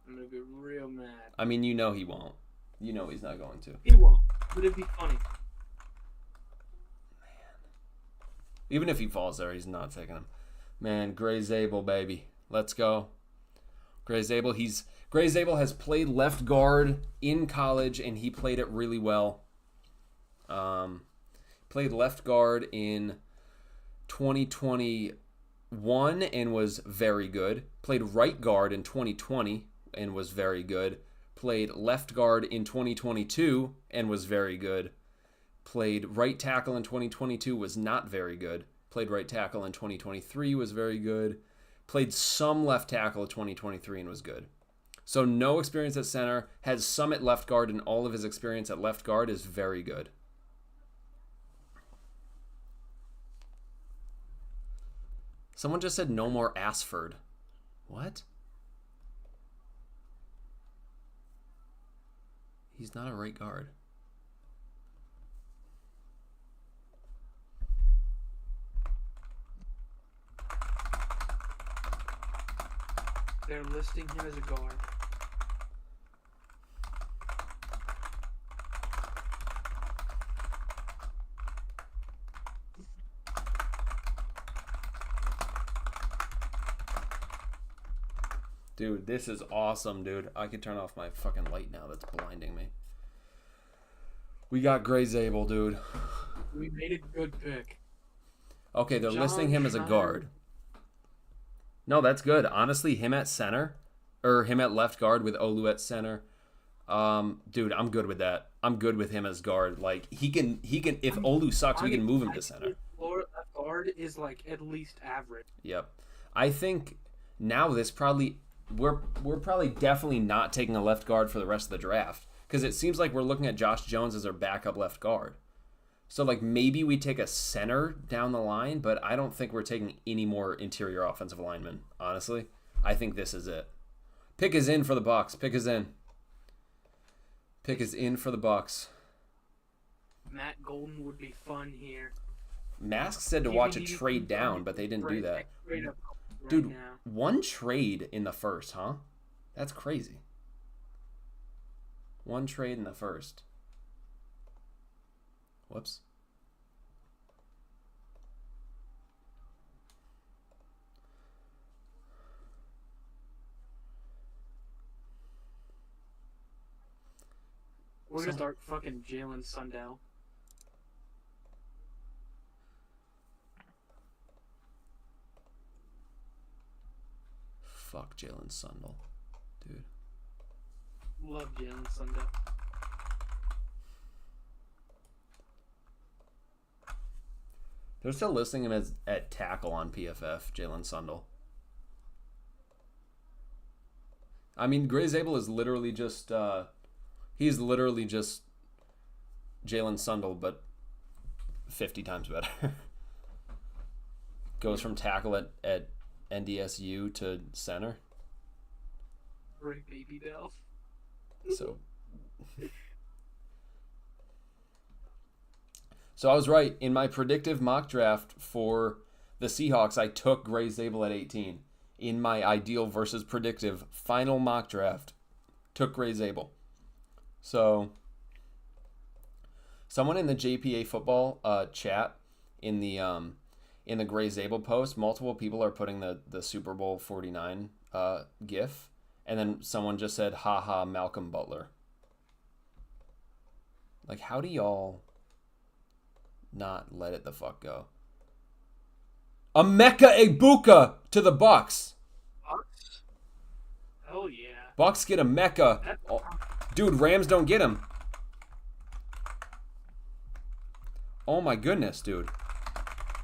gonna be real mad. I mean, you know he won't. You know he's not going to. He won't. But it'd be funny. Even if he falls there, he's not taking him. Man, Gray Zabel, baby. Let's go. Gray Zabel. Gray Zabel has played left guard in college, and he played it really well. Played left guard in 2021 and was very good. Played right guard in 2020 and was very good. Played left guard in 2022 and was very good. Played right tackle in 2022, was not very good. Played right tackle in 2023, was very good. Played some left tackle in 2023 and was good. So no experience at center, has some at left guard, and all of his experience at left guard is very good. Someone just said no more Asford. What? He's not a right guard. They're listing him as a guard. Dude, this is awesome, dude. I could turn off my fucking light now. That's blinding me. We got Gray Zabel, dude. We made a good pick. Okay, they're John listing him as a Schneider. guard. No, that's good. Honestly, him at center, or him at left guard with Olu at center. Dude, I'm good with that. I'm good with him as guard. Like he can. If Olu sucks, we can move him to center. Left guard is like at least average. Yep. I think now this probably we're probably definitely not taking a left guard for the rest of the draft because it seems like we're looking at Josh Jones as our backup left guard. So like maybe we take a center down the line, but I don't think we're taking any more interior offensive linemen. Honestly, I think this is it. Pick is in for the Bucks. Pick is in. Pick is in for the Bucks. Matt Golden would be fun here. Mask said to watch a trade down, but they didn't do that. Dude, one trade in the first, huh? That's crazy. One trade in the first. Whoops. We're gonna start fucking Jalen Sundell. Fuck Jalen Sundell, dude. Love Jalen Sundell. They're still listing him as at tackle on PFF, Jalen Sundell. I mean, Gray Zabel is literally just he's literally just Jalen Sundell, but 50 times better. Goes from tackle at NDSU to center. Great baby Bell. So I was right. In my predictive mock draft for the Seahawks, I took Gray Zabel at 18. In my ideal versus predictive final mock draft, took Gray Zabel. So someone in the JPA football chat in the Gray Zabel post, multiple people are putting the Super Bowl 49 gif, and then someone just said, haha, Malcolm Butler. Like, how do y'all not let it the fuck go? Emeka Egbuka to the Bucks. Bucks? Hell yeah. Bucks get Emeka. Oh, dude, Rams don't get him. Oh my goodness, dude.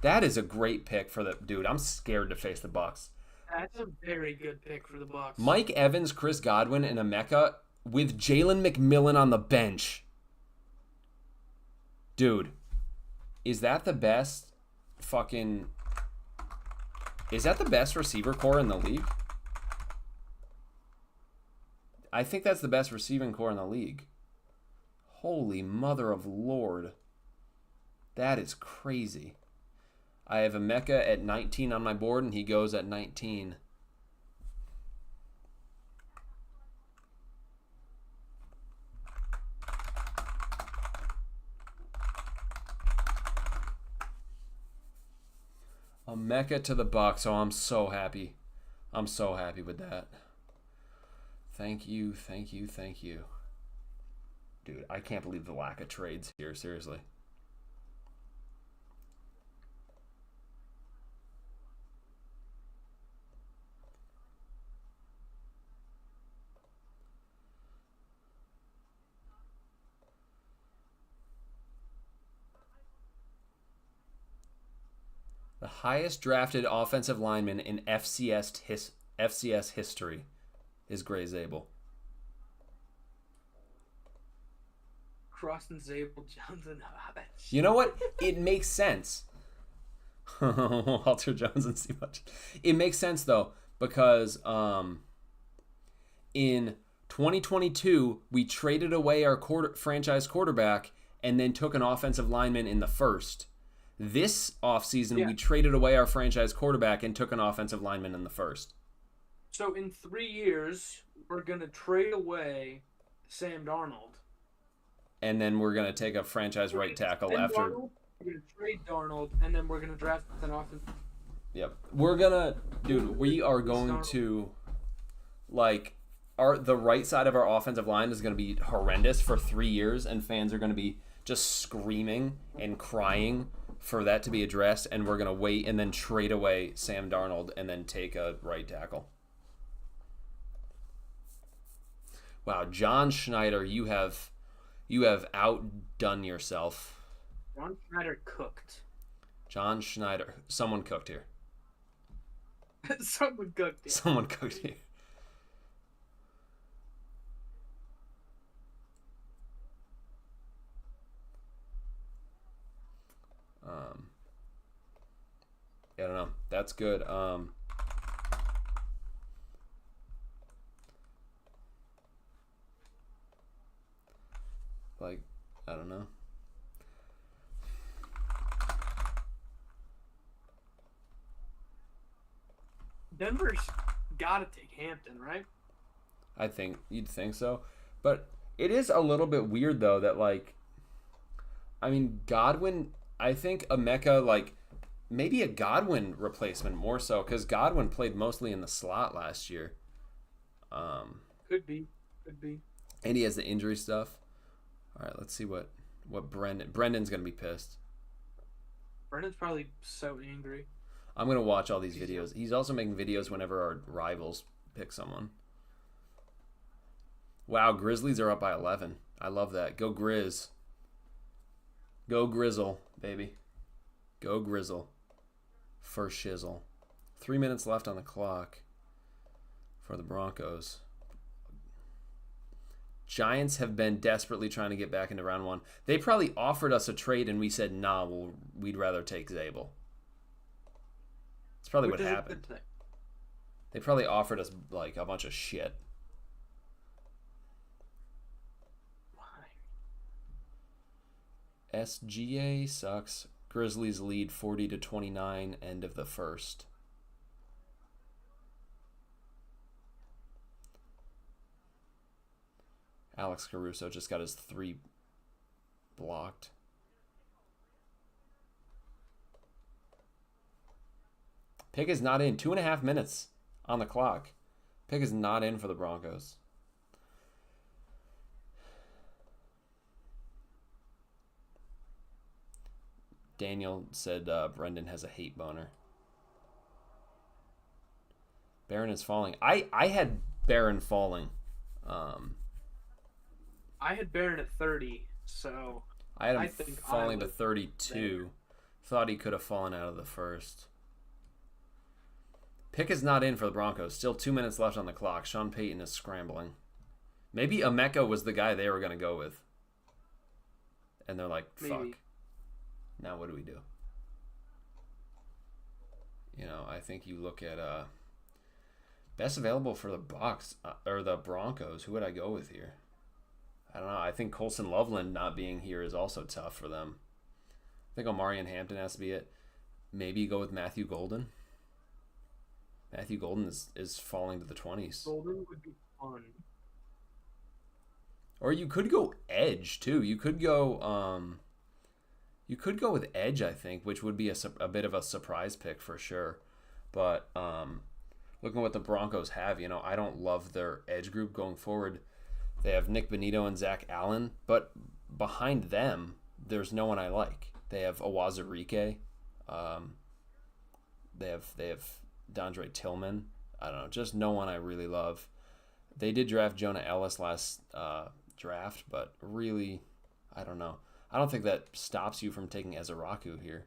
That is a great pick for the dude. I'm scared to face the Bucks. That's a very good pick for the Bucks. Mike Evans, Chris Godwin, and Emeka with Jalen McMillan on the bench. Dude, is that the best fucking... Is that the best receiver core in the league? I think that's the best receiving core in the league. Holy mother of Lord. That is crazy. I have Emeka at 19 on my board, and he goes at 19. Mecca to the Bucks. Oh, I'm so happy. I'm so happy with that. Thank you, thank you, thank you. Dude, I can't believe the lack of trades here, seriously. The highest drafted offensive lineman in FCS history is Gray Zabel. Croston, Zabel, Johnson, Hodge. You know what? It makes sense. Walter Jones and Steve Hodge. It makes sense though because in 2022 we traded away our franchise quarterback and then took an offensive lineman in the first. This offseason, we traded away our franchise quarterback and took an offensive lineman in the first. So in 3 years, we're going to trade away Sam Darnold. And then we're going to take a franchise right tackle after. Darnold, we're going to trade Darnold, and then we're going to draft an offensive. Yep. We're going to, dude, we are going to, like, the right side of our offensive line is going to be horrendous for 3 years, and fans are going to be just screaming and crying for that to be addressed, and we're going to wait and then trade away Sam Darnold and then take a right tackle. Wow, John Schneider, you have outdone yourself. John Schneider cooked. John Schneider. Someone cooked here. Someone cooked here. Someone cooked here. I don't know. That's good. Like, I don't know. Denver's got to take Hampton, right? I think you'd think so. But it is a little bit weird, though, that, like, I mean, Godwin, I think Emeka, like, maybe a Godwin replacement more so, because Godwin played mostly in the slot last year. Could be. And he has the injury stuff. All right, let's see what Brendan's going to be pissed. Brendan's probably so angry. I'm going to watch all these videos. He's also making videos whenever our rivals pick someone. Wow, Grizzlies are up by 11. I love that. Go Grizz. Go Grizzle, baby. Go Grizzle. For shizzle. 3 minutes left on the clock for the Broncos. Giants have been desperately trying to get back into round one. They probably offered us a trade and we said, nah, we'd rather take Zabel. That's probably what happened. They probably offered us like a bunch of shit. Why? SGA sucks. Grizzlies lead 40-29, end of the first. Alex Caruso just got his 3 blocked. Pick is not in. 2.5 minutes on the clock. Pick is not in for the Broncos. Daniel said Brendan has a hate boner. Barron is falling. I had Barron falling. I had Barron at 30, so I had him falling to 32. There. Thought he could have fallen out of the first. Pick is not in for the Broncos. Still 2 minutes left on the clock. Sean Payton is scrambling. Maybe Emeka was the guy they were going to go with. And they're like, fuck. Maybe. Now what do we do? You know, I think you look at best available for the Bucs or the Broncos. Who would I go with here? I don't know. I think Colson Loveland not being here is also tough for them. I think Omarion Hampton has to be it. Maybe you go with Matthew Golden. Matthew Golden is falling to the 20s. Golden would be fun. Or you could go edge too. You could go You could go with edge, I think, which would be a bit of a surprise pick for sure. But looking at what the Broncos have, I don't love their edge group going forward. They have Nick Bonito and Zach Allen, but behind them, there's no one I like. They have Awazarike. They have Dondre Tillman. I don't know, just no one I really love. They did draft Jonah Ellis last draft, but really, I don't know. I don't think that stops you from taking Ezeraku here.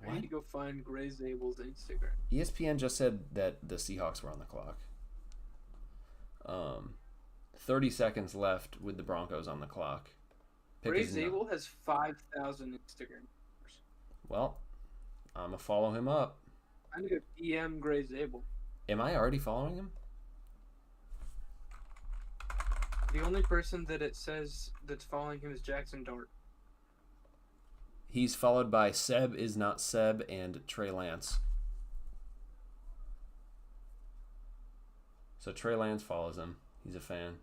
I need to go find Gray Zabel's Instagram. ESPN just said that the Seahawks were on the clock. 30 seconds left with the Broncos on the clock. Gray Zabel has 5,000 Instagram. Well, I'm going to follow him up. I'm going to DM Gray Zabel. Am I already following him? The only person that it says that's following him is Jackson Dart. He's followed by Seb is not Seb and Trey Lance. So Trey Lance follows him. He's a fan.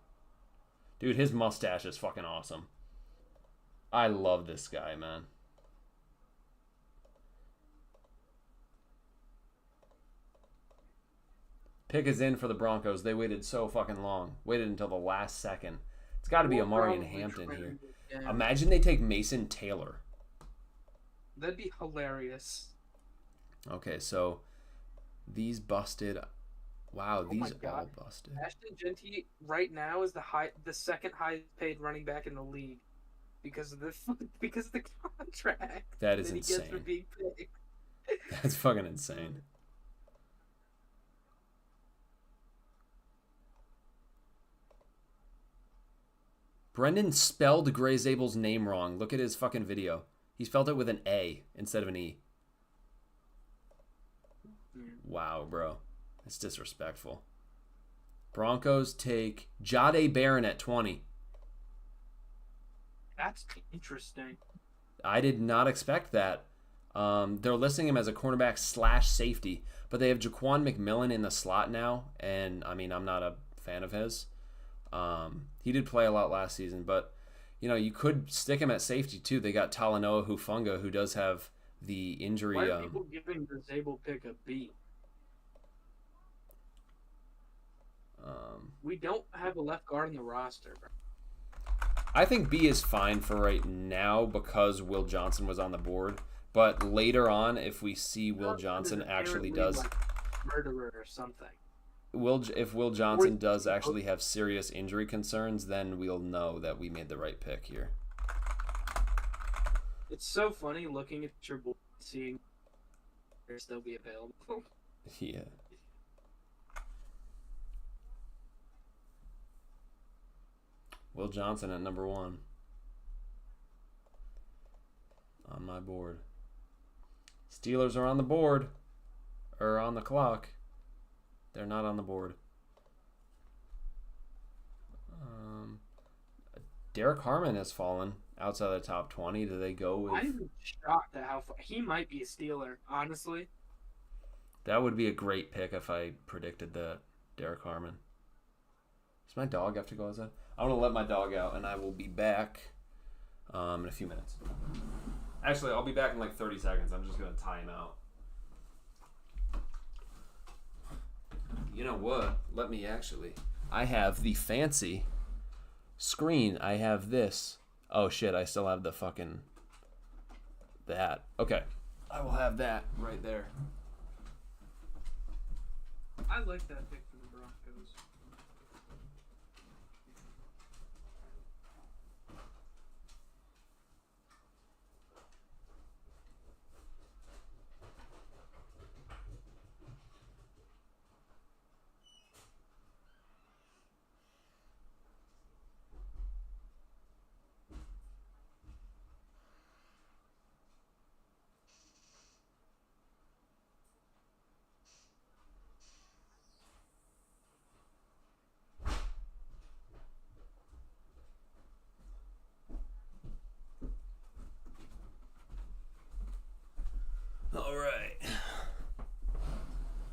Dude, his mustache is fucking awesome. I love this guy, man. Pick is in for the Broncos. They waited so fucking long. Waited until the last second. It's got to be Amari and Hampton here. Yeah. Imagine they take Mason Taylor. That'd be hilarious. Okay, so these busted. Wow, these all busted. Ashton Genty right now is the second highest paid running back in the league because of the contract that is that insane. He gets for being picked. That's fucking insane. Brendan spelled Gray Zabel's name wrong. Look at his fucking video. He spelled it with an A instead of an E. Wow, bro. That's disrespectful. Broncos take Jahdae Barron at 20. That's interesting. I did not expect that. They're listing him as a cornerback / safety, but they have Jaquan McMillan in the slot now, and I mean, I'm not a fan of his. He did play a lot last season, but you could stick him at safety too. They got Talanoa Hufanga, who does have the injury. Why are people giving the Zabel pick a B? We don't have a left guard in the roster, bro. I think B is fine for right now because Will Johnson was on the board. But later on, if we see Will Johnson actually does like murderer or something. If Will Johnson does actually have serious injury concerns, then we'll know that we made the right pick here. It's so funny looking at your board, seeing there still be available. Yeah. Will Johnson at number 1 on my board. Steelers are on the board, or on the clock. They're not on the board. Derek Harmon has fallen outside the top 20. Do they go with... I'm shocked at how far... He might be a Steeler, honestly. That would be a great pick if I predicted that. Derek Harmon. Does my dog have to go outside? I'm going to let my dog out, and I will be back in a few minutes. Actually, I'll be back in like 30 seconds. I'm just going to tie him out. You know what? Let me actually. I have the fancy screen. I have this. Oh, shit. I still have the fucking... that. Okay. I will have that right there. I like that pick for the Broncos. All right.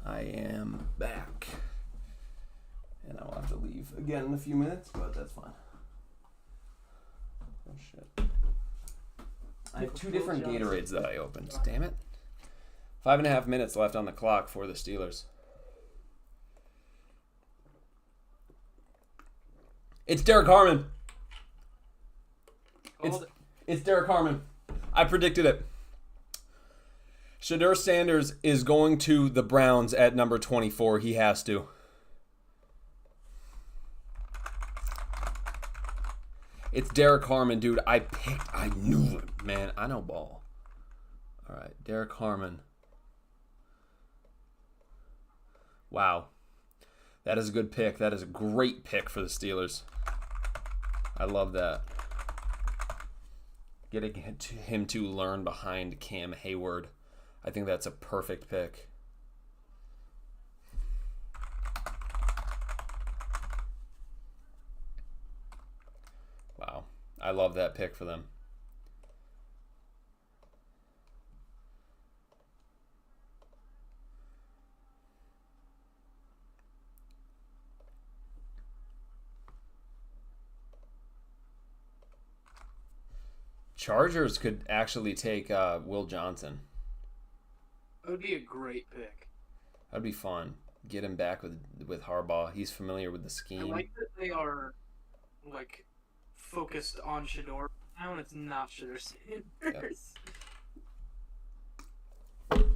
I am back. And I will leave again in a few minutes, but that's fine. Oh shit. I have 2 different Gatorades that I opened. Damn it. 5.5 minutes left on the clock for the Steelers. It's Derek Harmon. It's Derek Harmon. I predicted it. Shedeur Sanders is going to the Browns at number 24. He has to. It's Derek Harmon, dude. I knew it, man. I know ball. All right, Derek Harmon. Wow. That is a good pick. That is a great pick for the Steelers. I love that. Getting him to learn behind Cam Hayward. I think that's a perfect pick. Wow. I love that pick for them. Chargers could actually take Will Johnson. That would be a great pick. That'd be fun. Get him back with Harbaugh. He's familiar with the scheme. I like that they are like focused on Shedeur now, and it's not Shedeur Sanders. Yep.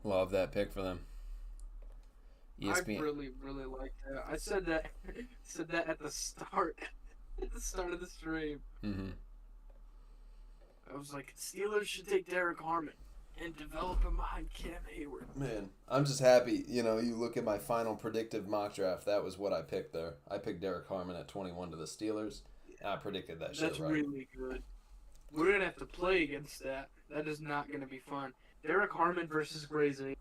Love that pick for them. ESPN. I really, really like that. I said that at the start of the stream. Mm-hmm. I was like, Steelers should take Derek Harmon and develop him behind Cam Hayward. Man, I'm just happy. You know, you look at my final predictive mock draft. That was what I picked there. I picked Derek Harmon at 21 to the Steelers. And I predicted that shit That's right. really good. We're going to have to play against that. That is not going to be fun. Derek Harmon versus Grazy.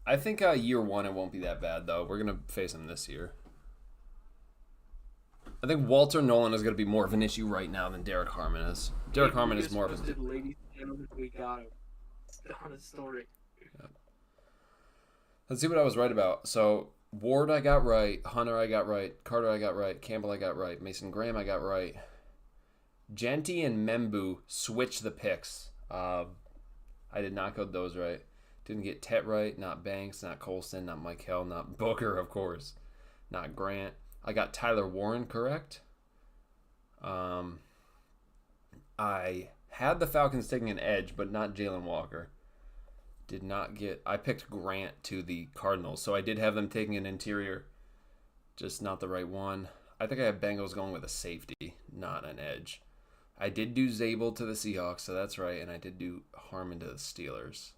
I think year 1 it won't be that bad, though. We're going to face him this year. I think Walter Nolan is going to be more of an issue right now than Derek Harmon is. Derek Harmon is more of a... Ladies and gentlemen, we got him. On his story. Yeah. Let's see what I was right about. So, Ward I got right. Hunter I got right. Carter I got right. Campbell I got right. Mason Graham I got right. Genty and Membu switched the picks. I did not get those right. Didn't get Tet right. Not Banks. Not Colston. Not Mike Hill. Not Booker, of course. Not Grant. I got Tyler Warren correct. I had the Falcons taking an edge, but not Jalen Walker. Did not get... I picked Grant to the Cardinals, so I did have them taking an interior. Just not the right one. I think I have Bengals going with a safety, not an edge. I did do Zabel to the Seahawks, so that's right, and I did do Harmon to the Steelers.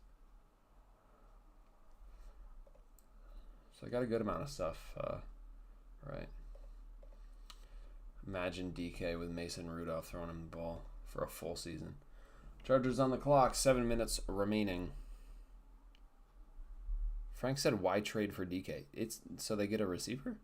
So I got a good amount of stuff right. Imagine DK with Mason Rudolph throwing him the ball for a full season. Chargers on the clock, 7 minutes remaining. Frank said, why trade for DK? It's so they get a receiver?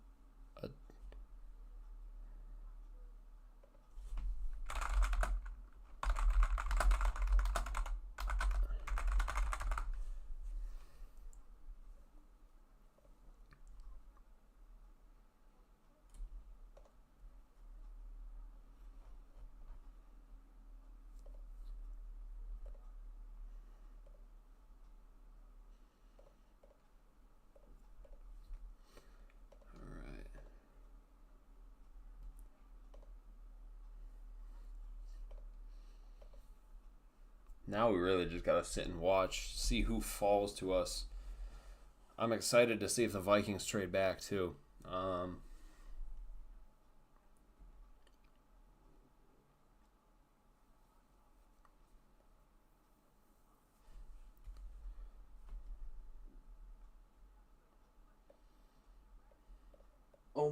Now we really just got to sit and watch, see who falls to us. I'm excited to see if the Vikings trade back, too. Oh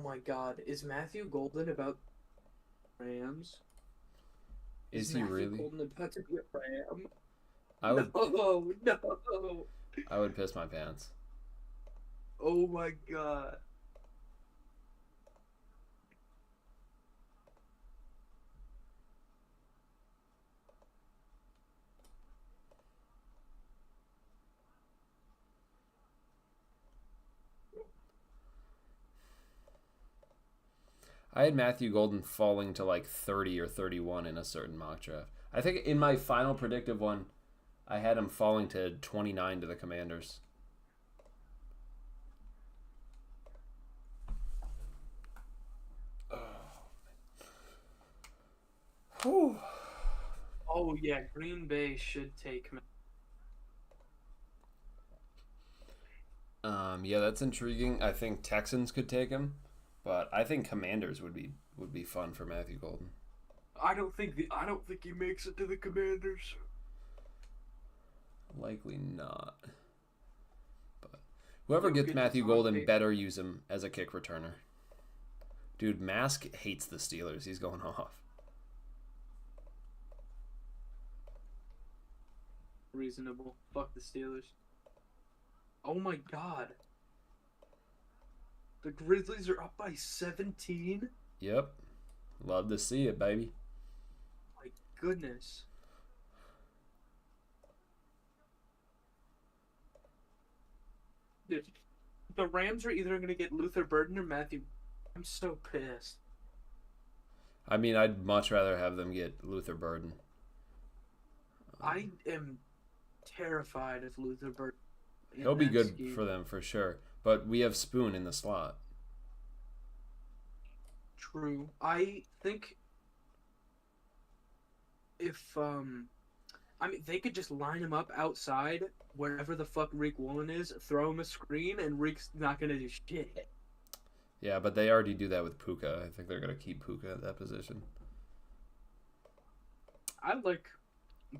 my god, is Matthew Golden about Rams? Is he really? Golden about to be a Ram? I would. No. I would piss my pants. Oh my god. I had Matthew Golden falling to like 30 or 31 in a certain mock draft. I think in my final predictive one, I had him falling to 29 to the Commanders. Whew. Oh yeah, Green Bay should take him. Yeah, that's intriguing. I think Texans could take him, but I think Commanders would be fun for Matthew Golden. I don't think he makes it to the Commanders. Likely not. But whoever You'll gets get Matthew Devontae. Golden better use him as a kick returner. Dude, Mask hates the Steelers. He's going off. Reasonable. Fuck the Steelers. Oh my god. The Grizzlies are up by 17? Yep. Love to see it, baby. My goodness. Dude, the Rams are either going to get Luther Burden or Matthew. I'm so pissed. I mean, I'd much rather have them get Luther Burden. I am terrified of Luther Burden. He'll be good for them for sure. But we have Spoon in the slot. True. I think if I mean they could just line him up outside wherever the fuck Reek Woolen is, throw him a screen, and Reek's not gonna do shit. Yeah, but they already do that with Puka. I think they're gonna keep Puka at that position. I like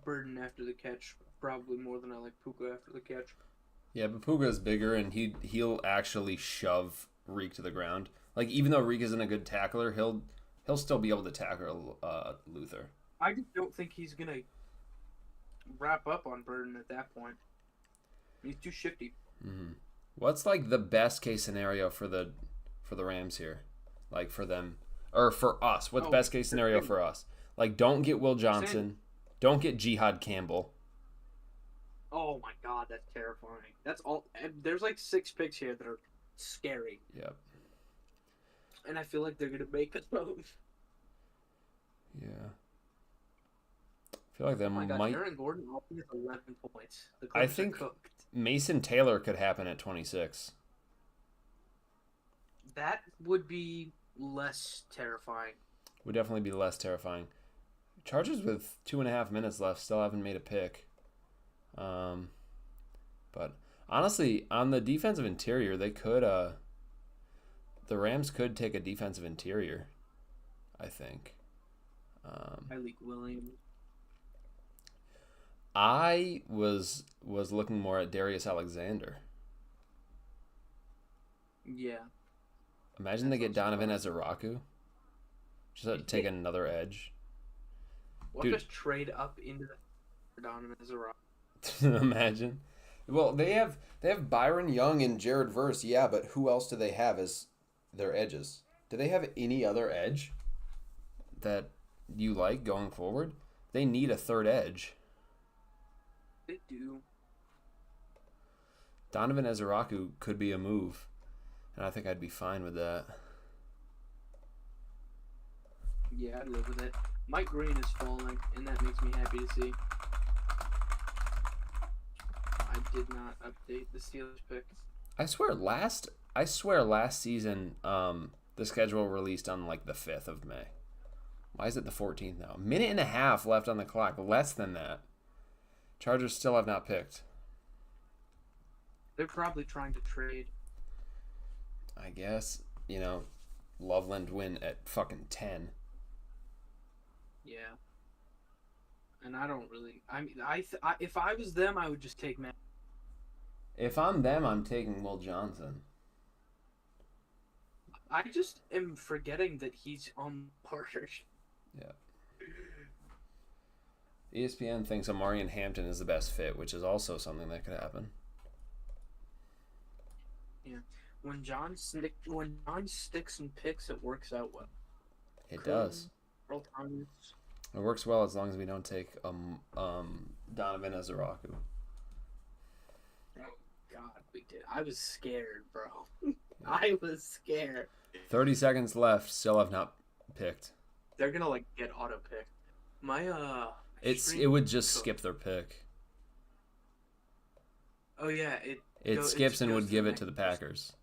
Burden after the catch probably more than I like Puka after the catch. Yeah, but Puka's bigger and he'll actually shove Reek to the ground. Like even though Reek isn't a good tackler, he'll still be able to tackle Luther. I just don't think he's gonna wrap up on Burden at that point. He's too shifty. Mm-hmm. What's like the best case scenario for the Rams here? Like for them or for us? What's best case scenario for us? Like don't get Will Johnson, don't get Jihad Campbell. Oh my god, that's terrifying. That's all. There's like 6 picks here that are scary. Yep. And I feel like they're gonna make a move. Yeah. I feel like they Oh my god, might. Aaron Gordon only has 11 points. The I Colts are think cooked. Mason Taylor could happen at 26. That would be less terrifying. Would definitely be less terrifying. Chargers with 2.5 minutes left still haven't made a pick. But honestly, on the defensive interior, they could. The Rams could take a defensive interior. I think. Tyreek Williams. I was looking more at Darius Alexander. Yeah. Imagine they get Donovan Ezeraku. Just to take another edge. What Dude. just trade up into the Donovan Ezra? Imagine. Well, they have Byron Young and Jared Verse, yeah, but who else do they have as their edges? Do they have any other edge that you like going forward? They need a third edge. They do. Donovan Ezeraku could be a move, and I think I'd be fine with that. Yeah, I'd live with it. Mike Green is falling, and that makes me happy to see. I did not update the Steelers pick. I swear last season the schedule released on like the 5th of May. Why is it the 14th now? A minute and a half left on the clock, less than that. Chargers still have not picked. They're probably trying to trade. I guess, Loveland win at fucking 10. Yeah. And I don't really. I mean, if I was them, I would just take Matt. If I'm them, I'm taking Will Johnson. I just am forgetting that he's on board. Yeah. ESPN thinks Amarian Hampton is the best fit, which is also something that could happen. When John sticks and picks, it works out well. It does. Earl Thomas. It works well as long as we don't take Donovan Azaraku. Oh God, we did. I was scared, bro. I was scared. 30 seconds left. Still have not picked. They're gonna like get auto picked. My It would just skip their pick. Oh yeah, It skips and would give it to the Packers.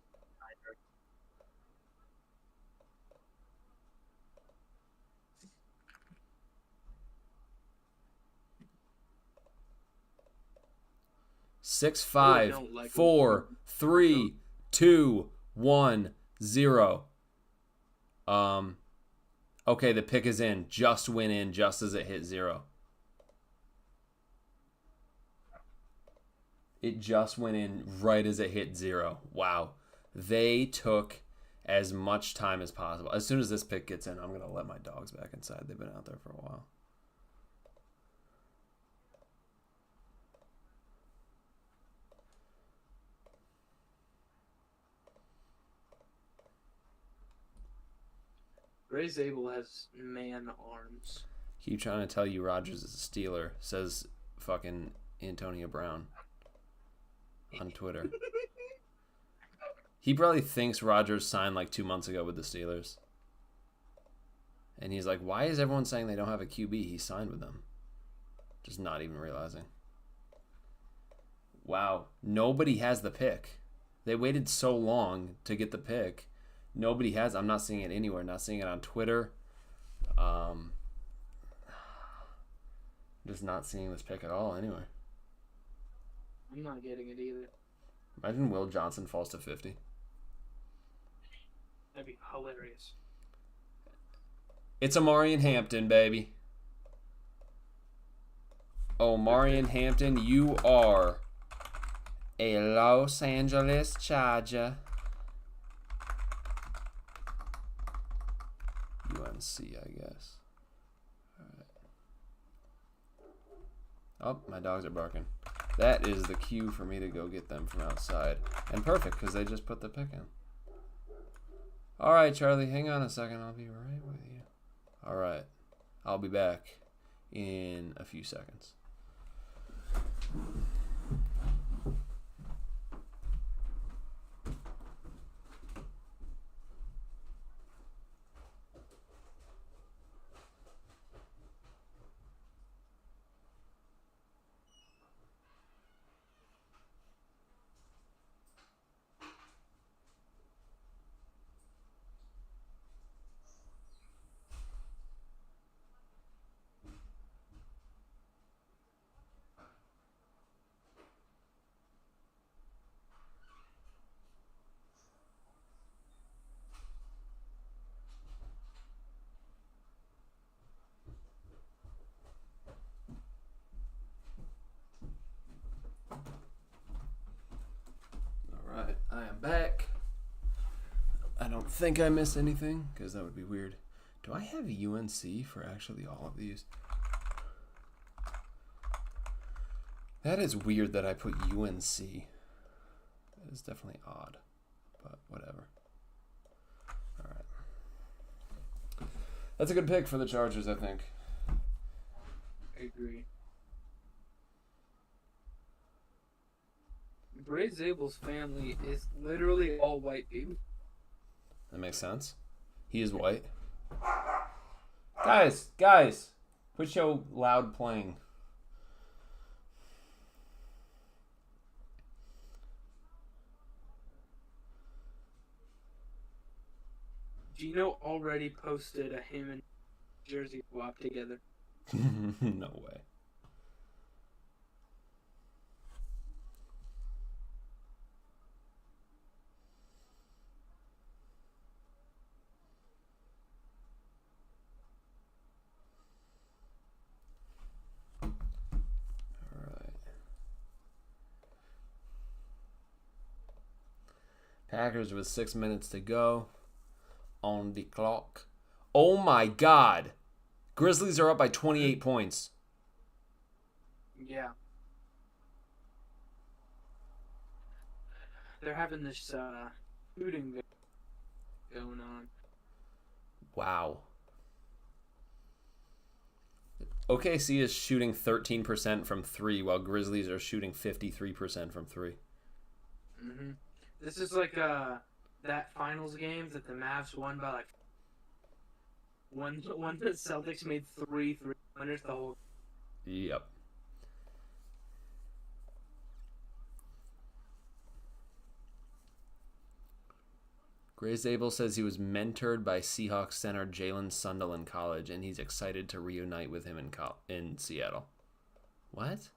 Six, 5, 4, 3, 2, 1, 0. Okay, the pick is in. Just went in just as it hit 0. It just went in right as it hit 0. Wow. They took as much time as possible. As soon as this pick gets in, I'm going to let my dogs back inside. They've been out there for a while. Ray Zabel has man arms. Keep trying to tell you Rodgers is a Steeler, says fucking Antonio Brown on Twitter. He probably thinks Rodgers signed like 2 months ago with the Steelers. And he's like, why is everyone saying they don't have a QB? He signed with them. Just not even realizing. Wow. Nobody has the pick. They waited so long to get the pick. Nobody has. I'm not seeing it anywhere. Not seeing it on Twitter. Just not seeing this pick at all anywhere. I'm not getting it either. Imagine Will Johnson falls to 50. That'd be hilarious. It's Omarion Hampton, baby. Omarion Hampton, you are a Los Angeles Charger. UNC, I guess. All right. Oh, my dogs are barking. That is the cue for me to go get them from outside. And perfect, because they just put the pick in. All right, Charlie, hang on a second. I'll be right with you. All right. I'll be back in a few seconds. I am back. I don't think I missed anything, because that would be weird. Do I have UNC for actually all of these? That is weird that I put UNC. That is definitely odd, but whatever. All right. That's a good pick for the Chargers, I think. I agree. Ray Zabel's family is literally all white people. That makes sense. He is white. Guys, put your loud playing. Gino already posted a him and jersey swap together. No way. Packers with 6 minutes to go on the clock. Oh my God. Grizzlies are up by 28 points. Yeah. they're having this shooting going on. Wow. OKC is shooting 13% from 3, while Grizzlies are shooting 53% from 3. Hmm. This is like that finals game that the Mavs won by like one the Celtics made 3-3-pointers the whole. Yep. Gray Zabel says he was mentored by Seahawks center Jalen Sundell in college, and he's excited to reunite with him in Seattle. What?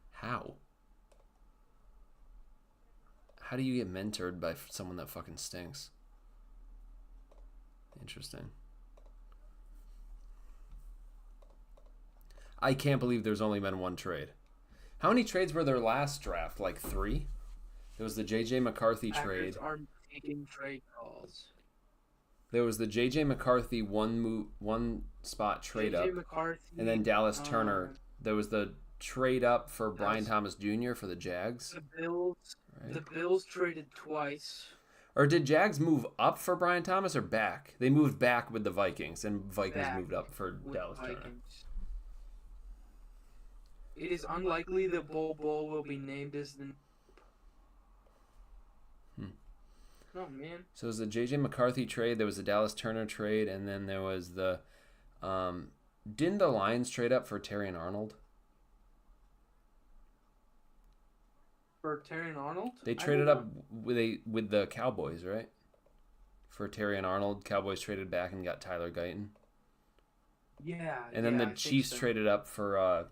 How? How do you get mentored by someone that fucking stinks? Interesting. I can't believe there's only been one trade. How many trades were there last draft? Like 3? There was the J.J. McCarthy trade. Packers are taking trade calls. There was the J.J. McCarthy one spot trade up. J.J. McCarthy, And then Dallas Turner. There was the trade up for Brian Thomas Jr. for the Jags. The Bills. Right? The Bills traded twice. Or did Jags move up for Brian Thomas or back? They moved back with the Vikings, and Vikings Back moved up for with Dallas Turner. Vikings. It is unlikely that Bol Bol will be named as the. Oh man. So it was the J.J. McCarthy trade. There was the Dallas Turner trade, and then there was the. Didn't the Lions trade up for Terrion Arnold? For Terrion Arnold? They traded up with the Cowboys, right? For Terrion Arnold, Cowboys traded back and got Tyler Guyton. Yeah. And then yeah, the I Chiefs think so. traded up for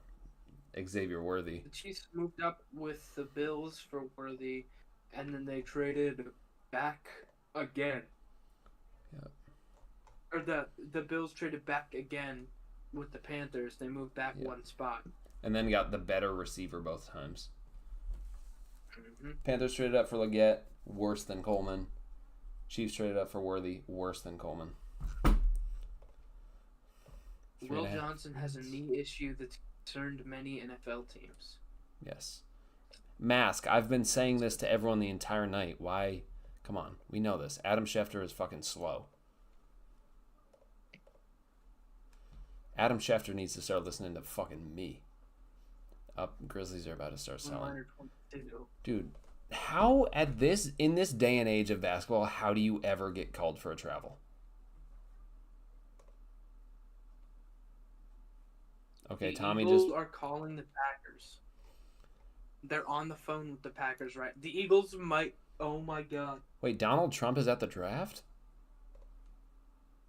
Xavier Worthy. The Chiefs moved up with the Bills for Worthy, and then they traded back again. Yep. Or the Bills traded back again with the Panthers. They moved back Yep. one spot. And then got the better receiver both times. Hmm. Panthers traded up for Leggett, worse than Coleman. Chiefs traded up for Worthy, worse than Coleman. Will Johnson has a knee issue that's concerned many NFL teams. Yes. Mask, I've been saying this to everyone the entire night. Why? Come on, we know this. Adam Schefter is fucking slow. Adam Schefter needs to start listening to fucking me. Grizzlies are about to start selling. 122. Dude, how in this day and age of basketball, how do you ever get called for a travel? Okay, The Tommy Eagles are calling the Packers. They're on the phone with the Packers, right? The Eagles might. Oh my God. Wait, Donald Trump is at the draft?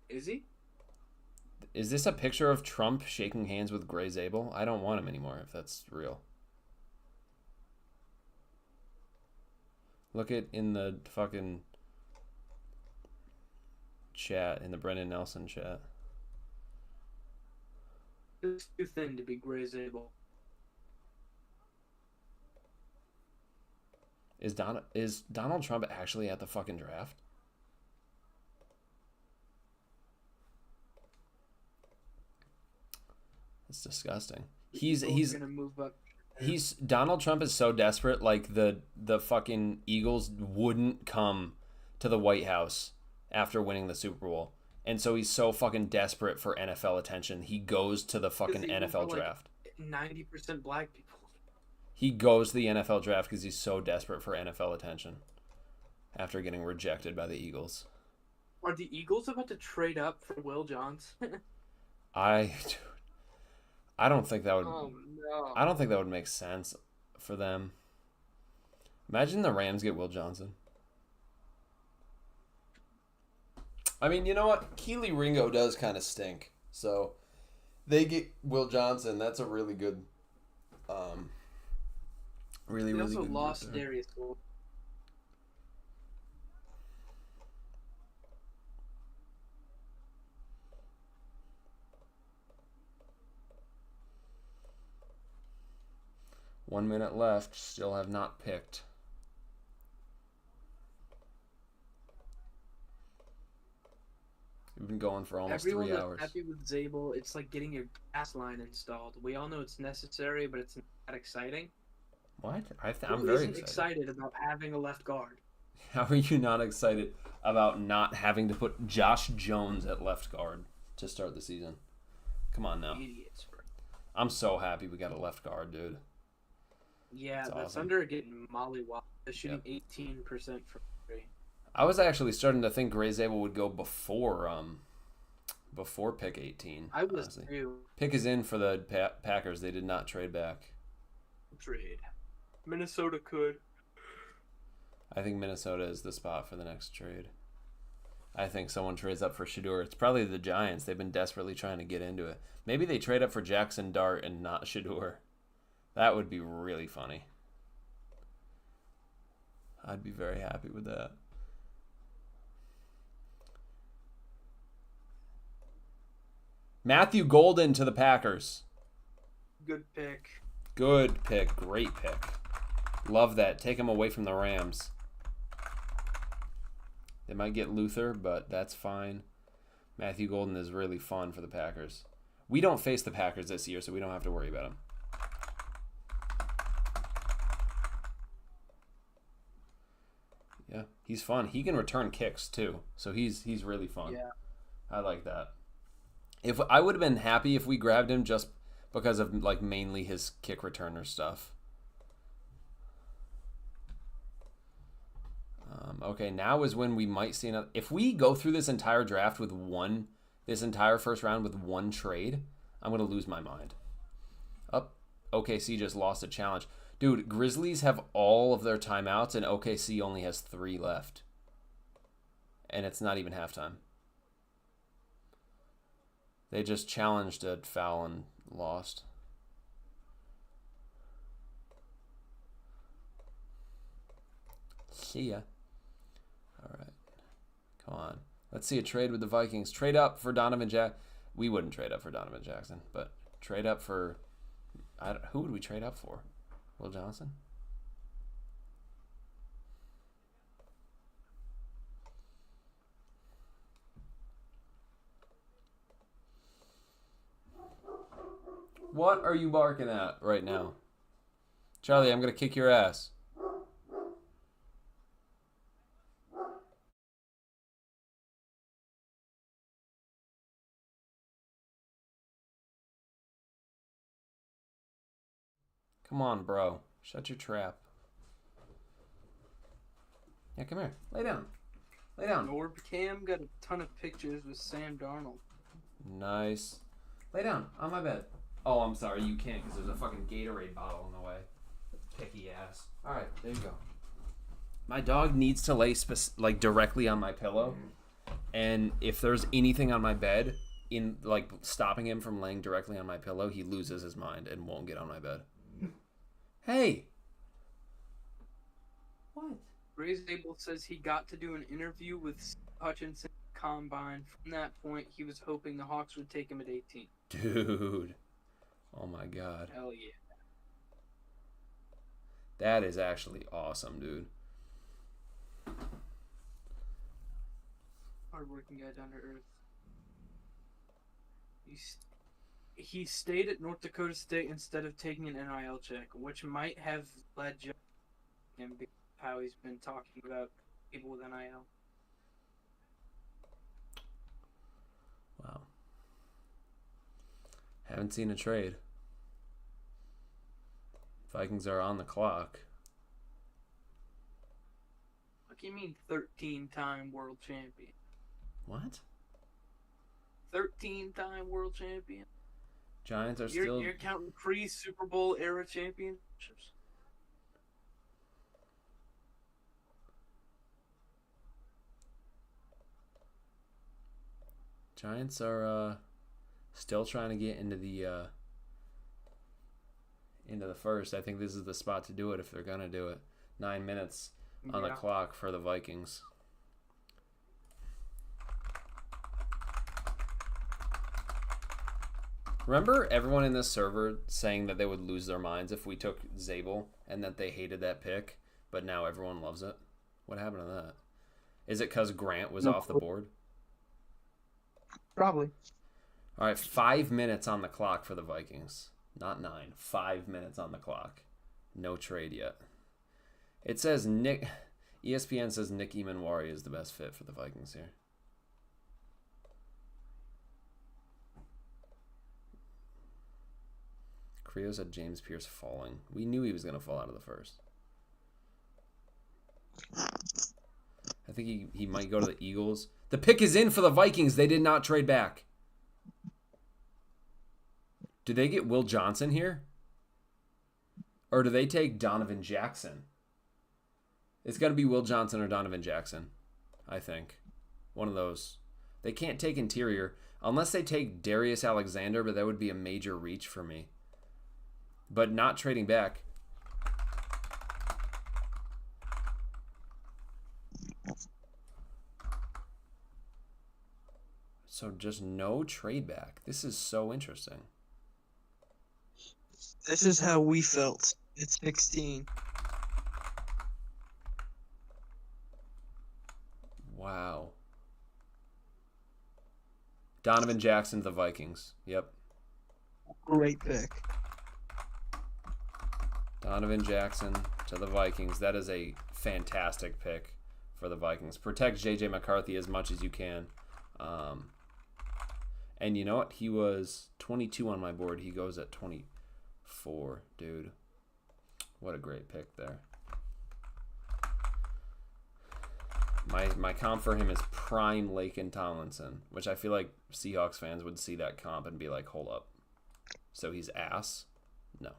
Is he? Is this a picture of Trump shaking hands with Gray Zabel? I don't want him anymore if that's real. Look at in the fucking chat, in the Brendan Nelson chat. It's too thin to be Gray Zabel. Is Donald Trump actually at the fucking draft? It's disgusting. He's gonna move up. Donald Trump is so desperate, like the fucking Eagles wouldn't come to the White House after winning the Super Bowl. And so he's so fucking desperate for NFL attention. He goes to the fucking NFL draft. 90% black people. He goes to the NFL draft because he's so desperate for NFL attention after getting rejected by the Eagles. Are the Eagles about to trade up for Will Johnson? I don't think that would. Oh no. I don't think that would make sense for them. Imagine the Rams get Will Johnson. I mean, you know what? Keely Ringo does kind of stink. So they get Will Johnson. That's a really good, really They really also good. lost move there. Darius Gold. One minute left. Still have not picked. We've been going for almost Everyone 3 that's hours. happy with Zabel. It's like getting your gas line installed. We all know it's necessary, but it's not that exciting. What? Who I'm very isn't excited. excited about having a left guard? How are you not excited about not having to put Josh Jones at left guard to start the season? Come on now. Idiots, bro. I'm so happy we got a left guard, dude. Yeah, That's the awesome. Thunder are getting mollywopped. They're shooting 18% from three. I was actually starting to think Gray Zabel would go before pick 18. I was honestly. too. Pick is in for the Packers. They did not trade back. Trade. Minnesota could. I think Minnesota is the spot for the next trade. I think someone trades up for Shedeur. It's probably the Giants. They've been desperately trying to get into it. Maybe they trade up for Jackson Dart and not Shedeur. That would be really funny. I'd be very happy with that. Matthew Golden to the Packers. Good pick. Good pick. Great pick. Love that. Take him away from the Rams. They might get Luther, but that's fine. Matthew Golden is really fun for the Packers. We don't face the Packers this year, so we don't have to worry about him. Yeah, he's fun. He can return kicks too, so he's really fun. Yeah. I like that. If I would have been happy if we grabbed him just because of like mainly his kick returner stuff. Okay, now is when we might see another. If we go through this entire draft with this entire first round with one trade, I'm gonna lose my mind. OKC just lost a challenge. Dude, Grizzlies have all of their timeouts and OKC only has 3 left. And it's not even halftime. They just challenged a foul and lost. See ya. All right. Come on. Let's see a trade with the Vikings. Trade up for Donovan Jackson. We wouldn't trade up for Donovan Jackson, but trade up for... who would we trade up for? Will Johnson? What are you barking at right now? Charlie, I'm going to kick your ass. Come on, bro. Shut your trap. Yeah, come here. Lay down. Lay down. Norbcam got a ton of pictures with Sam Darnold. Nice. Lay down on my bed. Oh, I'm sorry. You can't because there's a fucking Gatorade bottle in the way. Picky ass. All right, there you go. My dog needs to lay like directly on my pillow, and if there's anything on my bed in like stopping him from laying directly on my pillow, he loses his mind and won't get on my bed. Hey. What? Ray Zabel says he got to do an interview with Hutchinson Combine. From that point, he was hoping the Hawks would take him at 18. Dude. Oh my God. Hell yeah. That is actually awesome, dude. Hardworking guy down to earth. He stayed at North Dakota State instead of taking an NIL check, which might have led him because of how he's been talking about people with NIL. Wow. Haven't seen a trade. Vikings are on the clock. What do you mean 13-time world champion? What? 13-time world champion? Giants are still... You're counting pre-Super Bowl era championships? Giants are still trying to get into the first. I think this is the spot to do it if they're gonna do it. 9 minutes on the clock for the Vikings. Remember everyone in this server saying that they would lose their minds if we took Zabel and that they hated that pick, but now everyone loves it? What happened to that? Is it because Grant was off the board? Probably. All right, 5 minutes on the clock for the Vikings. Not 9. 5 minutes on the clock. No trade yet. It says Nick. ESPN says Nick Emanwari is the best fit for the Vikings here. Creo said James Pierce falling. We knew he was going to fall out of the first. I think he might go to the Eagles. The pick is in for the Vikings. They did not trade back. Do they get Will Johnson here? Or do they take Donovan Jackson? It's got to be Will Johnson or Donovan Jackson, I think. One of those. They can't take interior unless they take Darius Alexander, but that would be a major reach for me. But not trading back. So just no trade back. This is so interesting. This is how we felt at 16. Wow. Donovan Jackson, the Vikings. Yep. Great pick. Donovan Jackson to the Vikings. That is a fantastic pick for the Vikings. Protect J.J. McCarthy as much as you can. And you know what? He was 22 on my board. He goes at 24, dude. What a great pick there. My comp for him is prime Laken Tomlinson, which I feel like Seahawks fans would see that comp and be like, hold up. So he's ass? No.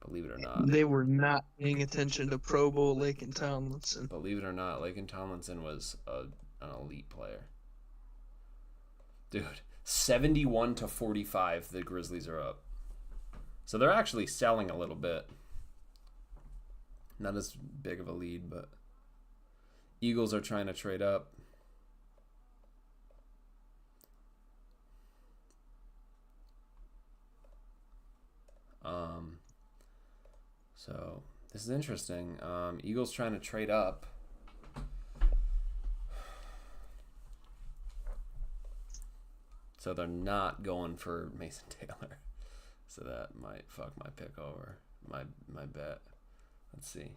Believe it or not. They were not paying attention to Pro Bowl Laken Tomlinson. Believe it or not, Laken Tomlinson was an elite player. Dude, 71-45, the Grizzlies are up. So they're actually selling a little bit. Not as big of a lead, but Eagles are trying to trade up. So this is interesting. Eagles trying to trade up. So they're not going for Mason Taylor. So that might fuck my pick over. My bet. Let's see.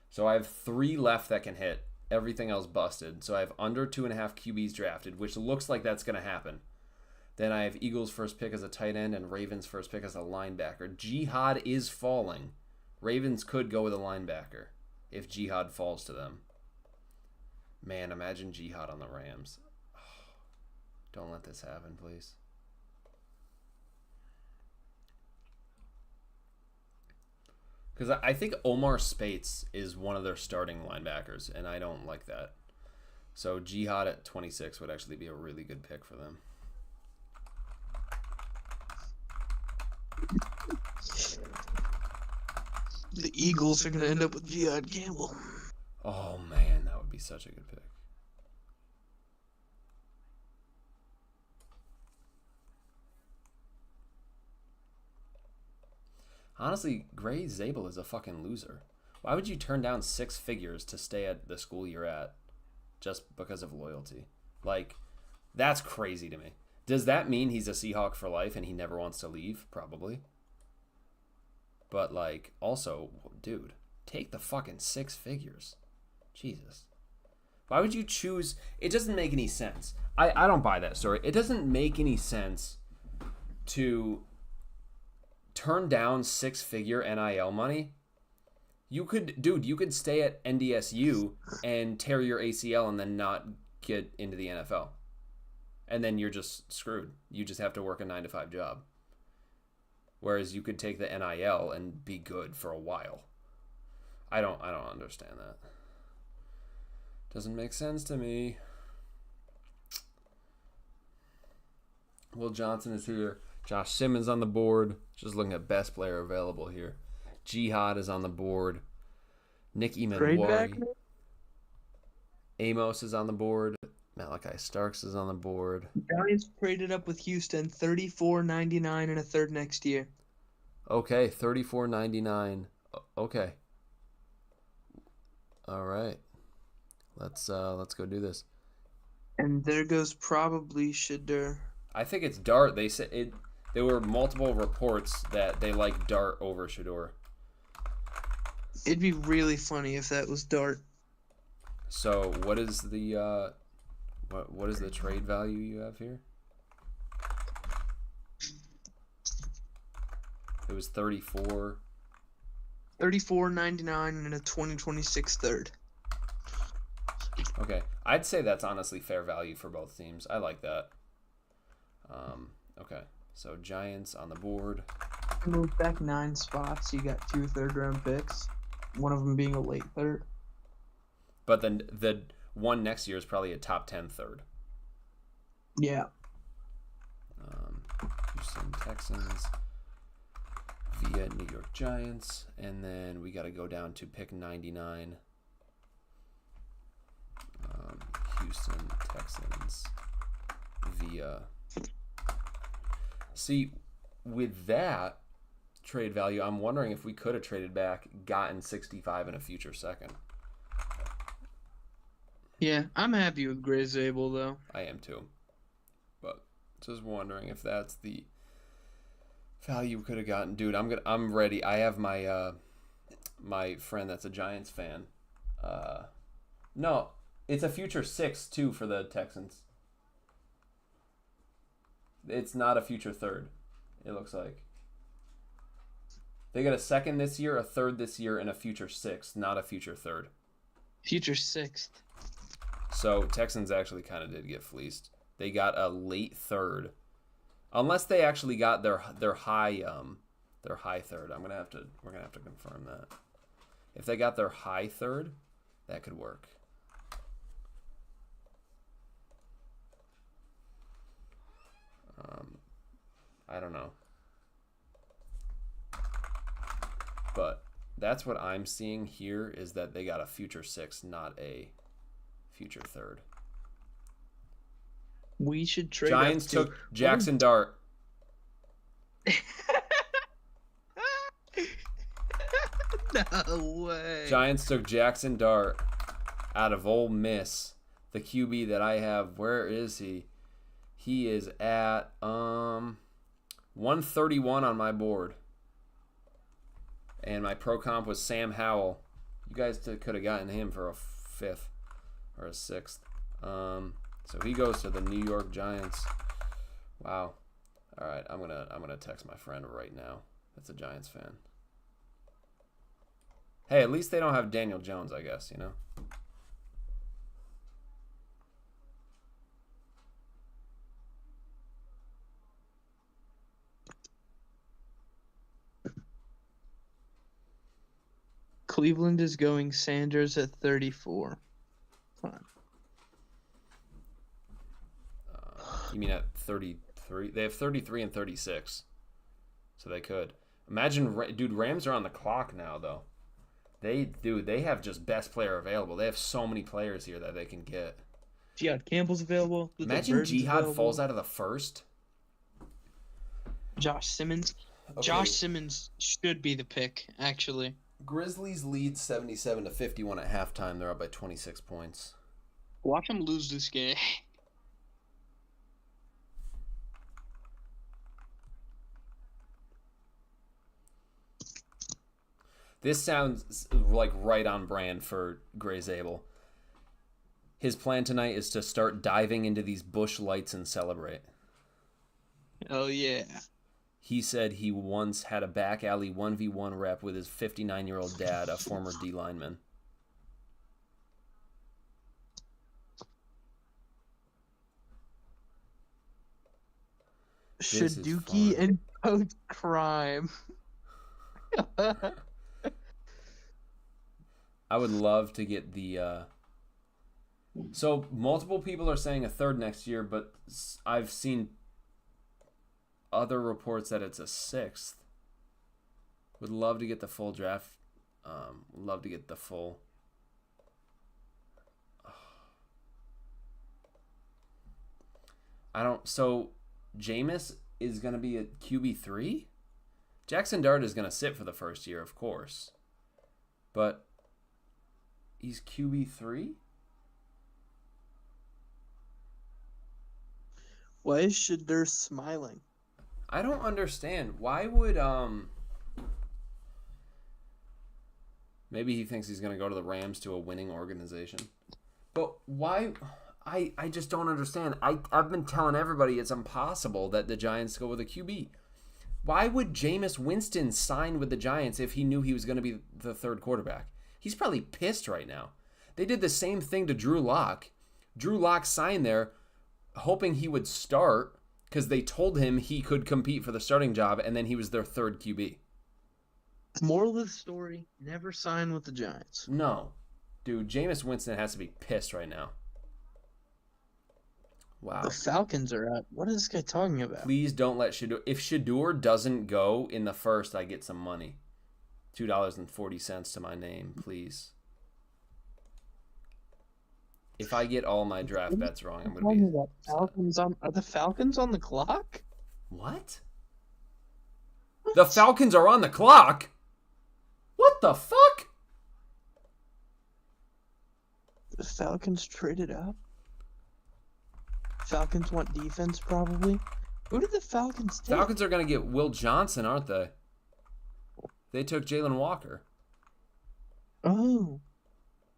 So I have 3 left that can hit. Everything else busted. So I have under 2.5 QBs drafted, which looks like that's going to happen. Then I have Eagles first pick as a tight end and Ravens first pick as a linebacker. Jihad is falling. Ravens could go with a linebacker if Jihad falls to them. Man, imagine Jihad on the Rams. Oh, don't let this happen, please. Because I think Omar Spates is one of their starting linebackers, and I don't like that. So Jihad at 26 would actually be a really good pick for them. The Eagles are going to end up with Jihad Campbell. Oh, man, that would be such a good pick. Honestly, Gray Zabel is a fucking loser. Why would you turn down 6 figures to stay at the school you're at just because of loyalty? Like, that's crazy to me. Does that mean he's a Seahawk for life and he never wants to leave? Probably. But, like, also, dude, take the fucking 6 figures. Jesus. Why would you choose? It doesn't make any sense. I don't buy that story. It doesn't make any sense to turn down 6-figure NIL money. You could stay at NDSU and tear your ACL and then not get into the NFL. And then you're just screwed. You just have to work a 9-to-5 job. Whereas you could take the NIL and be good for a while. I don't understand that. Doesn't make sense to me. Will Johnson is here. Josh Simmons on the board. Just looking at best player available here. Jihad is on the board. Nick Emanwari. Amos is on the board. Malachi Starks is on the board. Giants traded up with Houston, $34.99 and a third next year. Okay, $34.99. Okay. All right. Let's go do this. And there goes probably Shedeur. I think it's Dart. They said There were multiple reports that they like Dart over Shador. It'd be really funny if that was Dart. So what is the what is the trade value you have here? It was 34. 34.99 and a 2026 third. Okay, I'd say that's honestly fair value for both teams. I like that. Okay, so Giants on the board. Move back 9 spots. You got 2 third-round picks. One of them being a late third. But then the one next year is probably a top 10 third. Yeah. Houston Texans via New York Giants, and then we got to go down to pick 99. Houston Texans via. See, with that trade value, I'm wondering if we could have traded back, gotten 65 in a future second. Yeah, I'm happy with Gray Zabel, though. I am too. But just wondering if that's the value we could have gotten. Dude, I'm ready. I have my my friend that's a Giants fan. No, it's a future 6 too for the Texans. It's not a future third, it looks like. They got a second this year, a third this year, and a future 6, not a future third. Future 6th. So Texans actually kind of did get fleeced. They got a late third, unless they actually got their high third. We're gonna have to confirm that. If they got their high third, that could work. I don't know, but that's what I'm seeing here is that they got a future 6, not a future third. We should trade. Giants took Jackson Dart. No way. Giants took Jackson Dart out of Ole Miss, the QB that I have. Where is he? He is at 131 on my board. And my pro comp was Sam Howell. You guys could have gotten him for a 5th or a 6th. So he goes to the New York Giants. Wow. All right, I'm gonna text my friend right now. That's a Giants fan. Hey, at least they don't have Daniel Jones, I guess, you know. Cleveland is going Sanders at 34. Fine. You mean at 33? They have 33 and 36. So they could. Imagine, dude, Rams are on the clock now, though. They have just best player available. They have so many players here that they can get. Jihad Campbell's available. Imagine Jihad falls out of the first. Josh Simmons. Okay. Josh Simmons should be the pick, actually. Grizzlies lead 77-51 at halftime. They're up by 26 points. Watch them lose this game. This sounds like right on brand for Gray Zabel. His plan tonight is to start diving into these bush lights and celebrate. Oh, yeah. He said he once had a back alley 1v1 rep with his 59-year-old dad, a former D lineman. Shaduki and Coach Crime. I would love to get the... So, multiple people are saying a third next year, but I've seen other reports that it's a 6th. Would love to get the full draft. Love to get the full... So, Jameis is going to be a QB3? Jackson Dart is going to sit for the first year, of course. But he's QB3? Why is Shadur smiling? I don't understand. Why would maybe he thinks he's gonna go to the Rams, to a winning organization. But why? I just don't understand. I've been telling everybody it's impossible that the Giants go with a QB. Why would Jameis Winston sign with the Giants if he knew he was going to be the third quarterback? He's probably pissed right now. They did the same thing to Drew Lock. Drew Lock signed there hoping he would start because they told him he could compete for the starting job, and then he was their third QB. Moral of the story, never sign with the Giants. No. Dude, Jameis Winston has to be pissed right now. Wow. The Falcons are up. What is this guy talking about? Please don't let Shador. If Shador doesn't go in the first, I get some money. $2.40 to my name, please. If I get all my draft bets wrong, I'm going to be... Falcons are the Falcons on the clock? What? The Falcons are on the clock? What the fuck? The Falcons traded up? Falcons want defense, probably. Who did the Falcons take? Falcons are going to get Will Johnson, aren't they? They took Jalen Walker. Oh.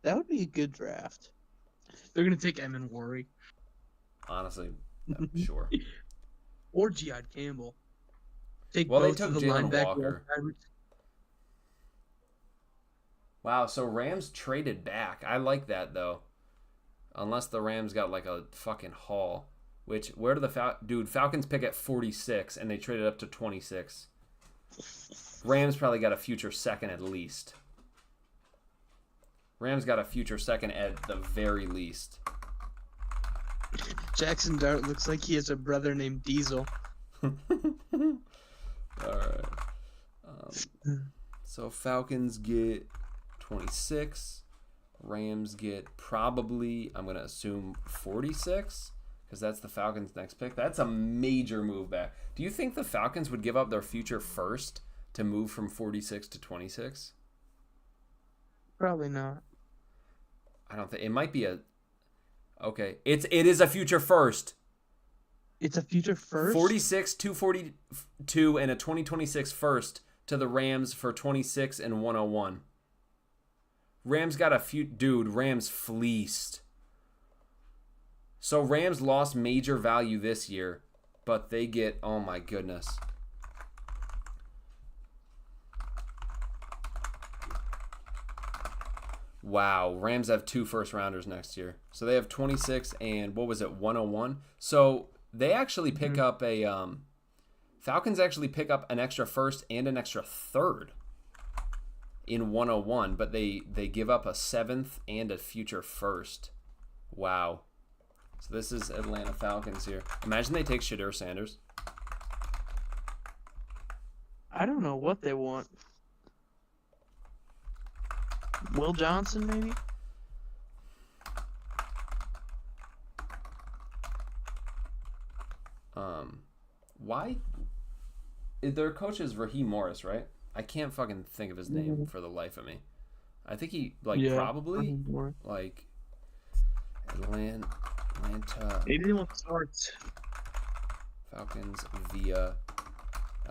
That would be a good draft. They're going to take Emin Worry. Honestly, sure. Or G.I. Campbell. Take Well, they both took of the Jalen linebacker. Walker. Wow, so Rams traded back. I like that, though. Unless the Rams got like a fucking haul. Which, where do the Dude, Falcons pick at 46 and they traded up to 26. Rams probably got a future second at least. Rams got a future second at the very least. Jackson Dart looks like he has a brother named Diesel. Alright. So Falcons get 26. Rams get probably, I'm going to assume, 46, because that's the Falcons' next pick. That's a major move back. Do you think the Falcons would give up their future first to move from 46 to 26? Probably not. I don't think. It might be a... Okay. It is a future first. It's a future first? 46, 242, and a 2026 first to the Rams for 26 and 101. Rams got a few... Dude, Rams fleeced. So Rams lost major value this year, but they get... Oh, my goodness. Wow. Rams have 2 first-rounders next year. So they have 26 and, what was it, 101? So they actually pick up a... Falcons actually pick up an extra first and an extra third in 101, but they give up a 7th and a future first. Wow. So this is Atlanta Falcons here. Imagine they take Shedeur Sanders. I don't know what they want. Will Johnson, maybe? Why? Their coach is Raheem Morris, right? I can't fucking think of his name for the life of me. I think he, probably, like, Atlanta. Maybe they want starts. Falcons via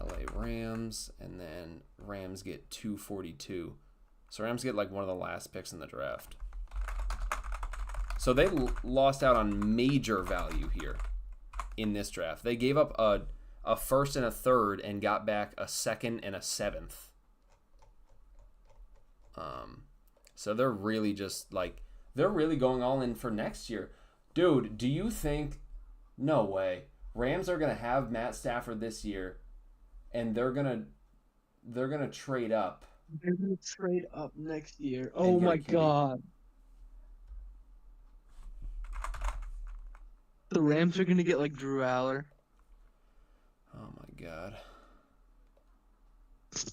LA Rams, and then Rams get 242. So Rams get, like, one of the last picks in the draft. So they lost out on major value here in this draft. They gave up a first and a third and got back a second and a 7th. So they're really just like, they're really going all in for next year. Dude, do you think, no way, Rams are going to have Matt Stafford this year and they're going to trade up. They're going to trade up next year. Oh my God. The Rams are going to get like Drew Aller. Oh my God. This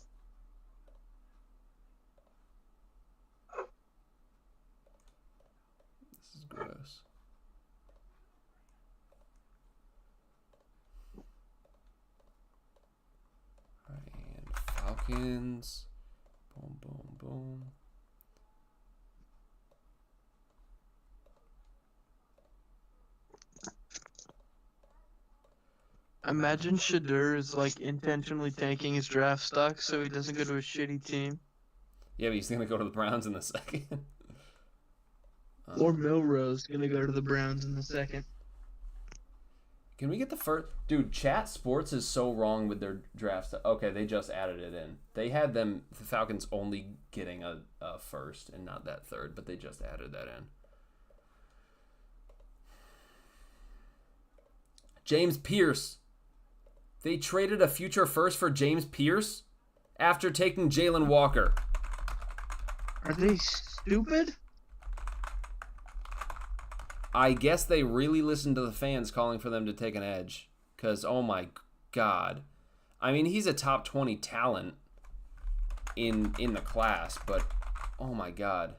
is gross. Alright, and Falcons. Boom, boom, boom. Imagine Shadur is like intentionally tanking his draft stock so he doesn't go to a shitty team. Yeah, but he's gonna go to the Browns in the second. Or Milrose gonna go to the Browns in the second. Can we get the first? Dude, Chat Sports is so wrong with their drafts. Okay, they just added it in. They had the Falcons only getting a first and not that third, but they just added that in. James Pierce. They traded a future first for James Pierce after taking Jalen Walker. Are they stupid? I guess they really listened to the fans calling for them to take an edge. Because, oh my God. I mean, he's a top 20 talent in the class, but oh my God.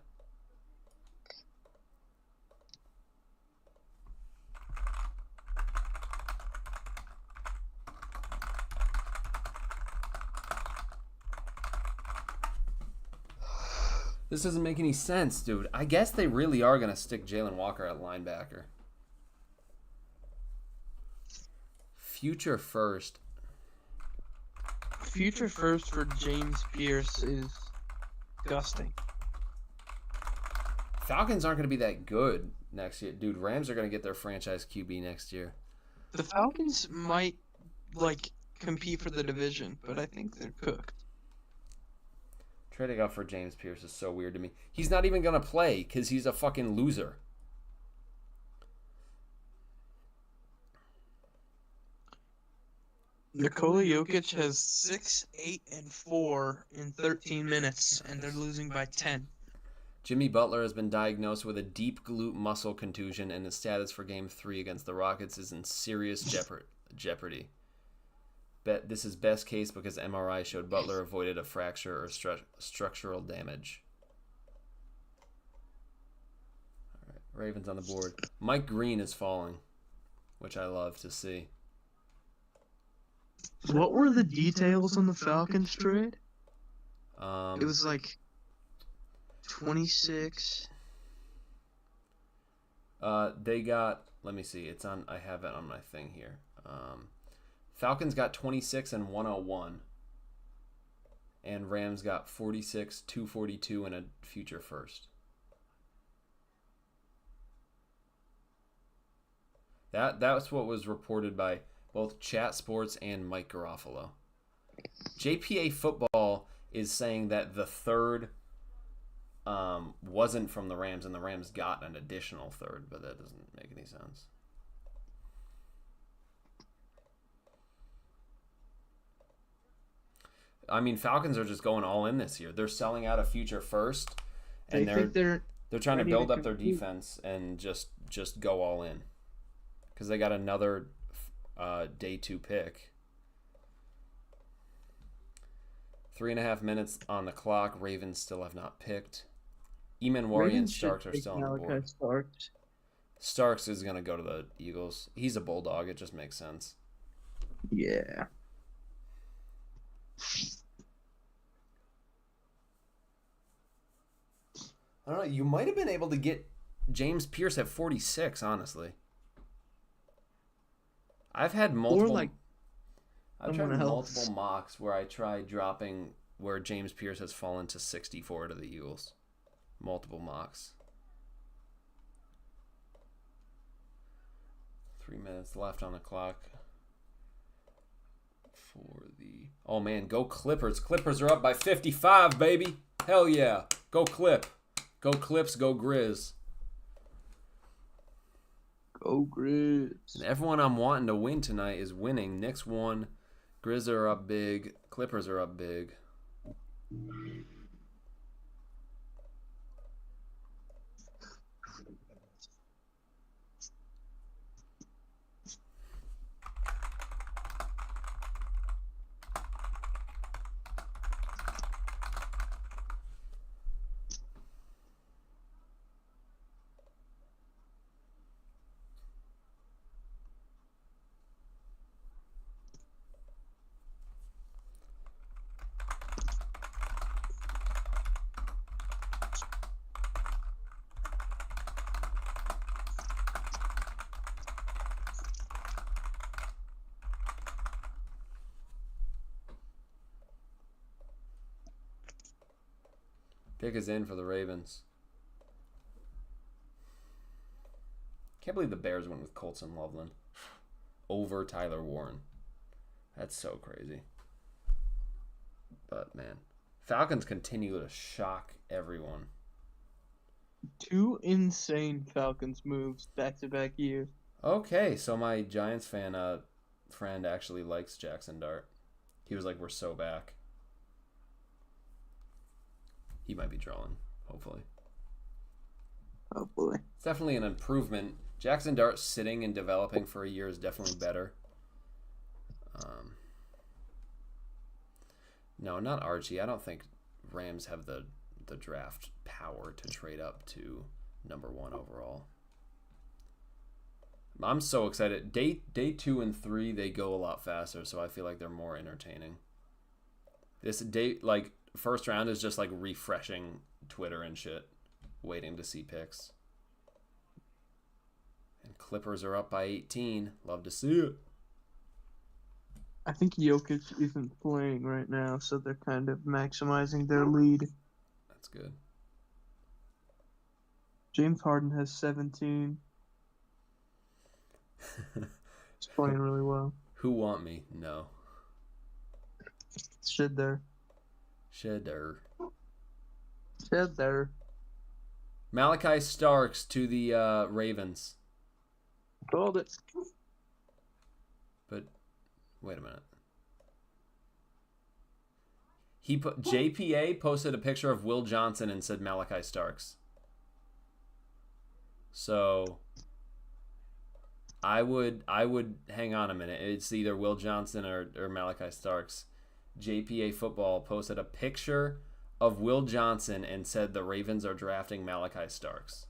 This doesn't make any sense, dude. I guess they really are going to stick Jalen Walker at linebacker. Future first. Future first for James Pierce is disgusting. Falcons aren't going to be that good next year. Dude, Rams are going to get their franchise QB next year. The Falcons might, like, compete for the division, but I think they're cooked. Trading up for James Pierce is so weird to me. He's not even going to play because he's a fucking loser. Nikola Jokic has 6, 8, and 4 in 13 minutes, and they're losing by 10. Jimmy Butler has been diagnosed with a deep glute muscle contusion, and his status for Game 3 against the Rockets is in serious jeopardy. This is best case because MRI showed Butler avoided a fracture or structural damage. All right, Ravens on the board. Mike Green is falling, which I love to see. What were the details on the Falcons trade? It It was like 26. They got. Let me see. It's on. I have it on my thing here. Falcons got 26 and 101. And Rams got 46, 242, and a future first. That's what was reported by both Chat Sports and Mike Garofalo. JPA Football is saying that the third wasn't from the Rams, and the Rams got an additional third, but that doesn't make any sense. I mean, Falcons are just going all in this year. They're selling out a future first, and they're trying to build up their defense and just go all in because they got another day 2 pick. 3.5 minutes on the clock. Ravens still have not picked. Eamon and Starks are still on the board. Starks is going to go to the Eagles. He's a Bulldog. It just makes sense. Yeah. I don't know. You might have been able to get James Pierce at 46, honestly. I've had multiple. I've tried multiple mocks where I tried dropping where James Pierce has fallen to 64 to the Eagles. Multiple mocks. 3 minutes left on the clock. Oh man, go Clippers. Clippers are up by 55, baby. Hell yeah. Go Clip. Go Clips, go Grizz. Go Grizz. And everyone I'm wanting to win tonight is winning. Knicks won. Grizz are up big. Clippers are up big. Pick is in for the Ravens. Can't believe the Bears went with Colson Loveland over Tyler Warren. That's so crazy. But, man, Falcons continue to shock everyone. 2 insane Falcons moves back-to-back years. Okay, so my Giants fan friend actually likes Jackson Dart. He was like, we're so back. He might be drawing, hopefully. Hopefully. It's definitely an improvement. Jackson Dart sitting and developing for a year is definitely better. No, not Archie. I don't think Rams have the draft power to trade up to number 1 overall. I'm so excited. Day 2 and 3, they go a lot faster, so I feel like they're more entertaining. This day, like, first round is just like refreshing Twitter and shit, waiting to see picks. And Clippers are up by 18. Love to see it. I think Jokic isn't playing right now, so they're kind of maximizing their lead. That's good. James Harden has 17. He's playing really well. Who want me? No. Shit there. Shedder. Shit there. Malachi Starks to the Ravens. Called it. But wait a minute. JPA posted a picture of Will Johnson and said Malachi Starks. So I would hang on a minute. It's either Will Johnson or Malachi Starks. JPA Football posted a picture of Will Johnson and said the Ravens are drafting Malachi Starks.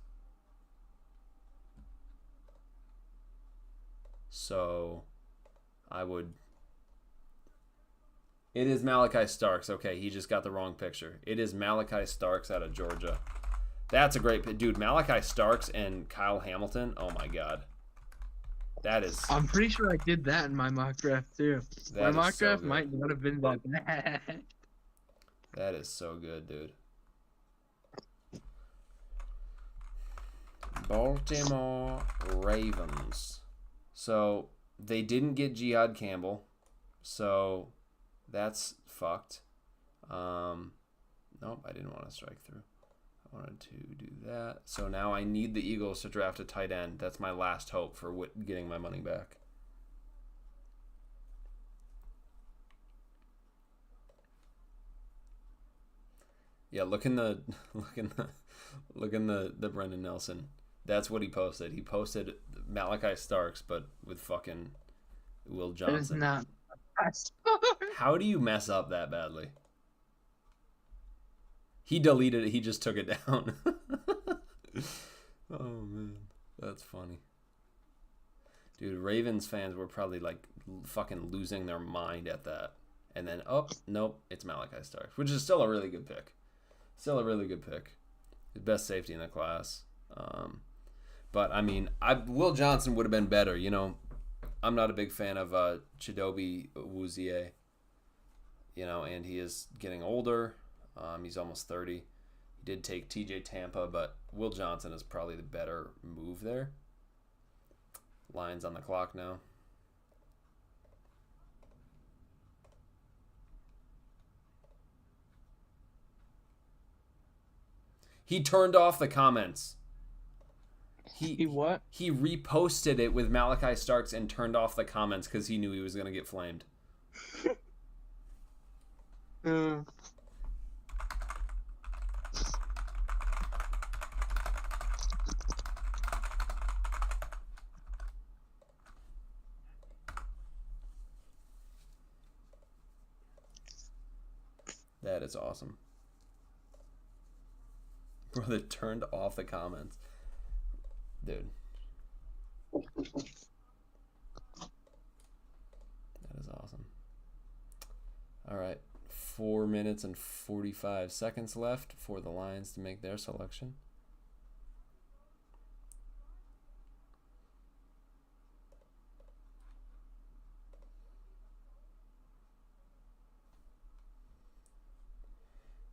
So I would... It is Malachi Starks. Okay, he just got the wrong picture. It is Malachi Starks out of Georgia. That's a great... Dude, Malachi Starks and Kyle Hamilton. Oh, my God. That is... I'm pretty sure I did that in my mock draft, too. My mock so draft good. might not have been that bad. That is so good, dude. Baltimore Ravens. So, they didn't get Jihad Campbell. So, that's fucked. Nope, I didn't want to strike through. I wanted to do that. So now I need the Eagles to draft a tight end. That's my last hope for getting my money back. Yeah, look in the Brendan Nelson. That's what he posted. He posted Malachi Starks, but with fucking Will That is Johnson. not. How do you mess up that badly? He deleted it. He just took it down. Oh, man. That's funny. Dude, Ravens fans were probably, like, fucking losing their mind at that. And then, oh, nope, it's Malachi Starks, which is still a really good pick. Still a really good pick. The best safety in the class. But, I mean, Will Johnson would have been better. You know, I'm not a big fan of Chidobe Awuzie. You know, and he is getting older. He's almost 30. He did take TJ Tampa, but Will Johnson is probably the better move there. Lions on the clock now. He turned off the comments. He what? He reposted it with Malachi Starks and turned off the comments because he knew he was going to get flamed. That is awesome. Bro, they turned off the comments. Dude. That is awesome. Alright. 4 minutes and 45 seconds left for the Lions to make their selection.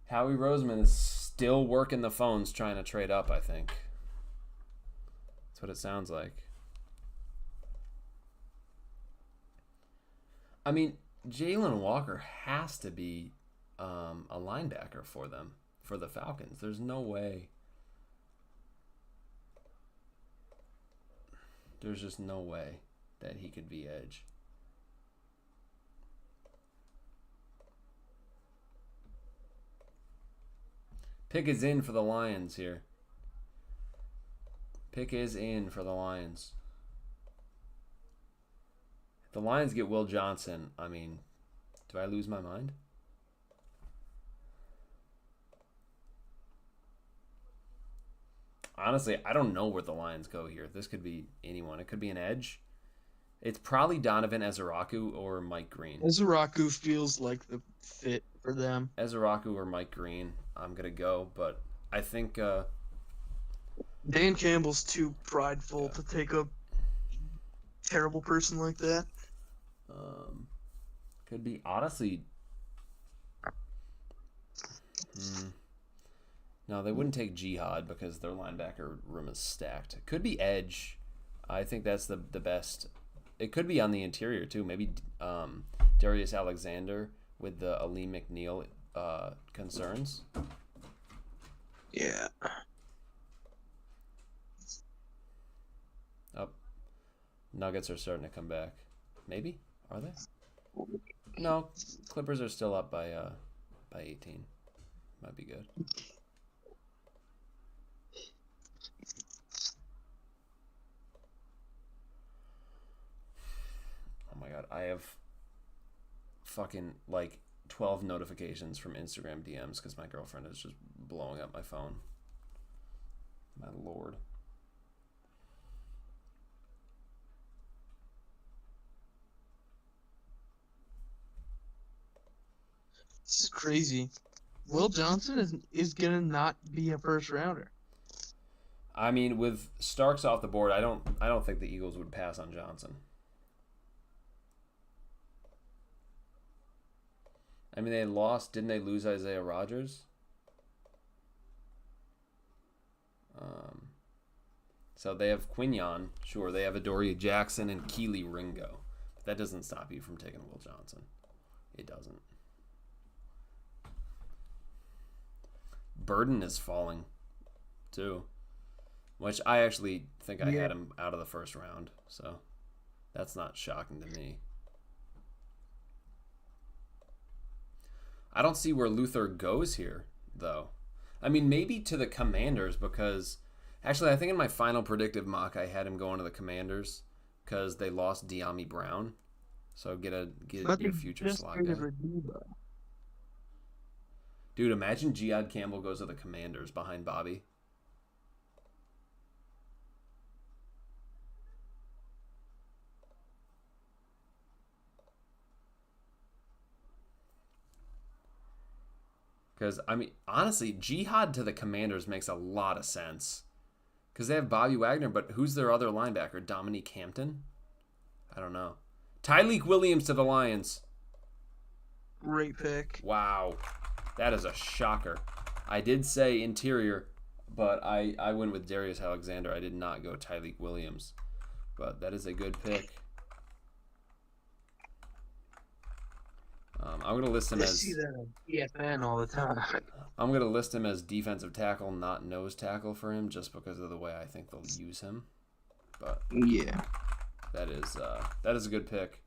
Howie Roseman is still working the phones trying to trade up, I think. That's what it sounds like. I mean, Jalen Walker has to be a linebacker for them, for the Falcons. There's no way. There's just no way that he could be edge. Pick is in for the Lions here. Pick is in for the Lions. If the Lions get Will Johnson, I mean, do I lose my mind? Honestly, I don't know where the Lions go here. This could be anyone. It could be an edge. It's probably Donovan Ezeraku or Mike Green. Ezeraku feels like the fit for them. Ezeraku or Mike Green, I'm going to go. But I think... Dan Campbell's too prideful to take a terrible person like that. Could be, honestly... No, they wouldn't take Jihad because their linebacker room is stacked. It could be edge. I think that's the best. It could be on the interior too. Maybe Darius Alexander with the Ali McNeil concerns. Yeah. Oh, Nuggets are starting to come back. Maybe? Are they? No, Clippers are still up by 18. Might be good. Oh my god, I have fucking like 12 notifications from Instagram DMs because my girlfriend is just blowing up my phone. My lord. This is crazy. Will Johnson is gonna not be a first rounder. I mean, with Starks off the board, I don't think the Eagles would pass on Johnson. I mean, didn't they lose Isaiah Rodgers? So they have Quinion, sure. They have Adoree Jackson and Keely Ringo. But that doesn't stop you from taking Will Johnson. It doesn't. Burden is falling, too. Which I actually think I had him out of the first round. So that's not shocking to me. I don't see where Luther goes here, though. I mean, maybe to the Commanders because... Actually, I think in my final predictive mock, I had him going to the Commanders because they lost De'Ami Brown. So get your future slot guy. Dude, imagine Jihad Campbell goes to the Commanders behind Bobby. Because, I mean, honestly, Jihad to the Commanders makes a lot of sense. Because they have Bobby Wagner, but who's their other linebacker? Dominique Hampton? I don't know. Tyleik Williams to the Lions. Great pick. Wow. That is a shocker. I did say interior, but I went with Darius Alexander. I did not go Tyleik Williams. But that is a good pick. I'm going to list him I as... see that on ESPN all the time. I'm going to list him as defensive tackle, not nose tackle for him, just because of the way I think they'll use him. But yeah, that is a good pick.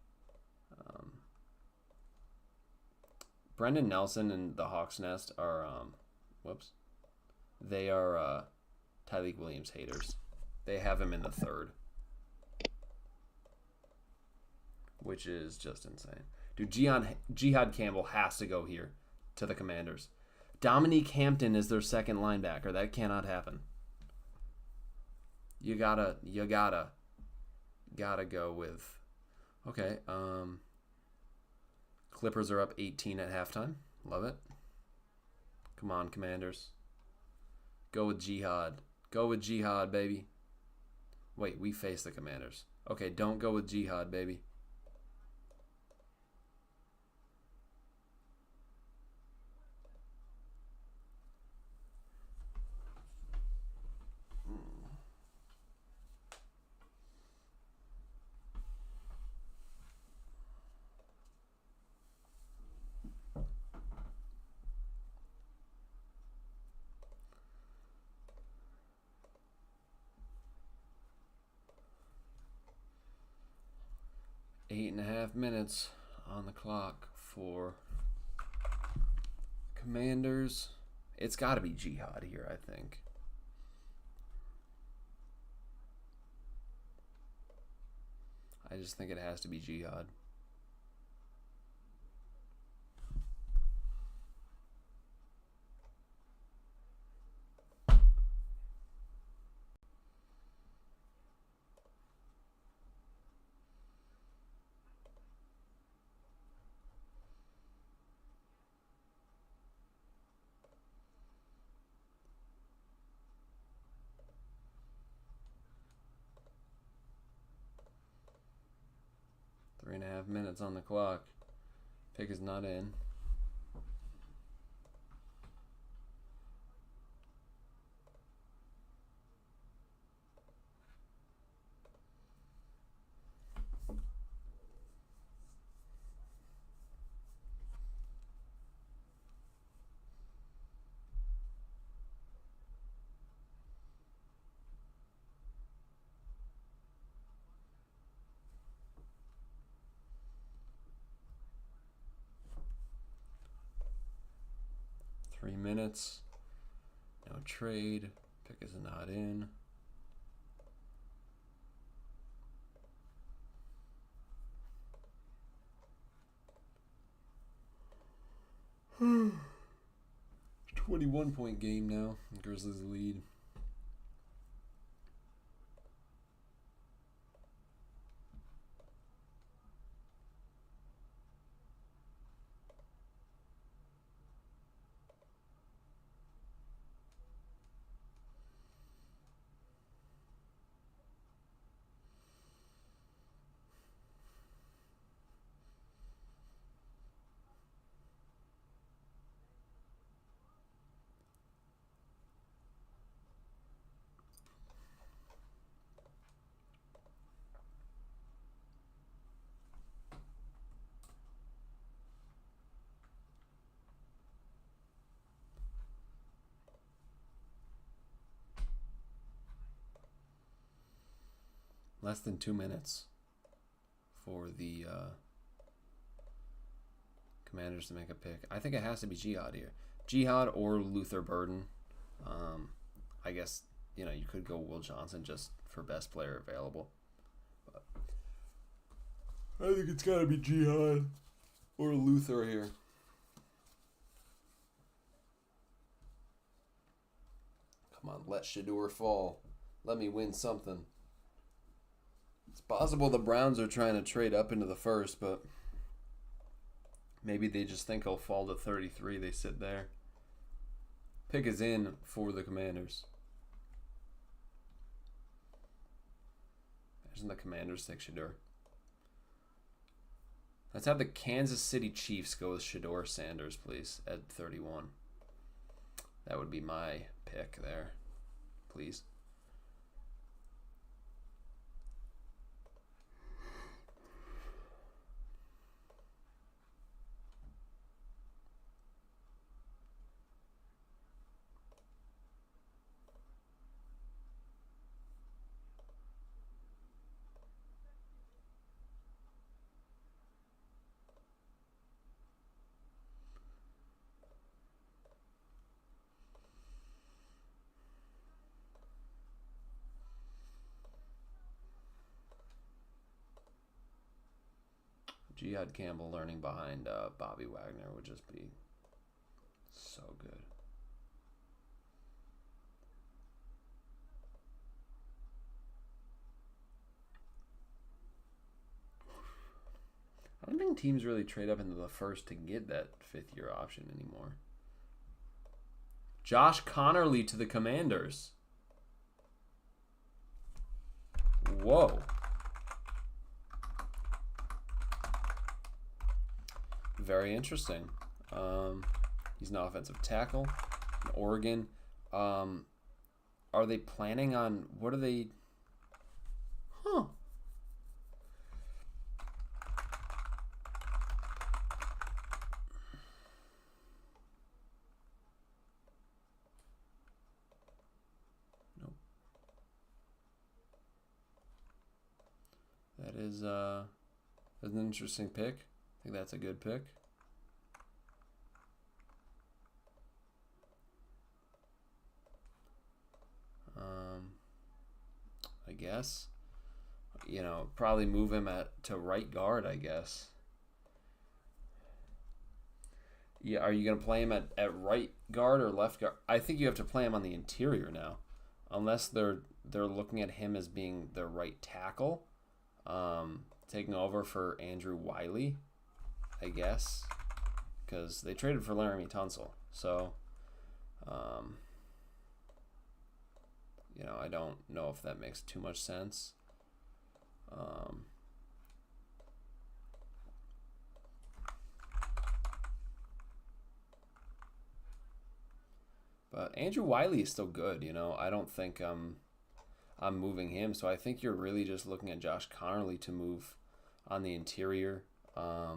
Brendan Nelson and the Hawks Nest are, they are Tyleik Williams haters. They have him in the third, which is just insane. Dude, Jihad Campbell has to go here to the Commanders. Dominique Hampton is their second linebacker. That cannot happen. You gotta go with. Okay. Clippers are up 18 at halftime. Love it. Come on, Commanders. Go with Jihad. Go with Jihad, baby. Wait, we face the Commanders. Okay, don't go with Jihad, baby. 8.5 minutes on the clock for Commanders. It's got to be Jihad here, I think. I just think it has to be Jihad. Three and a half minutes on the clock. Pick is not in. Three minutes. No trade. Pick is not in. Hmm. 21-point game now. Grizzlies lead. Less than 2 minutes for the Commanders to make a pick. I think it has to be Jihad here. Jihad or Luther Burden. I guess, you could go Will Johnson just for best player available. But I think it's got to be Jihad or Luther here. Come on, let Shedeur fall. Let me win something. It's possible the Browns are trying to trade up into the first, but maybe they just think he'll fall to 33. They sit there. Pick is in for the Commanders. Imagine the Commanders take Shedeur. Let's have the Kansas City Chiefs go with Shedeur Sanders, please, at 31. That would be my pick there, please. Jihad Campbell learning behind Bobby Wagner would just be so good. I don't think teams really trade up into the first to get that fifth-year option anymore. Josh Connerly to the Commanders. Whoa. Very interesting. He's an offensive tackle in Oregon. Are they planning on, what are they? Huh. Nope. That is, That's an interesting pick. I think that's a good pick. I guess. You know, probably move him to right guard, I guess. Yeah, are you going to play him at right guard or left guard? I think you have to play him on the interior now. Unless they're looking at him as being the right tackle. Taking over for Andrew Wiley, I guess. Because they traded for Laramie Tunsil. So, you know, I don't know if that makes too much sense. But Andrew Wiley is still good, you know. I don't think I'm moving him. So I think you're really just looking at Josh Connerly to move on the interior. I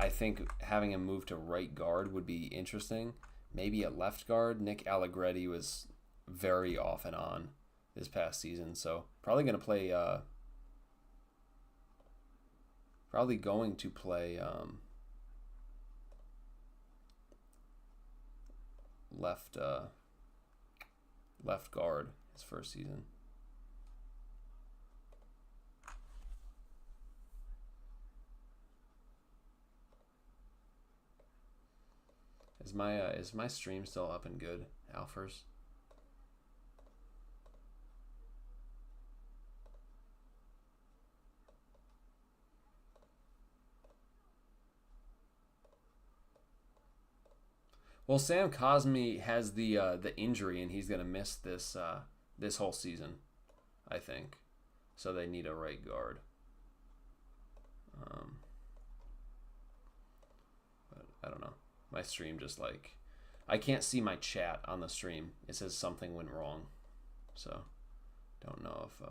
think having him move to right guard would be interesting. Maybe at left guard. Nick Allegretti was very off and on this past season. So probably going to play... left guard his first season. Is my stream still up and good, Alfers? Well, Sam Cosmi has the injury, and he's gonna miss this this whole season, I think. So they need a right guard. But I don't know. My stream just like I can't see my chat on the stream. It says something went wrong, so don't know if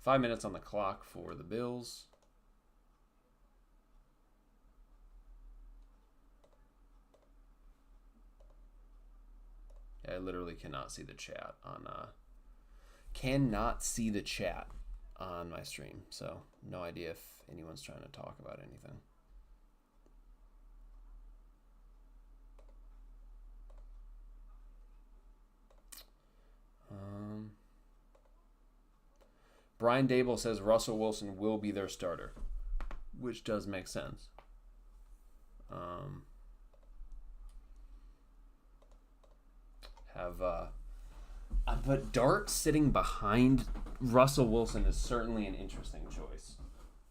5 minutes on the clock for the Bills. I literally cannot see the chat on my stream, so no idea if anyone's trying to talk about anything. Brian Dable says Russell Wilson will be their starter, which does make sense. But Dart sitting behind Russell Wilson is certainly an interesting choice.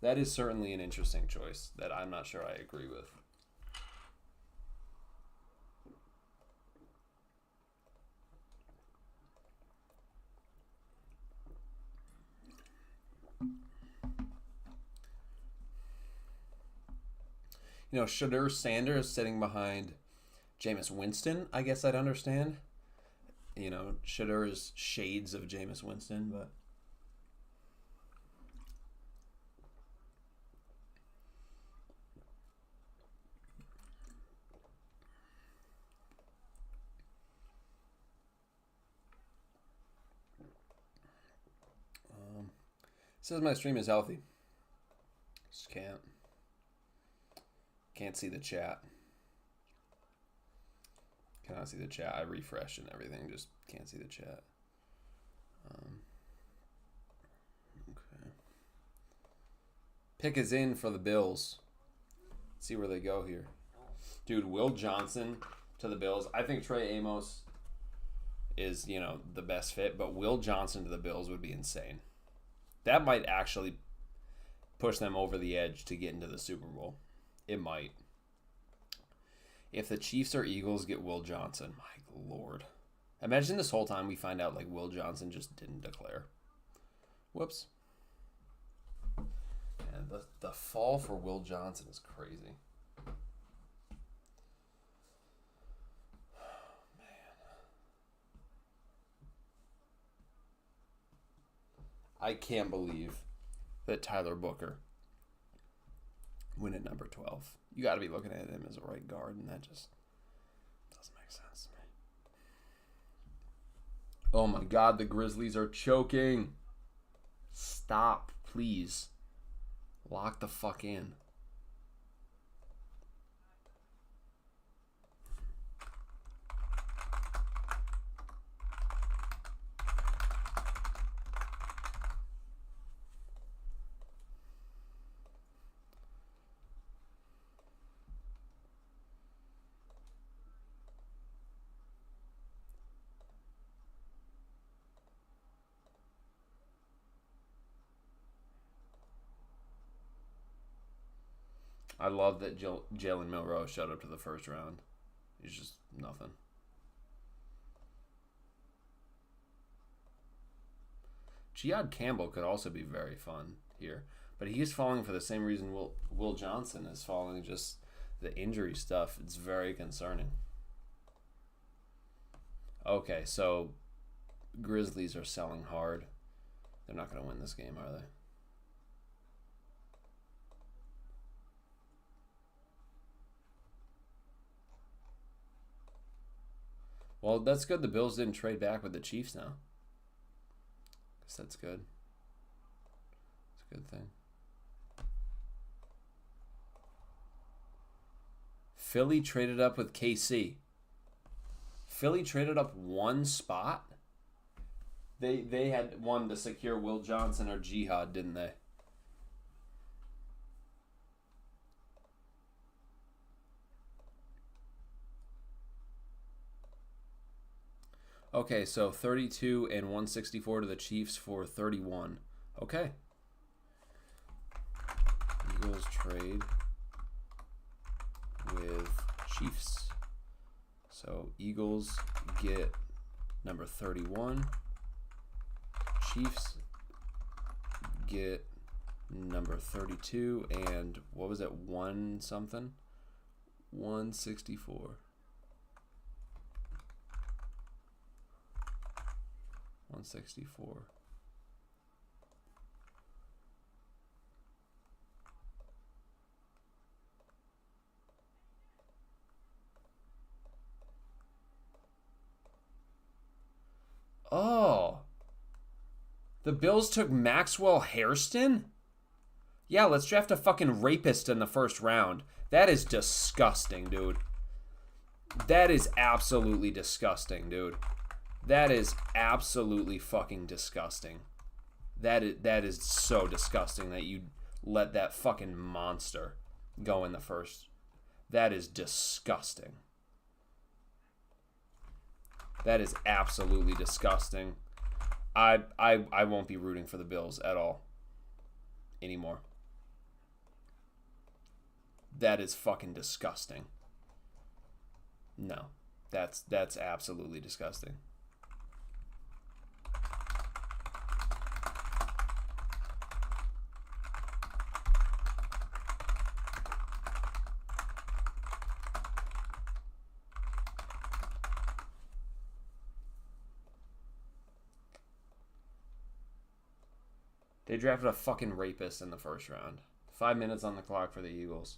That is certainly an interesting choice that I'm not sure I agree with. You know, Shadur Sanders sitting behind Jameis Winston, I guess I'd understand. You know, Shadur is shades of Jameis Winston, but... says my stream is healthy. Just can't see the chat. Cannot see the chat. I refreshed and everything. Just can't see the chat. Okay. Pick is in for the Bills. Let's see where they go here. Dude, Will Johnson to the Bills. I think Trey Amos is, you know, the best fit, but Will Johnson to the Bills would be insane. That might actually push them over the edge to get into the Super Bowl. It might. If the Chiefs or Eagles get Will Johnson, my lord. Imagine this whole time we find out like Will Johnson just didn't declare. Whoops. And the fall for Will Johnson is crazy. I can't believe that Tyler Booker went at number 12. You got to be looking at him as a right guard, and that just doesn't make sense to me. Oh my God, the Grizzlies are choking. Stop, please. Lock the fuck in. I love that Jalen Milroe showed up to the first round. He's just nothing. Jihad Campbell could also be very fun here, but he's falling for the same reason Will Johnson is falling, just the injury stuff. It's very concerning. Okay, so Grizzlies are selling hard. They're not going to win this game, are they? Well, that's good. The Bills didn't trade back with the Chiefs now. Guess that's good. It's a good thing. Philly traded up with KC. Philly traded up one spot. They had one to secure Will Johnson or Jihad, didn't they? Okay, so 32 and 164 to the Chiefs for 31. Okay. Eagles trade with Chiefs. So Eagles get number 31. Chiefs get number 32. And what was it? 1 something? 164. 164. Oh. The Bills took Maxwell Hairston? Yeah, let's draft a fucking rapist in the first round. That is disgusting, dude. That is absolutely disgusting, dude. That is absolutely fucking disgusting. That is so disgusting that you let that fucking monster go in the first. That is disgusting. That is absolutely disgusting. I won't be rooting for the Bills at all anymore. That is fucking disgusting. No. That's absolutely disgusting. They drafted a fucking rapist in the first round. 5 minutes on the clock for the Eagles.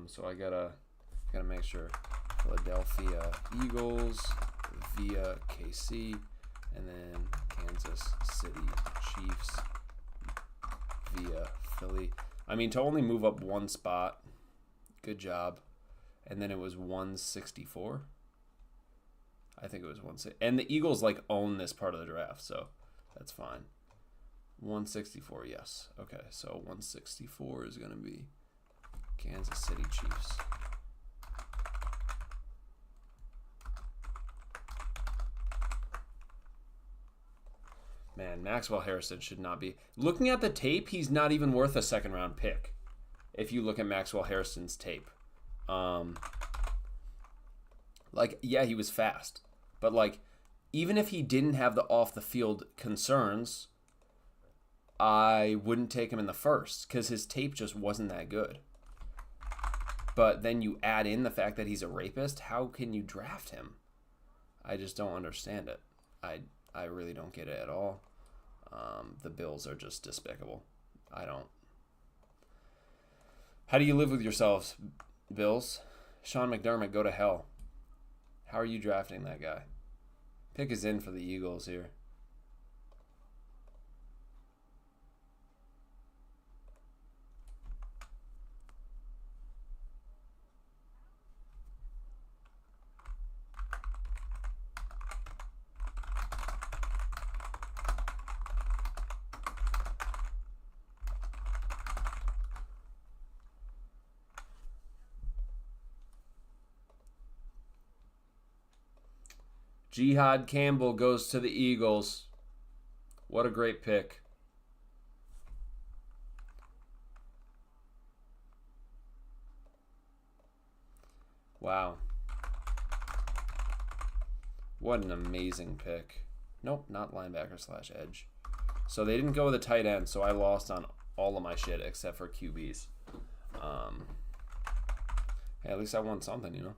So I gotta make sure. Philadelphia Eagles via KC, and then Kansas City Chiefs via Philly. I mean, to only move up one spot, good job. And then it was 164. I think it was 160. And the Eagles like own this part of the draft, so that's fine. 164, yes. Okay, so 164 is going to be Kansas City Chiefs. Man, Maxwell Harrison should not be. Looking at the tape, he's not even worth a second round pick. If you look at Maxwell Harrison's tape. Like, yeah, he was fast. But, like, even if he didn't have the off-the-field concerns, I wouldn't take him in the first because his tape just wasn't that good. But then you add in the fact that he's a rapist. How can you draft him? I just don't understand it. I really don't get it at all. The Bills are just despicable. I don't. How do you live with yourselves, Bills? Sean McDermott, go to hell. How are you drafting that guy? Pick is in for the Eagles here. Jihad Campbell goes to the Eagles. What a great pick. Wow. What an amazing pick. Nope, not linebacker / edge. So they didn't go with a tight end, so I lost on all of my shit except for QBs. Hey, at least I won something, you know?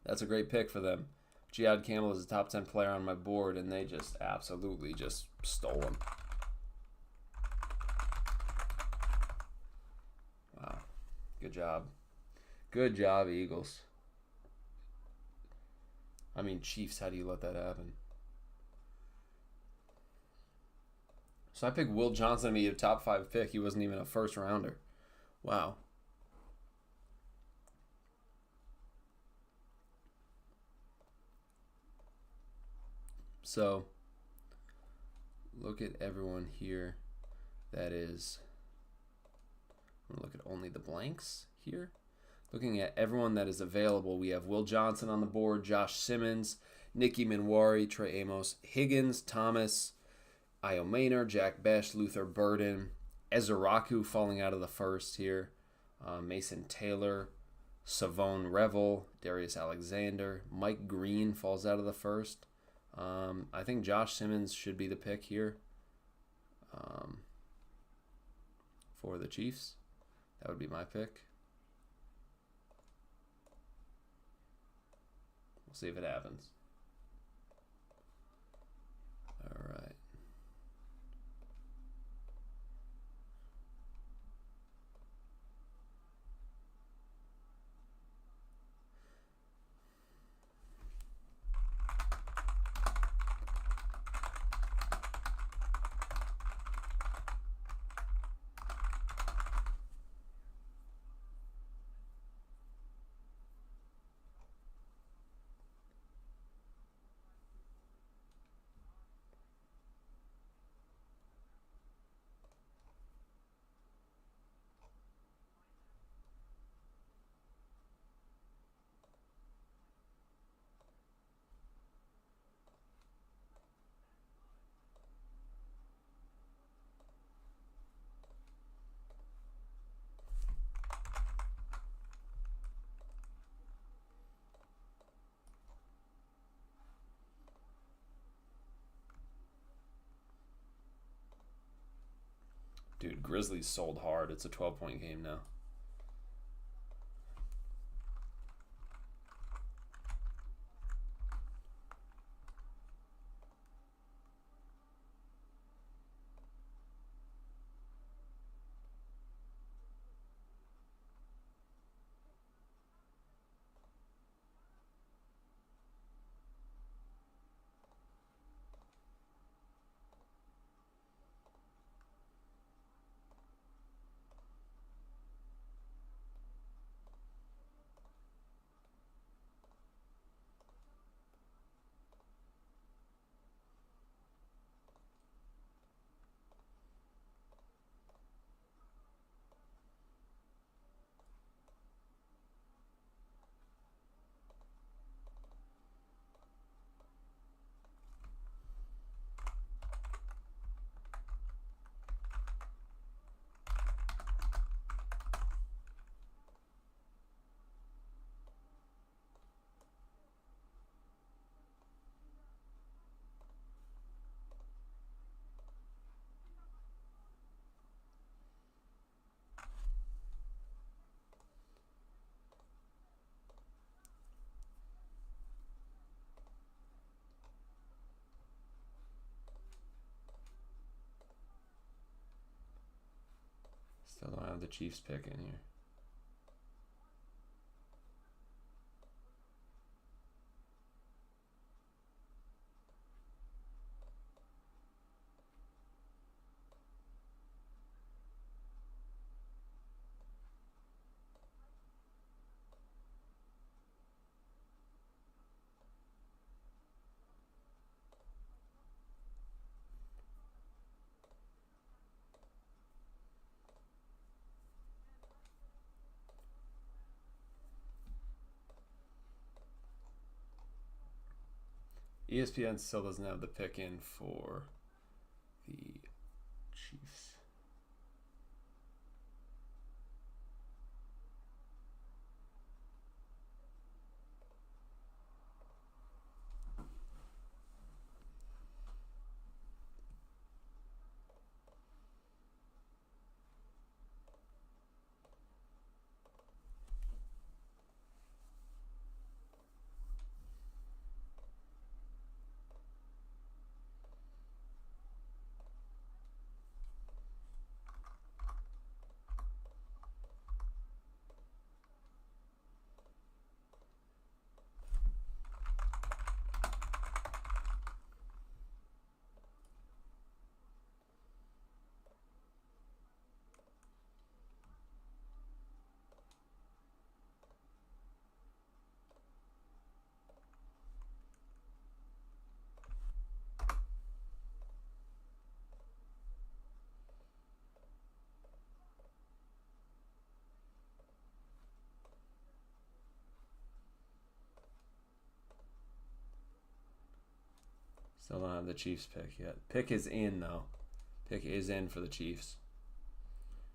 That's a great pick for them. Jihad Campbell is a top 10 player on my board, and they just absolutely just stole him. Wow. Good job. Good job, Eagles. I mean, Chiefs, how do you let that happen? So I picked Will Johnson to be a top 5 pick. He wasn't even a first rounder. Wow. So, look at everyone here that is, I'm going to look at only the blanks here. Looking at everyone that is available, we have Will Johnson on the board, Josh Simmons, Nicky Minwari, Trey Amos, Higgins, Thomas, Io Maynard, Jack Besh, Luther Burden, Ezeraku falling out of the first here, Mason Taylor, Savone Revel, Darius Alexander, Mike Green falls out of the first. I think Josh Simmons should be the pick here for the Chiefs. That would be my pick. We'll see if it happens. All right. Dude, Grizzlies sold hard. It's a 12-point game now. Still don't have the Chiefs pick in here. ESPN still doesn't have the pick in for the Chiefs. Still don't have the Chiefs pick yet. Pick is in though. Pick is in for the Chiefs.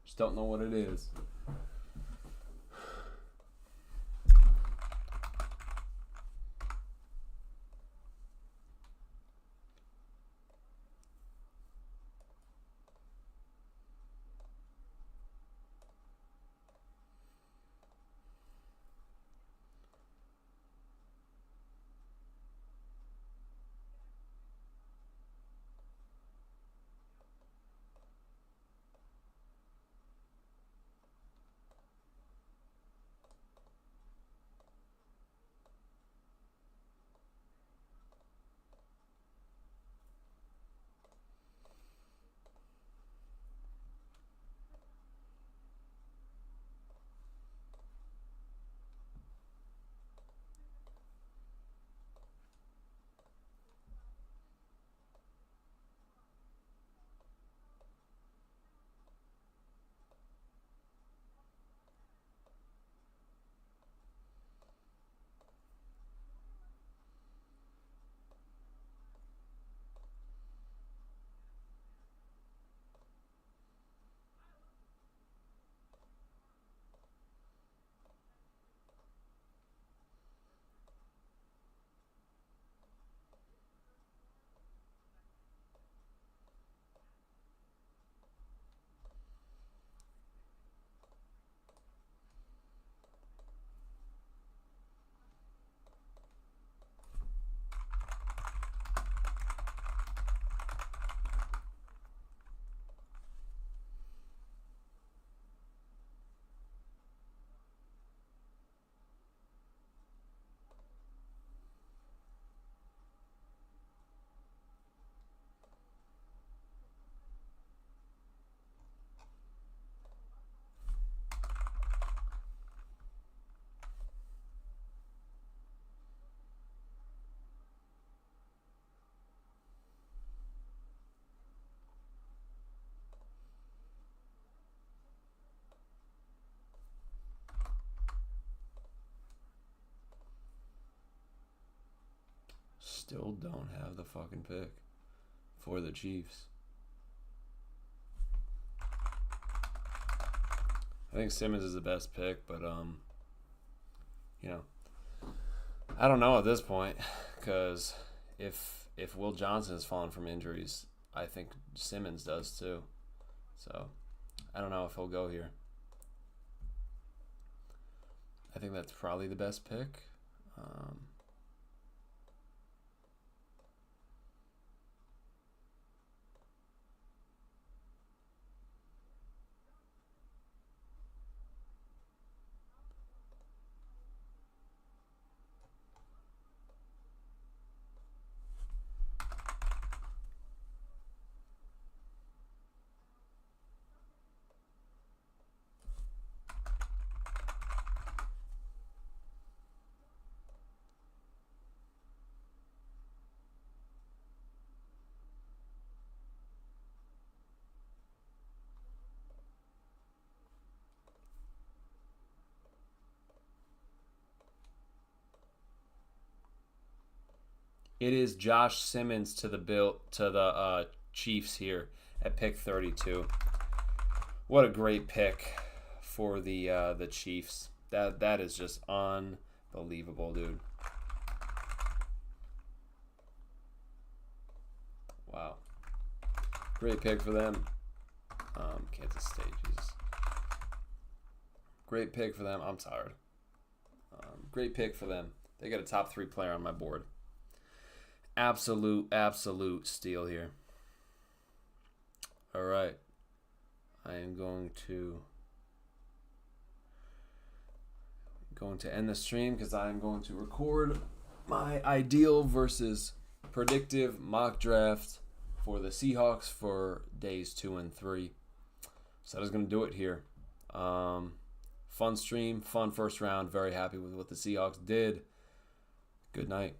Just don't know what it is. Still don't have the fucking pick for the Chiefs. I think Simmons is the best pick, but you know, I don't know at this point, because if Will Johnson has fallen from injuries, I think Simmons does too. So I don't know if he'll go here. I think that's probably the best pick. It is Josh Simmons to the Chiefs here at pick 32. What a great pick for the Chiefs. That is just unbelievable, dude. Wow. Great pick for them. Kansas State, Jesus. Great pick for them. I'm tired. Great pick for them. They got a top 3 player on my board. Absolute steal here. All right. I am going to end the stream because I am going to record my ideal versus predictive mock draft for the Seahawks for days 2 and 3. So that is going to do it here. Fun stream, fun first round. Very happy with what the Seahawks did. Good night.